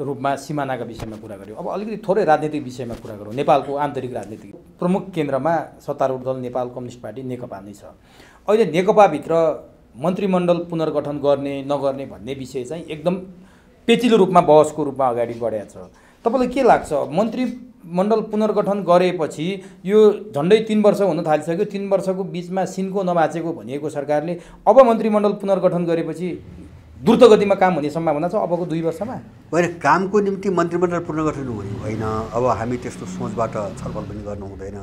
रूपमा सिमानाका विषयमा कुरा गऱ्यौँ। अब अलिकति थोरै राजनीतिक विषयमा कुरा गरौँ। नेपालको आन्तरिक राजनीतिक प्रमुख केन्द्रमा सत्तारूढ दल नेपाल कम्युनिस्ट पार्टी नेकपा नै छ। अहिले नेकपाभित्र मन्त्रीमण्डल पुनर्गठन गर्ने नगर्ने भन्ने विषय चाहिँ एकदम पेचिलो रूपमा बहसको रूपमा अगाडि बढेको छ। तपाईँलाई के लाग्छ, मण्डल पुनर्गठन गरेपछि यो झन्डै 3 वर्ष हुन थालिसक्यो। 3 वर्षको बिचमा सिनको नबाचेको भनिएको सरकारले अब मन्त्रीमण्डल पुनर्गठन गरेपछि द्रुत गतिमा काम हुने सम्भावना छ अबको 2 वर्षमा? होइन, कामको निम्ति मन्त्रीमण्डल पुनर्गठन हुने होइन। अब हामी त्यस्तो सोचबाट छलफल पनि गर्नु हुँदैन।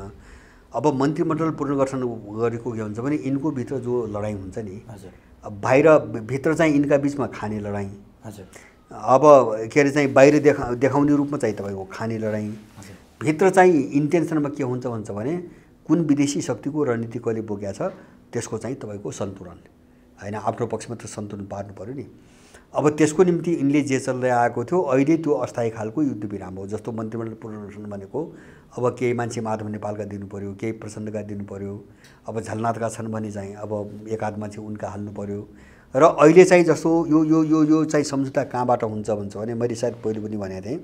अब मन्त्रीमण्डल पुनर्गठन गरेको के हुन्छ भने यिनको भित्र जो लडाइँ हुन्छ नि, हजुर, बाहिर भित्र चाहिँ यिनका बिचमा खाने लडाइँ, हजुर, अब के अरे चाहिँ बाहिर देखाउने रूपमा चाहिँ तपाईँको खाने लडाइँ, भित्र चाहिँ इन्टेन्सनमा के हुन्छ भन्छ भने कुन विदेशी शक्तिको रणनीति कहिले बोकेको छ त्यसको चाहिँ तपाईँको सन्तुलन होइन, आफ्नो पक्षमा त सन्तुलन पार्नु पऱ्यो नि। अब त्यसको निम्ति यिनले जे चल्दै आएको थियो अहिले त्यो अस्थायी खालको युद्ध विराम हो। जस्तो मन्त्रीमण्डल पुनर्गठन भनेको अब केही मान्छे माधव नेपालका दिनु पऱ्यो, केही प्रचण्डका दिनु पऱ्यो, अब झलनाथका छन् भने चाहिँ अब एक आध मान्छे उनका हाल्नु पऱ्यो। र अहिले चाहिँ जस्तो यो यो यो यो चाहिँ सम्झौता कहाँबाट हुन्छ भन्छ भने मैले सायद पहिले पनि भनेको थिएँ,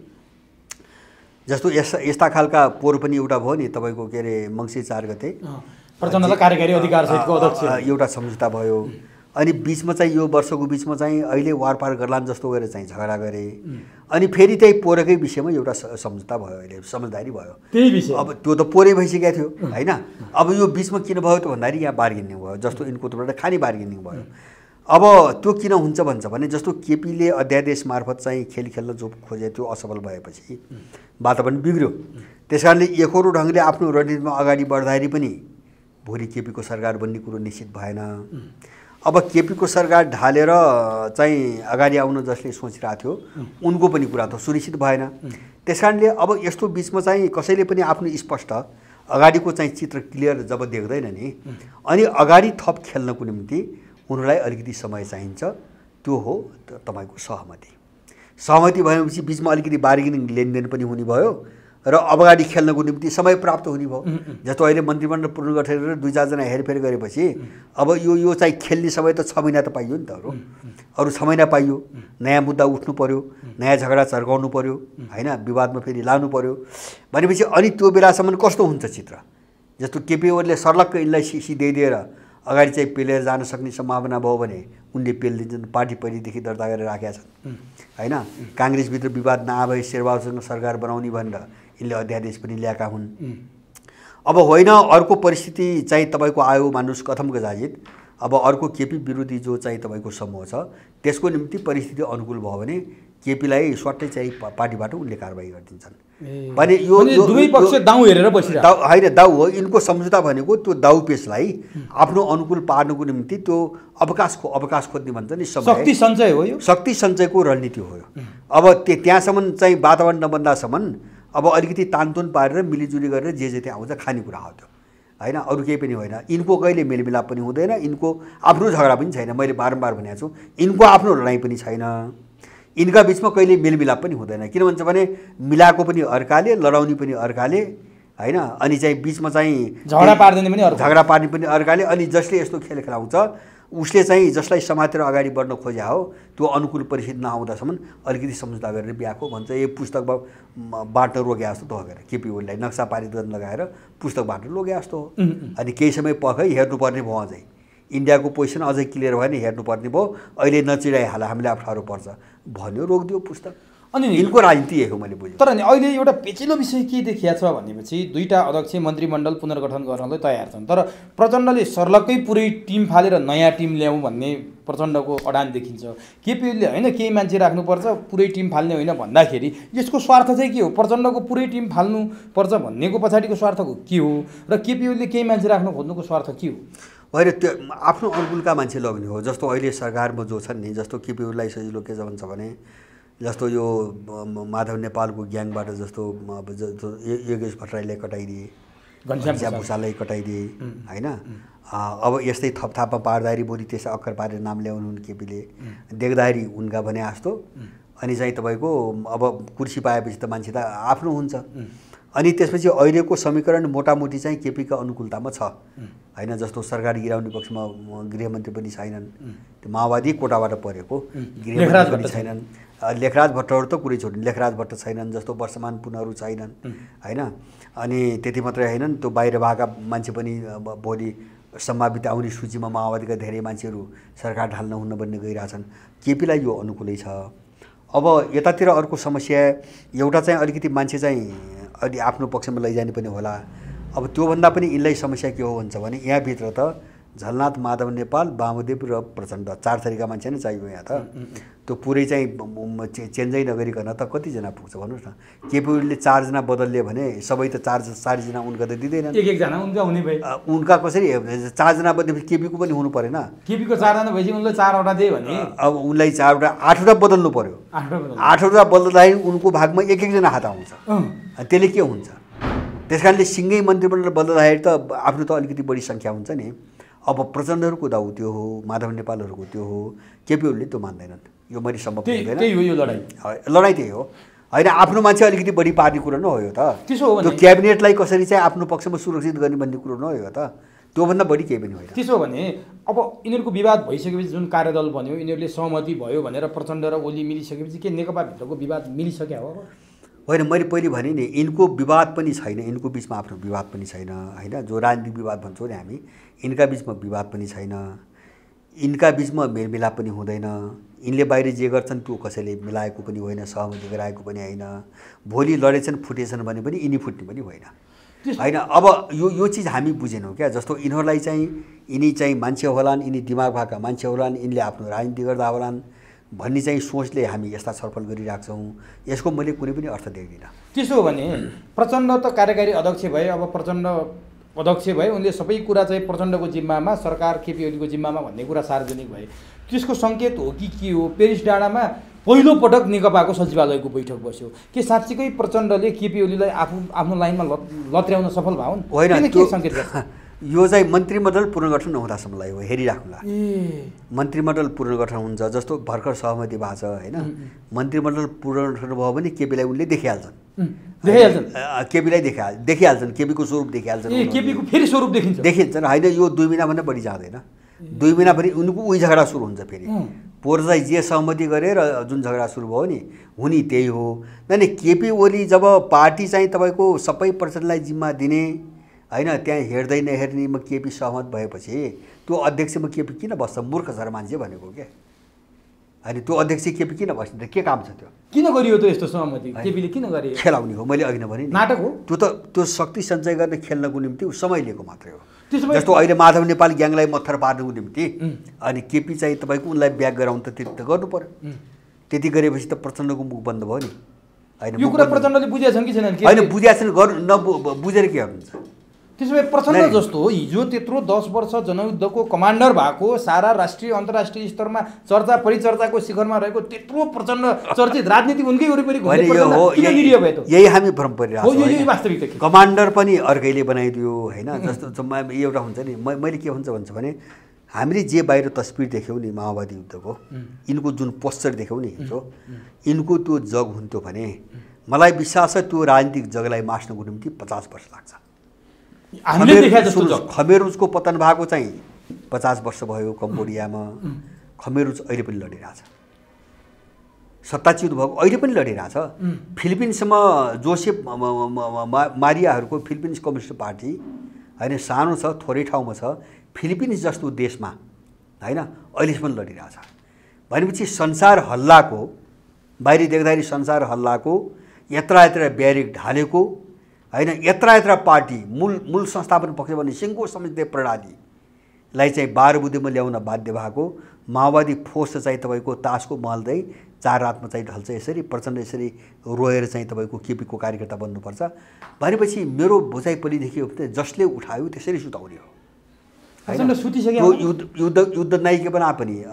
जस्तो यस्ता खालका पोहोर पनि एउटा भयो नि तपाईँको के अरे मङ्सिर 4 गते प्रचण्डलाई कार्यकारी अधिकार सहितको अध्यक्ष एउटा सम्झौता भयो। अनि बिचमा चाहिँ यो वर्षको बिचमा चाहिँ अहिले वारपार गर्लान् जस्तो गरेर चाहिँ झगडा गरे। अनि फेरि त्यही पोहोरकै विषयमा एउटा सम्झौता भयो, अहिले समझदारी भयो त्यही विषय। अब त्यो त पोहोरै भइसकेको थियो होइन। अब यो बिचमा किन भयो त भन्दाखेरि यहाँ बार्गेनिङ भयो, जस्तो यिनको तर्फबाट खाने बार्गेनिङ भयो। अब त्यो किन हुन्छ भन्छ भने जस्तो केपीले अध्यादेश मार्फत चाहिँ खेल खेल्न जो खोजे त्यो असफल भएपछि वातावरण बिग्रियो। त्यस कारणले एकहोरो ढङ्गले आफ्नो रणनीतिमा अगाडि बढ्दाखेरि पनि भोलि केपीको सरकार बन्ने कुरो निश्चित भएन। अब केपीको सरकार ढालेर चाहिँ अगाडि आउन जसले सोचिरहेको थियो उनको पनि कुरा त सुनिश्चित भएन। त्यस कारणले अब यस्तो बिचमा चाहिँ कसैले पनि आफ्नो स्पष्ट अगाडिको चाहिँ चित्र क्लियर जब देख्दैन नि, अनि अगाडि थप खेल्नको निम्ति उनीहरूलाई अलिकति समय चाहिन्छ। त्यो हो तपाईँको सहमति भएपछि बिचमा अलिकति बार्गेनिङ लेनदेन पनि हुने भयो र अगाडि खेल्नको निम्ति समय प्राप्त हुने भयो। जस्तो अहिले मन्त्रीमण्डल पुनर्गठन गरेर 2-4 जना हेरफेर गरेपछि अब यो चाहिँ खेल्ने समय त 6 महिना त पाइयो नि त। अरू 6 महिना पाइयो, नयाँ मुद्दा उठ्नु पर्यो, नयाँ झगडा चर्काउनु पर्यो होइन, विवादमा फेरि लानु पर्यो भनेपछि अनि त्यो बेलासम्म कस्तो हुन्छ चित्र। जस्तो केपी ओलीले सर्लक्क यिनलाई सिसी दिएर अगाडि चाहिँ पेलेर जान सक्ने सम्भावना भयो भने उनले पेलिदिन्छन्। पार्टी पहिलेदेखि दर्ता गरेर राखेका छन् होइन। काङ्ग्रेसभित्र विवाद नआए शेरबहादुरसँग सरकार बनाउने भनेर यिनले अध्यादेश पनि ल्याएका हुन्। अब होइन अर्को परिस्थिति चाहिँ तपाईँको आयो मान्नुहोस् कथम गजाजित, अब अर्को केपी विरोधी जो चाहिँ तपाईँको समूह छ त्यसको निम्ति परिस्थिति अनुकूल भयो भने केपीलाई स्वाटै चाहिँ पार्टीबाट उनले कारबाही गरिदिन्छन् भने यो दुवै पक्ष दाउ हेरेर बसिरहेको होइन, दाउ हो। यिनको सम्झौता भनेको त्यो दाउ पेशलाई आफ्नो अनुकूल पार्नुको निम्ति त्यो अवकाश खोज्ने भन्छ नि, शक्ति सञ्चय हो, यो शक्ति सञ्चयको रणनीति हो। अब त्यहाँसम्म चाहिँ वातावरण नबन्दासम्म अब अलिकति तानतुन पारेर मिलिजुली गरेर जे त्यहाँ आउँछ खानेकुरा हो त्यो होइन, अरू केही पनि होइन। यिनको कहिले मेलमिलाप पनि हुँदैन, यिनको आफ्नो झगडा पनि छैन। मैले बारम्बार भनेको छु यिनको आफ्नो लडाइँ पनि छैन, यिनका बिचमा कहिले मेलमिलाप पनि हुँदैन। किन भन्छ भने मिलाएको पनि अर्काले, लडाउने पनि अर्काले होइन, अनि चाहिँ बिचमा चाहिँ झगडा पार्ने पनि अर्काले। अनि जसले यस्तो खेल खेलाउँछ उसले चाहिँ जसलाई समातेर अगाडि बढ्न खोज्या हो त्यो अनुकूल परिस्थिति नआउँदासम्म अलिकति सम्झौता गरेर बिहाको भन्छ। यो पुस्तक बाँड्न रोगे जस्तो त हो गएर केपी ओलीलाई नक्सा पारित गर्न लगाएर पुस्तक बाँड्न लोगे जस्तो हो। अनि केही समय पछि हेर्नुपर्ने भयो, अझै इन्डियाको पोजिसन अझै क्लियर भयो नि हेर्नुपर्ने भयो। अहिले नचिडाइहाल हामीलाई अप्ठ्यारो पर्छ भन्यो, रोकिदियो पुस्तक। अनि यिनको राजनीति यही हो मैले बुझेँ। तर अहिले एउटा पेचिलो विषय के देखिया छ भनेपछि दुईटा अध्यक्ष मन्त्रीमण्डल पुनर्गठन गर्नलाई तयार छन्, तर प्रचण्डले सर्लक्कै पुरै टिम फालेर नयाँ टिम ल्याउँ भन्ने प्रचण्डको अडान देखिन्छ। केपीले होइन केही मान्छे राख्नुपर्छ पुरै टिम फाल्ने होइन भन्दाखेरि यसको स्वार्थ चाहिँ के हो? प्रचण्डको पुरै टिम फाल्नुपर्छ भन्नेको पछाडिको स्वार्थको के हो र केपीले केही मान्छे राख्नु खोज्नुको स्वार्थ के हो? होइन, त्यो आफ्नो अनुकूलका मान्छे लग्ने हो। जस्तो अहिले सरकारमा जो छन् नि, जस्तो केपी ओलीलाई सजिलो के भन्छ भने जस्तो यो माधव नेपालको ग्याङबाट जस्तो योगेश भट्टराईलाई कटाइदिए, घनश्याम भूषाललाई कटाइदिए होइन। अब यस्तै थपथापमा पार्दाखेरि भोलि त्यसै अक्कर पारेर नाम ल्याउनु केपीले देख्दाखेरि उनका भने जस्तो। अनि चाहिँ तपाईँको अब कुर्सी पाएपछि त मान्छे त आफ्नो हुन्छ। अनि त्यसपछि अहिलेको समीकरण मोटामोटी चाहिँ केपीका अनुकूलतामा छ होइन। जस्तो सरकार गिराउने पक्षमा गृहमन्त्री पनि छैनन्, त्यो माओवादी कोटाबाट परेको गृहमन्त्री पनि छैनन्। लेखराज भट्टहरू त कुरै छोड्नु, लेखराज भट्ट छैनन्, जस्तो वर्षमान पुनहरू छैनन् होइन। अनि त्यति मात्रै होइनन्, त्यो बाहिर भएका मान्छे पनि भोलि सम्भावित आउने सूचीमा माओवादीका धेरै मान्छेहरू सरकार ढाल्न हुन्न भन्ने गइरहेछन्। केपीलाई यो अनुकूलै छ। अब यतातिर अर्को समस्या एउटा चाहिँ अलिकति मान्छे चाहिँ अनि आफ्नो पक्षमा लैजाने पनि होला। अब त्योभन्दा पनि यिनलाई समस्या के हो हुन्छ भने यहाँभित्र त झलनाथ, माधव नेपाल, वामदेव र प्रचण्ड 4 थरीका मान्छे नै चाहियो यहाँ त। त्यो पुरै चाहिँ चेन्जै नगरिकन त कतिजना पुग्छ भन्नुहोस् न। केपी ओलीले 4 जना बदल्यो भने सबै त 4 जना उनका त दिँदैनन्। एक जना उनका हुने भए उनका कसरी 4 जना बदलेपछि केपीको पनि हुनु परेन। केपीको 4 जना भएपछि उनले 4 वटा दिए भने अब उनलाई 4 वटा 8 वटा बदल्नु पर्यो। 8 वटा बदल्दाखेरि उनको भागमा एक जना हात आउँछ। त्यसले के हुन्छ? त्यसकारणले सिङ्गै मन्त्रीमण्डल बदल्दाखेरि त आफ्नो त अलिकति बढी सङ्ख्या हुन्छ नि। अब प्रचण्डहरूको दाउ त्यो हो, माधव नेपालहरूको त्यो हो, केपी ओलीले त्यो मान्दैनन्। यो मैले सम्भव हुँदैन। त्यही हो यो लडाई। लडाई त्यही हो होइन। आफ्नो मान्छे अलिकति बढी पार्ने कुरो न हो यो त। त्यसो हो भने त्यो क्याबिनेटलाई कसरी चाहिँ आफ्नो पक्षमा सुरक्षित गर्ने भन्ने कुरो न हो यो त। त्योभन्दा बढी केही पनि होइन। त्यसो भने अब यिनीहरूको विवाद भइसकेपछि जुन कार्यदल बन्यो, यिनीहरूले सहमति भयो भनेर प्रचण्ड र ओली मिलिसकेपछि के नेकपाभित्रको विवाद मिलिसक्यो हो? होइन, मैले पहिले भने नि यिनको विवाद पनि छैन, यिनको बिचमा आफ्नो विवाद पनि छैन होइन। जो राजनीतिक विवाद भन्छौँ नि हामी, यिनका बिचमा विवाद पनि छैन, यिनका बिचमा मेलमिलाप पनि हुँदैन। यिनले बाहिर जे गर्छन् त्यो कसैले मिलाएको पनि होइन, सहमति गराएको पनि होइन। भोलि लडेछन् फुटेछन् भने पनि यिनी फुट्ने पनि होइन होइन। अब यो चिज हामी बुझेनौँ क्या। जस्तो यिनीहरूलाई चाहिँ यिनी चाहिँ मान्छे होलान्, यिनी दिमाग भएका मान्छे होलान्, यिनले आफ्नो राजनीति गर्दा होलान् भन्ने चाहिँ सोचले हामी यस्ता छलफल गरिरहेको छौँ। यसको मैले कुनै पनि अर्थ देख्दिनँ। त्यसो हो भने प्रचण्ड त कार्यकारी अध्यक्ष भए, अब प्रचण्ड अध्यक्ष भए, उनले सबै कुरा चाहिँ प्रचण्डको जिम्मामा, सरकार केपी ओलीको जिम्मामा भन्ने कुरा सार्वजनिक भए। त्यसको सङ्केत हो कि के हो? पेरिस डाँडामा पहिलो पटक नेकपाको सचिवालयको बैठक बस्यो। के साँच्चीकै प्रचण्डले केपी ओलीलाई आफ्नो लाइनमा लत्र्याउन सफल भए हुन्? होइन, के सङ्केत गर्छ? यो चाहिँ मन्त्रीमण्डल पुनर्गठन नहुँदासम्मलाई हो, हेरिराखौँला। मन्त्रीमण्डल पुनर्गठन हुन्छ जस्तो भर्खर सहमति भएको छ होइन। मन्त्रीमण्डल पुनर्गठन भयो भने केपीलाई उनले देखिहाल्छन्, केपीलाई देखिहाल्छन्, केपीको स्वरूप देखिहाल्छन्, केपीको फेरि स्वरूप देखिन्छन् होइन। यो 2 महिनाभन्दा बढी जाँदैन। 2 महिनाभरि उनको उही झगडा सुरु हुन्छ फेरि। पोहोर चाहिँ जे सहमति गरेर जुन झगडा सुरु भयो नि, हुने त्यही हो। अनि केपी ओली जब पार्टी चाहिँ तपाईँको सबै प्रचण्डलाई जिम्मा दिने होइन, त्यहाँ हेर्दै नहेर्नेमा केपी सहमत भएपछि त्यो अध्यक्षमा केपी किन बस्छ? मूर्ख छ र मान्छे भनेको के होइन। त्यो अध्यक्ष केपी किन बस्ने? के काम छ त्यो? किन गरियो त यस्तो सहमति? केपीले किन गरे? खेलाउने हो। मैले अघि नै भने नाटक हो त्यो शक्ति सञ्चय गर्ने खेल्नको निम्ति समय लिएको मात्रै हो। जस्तो अहिले माधव नेपाल ग्याङलाई मत्थर पार्नुको निम्ति अनि केपी चाहिँ तपाईँको उनलाई ब्याक गराउनु त त्यति त गर्नु पर्यो। त्यति गरेपछि त प्रचण्डको मुख बन्द भयो नि होइन। यो कुरा प्रचण्डले बुझेछन् कि छैनन्? होइन, बुझेका छन्। बुझेर के गर्नुहुन्छ? त्यसो भए प्रचण्ड जस्तो हिजो त्यत्रो 10 वर्ष जनयुद्धको कमान्डर भएको, सारा राष्ट्रिय अन्तर्राष्ट्रिय स्तरमा चर्चा परिचर्चाको शिखरमा रहेको त्यत्रो प्रचण्ड चर्चित राजनीति उनकै वरिपरि यही हामी भ्रम परिरहेको। कमान्डर पनि अर्कैले बनाइदियो होइन। जस्तो एउटा हुन्छ नि, मैले के हुन्छ भने हामीले जे बाहिर तस्बिर देख्यौँ नि माओवादी युद्धको, यिनको जुन पोस्चर देख्यौँ नि हिजो, यिनको त्यो जग हुन्थ्यो भने मलाई विश्वास छ त्यो राजनीतिक जगलाई मास्नको निम्ति 50 वर्ष लाग्छ। खमेरुजको पतन भएको चाहिँ 50 वर्ष भयो कम्बोडियामा। खमेरुज अहिले पनि लडिरहेछ, सत्ताच्युत भएको अहिले पनि लडिरहेछ। फिलिपिन्समा जोसेफ मारियाहरूको फिलिपिन्स कम्युनिस्ट पार्टी होइन, सानो छ, थोरै ठाउँमा छ, फिलिपिन्स जस्तो देशमा होइन अहिलेसम्म लडिरहेछ भनेपछि संसार हल्लाको, बाहिर देख्दाखेरि संसार हल्लाको, यत्रा ब्यारिक ढालेको होइन, यत्रा पार्टी मूल संस्थापन पक्ष भने सिङ्गो समिति प्रणालीलाई चाहिँ 12 बुँदेमा ल्याउन बाध्य भएको माओवादी फोर्स चाहिँ तपाईँको तासको महलदै 4 रातमा चाहिँ ढल्छ। यसरी प्रचण्ड यसरी रोएर चाहिँ तपाईँको केपीको कार्यकर्ता बन्नुपर्छ भनेपछि मेरो बुझाइ पहिलेदेखि जसले उठायो त्यसरी सुताउने हो। युद्ध युद्ध नाइके बना पनि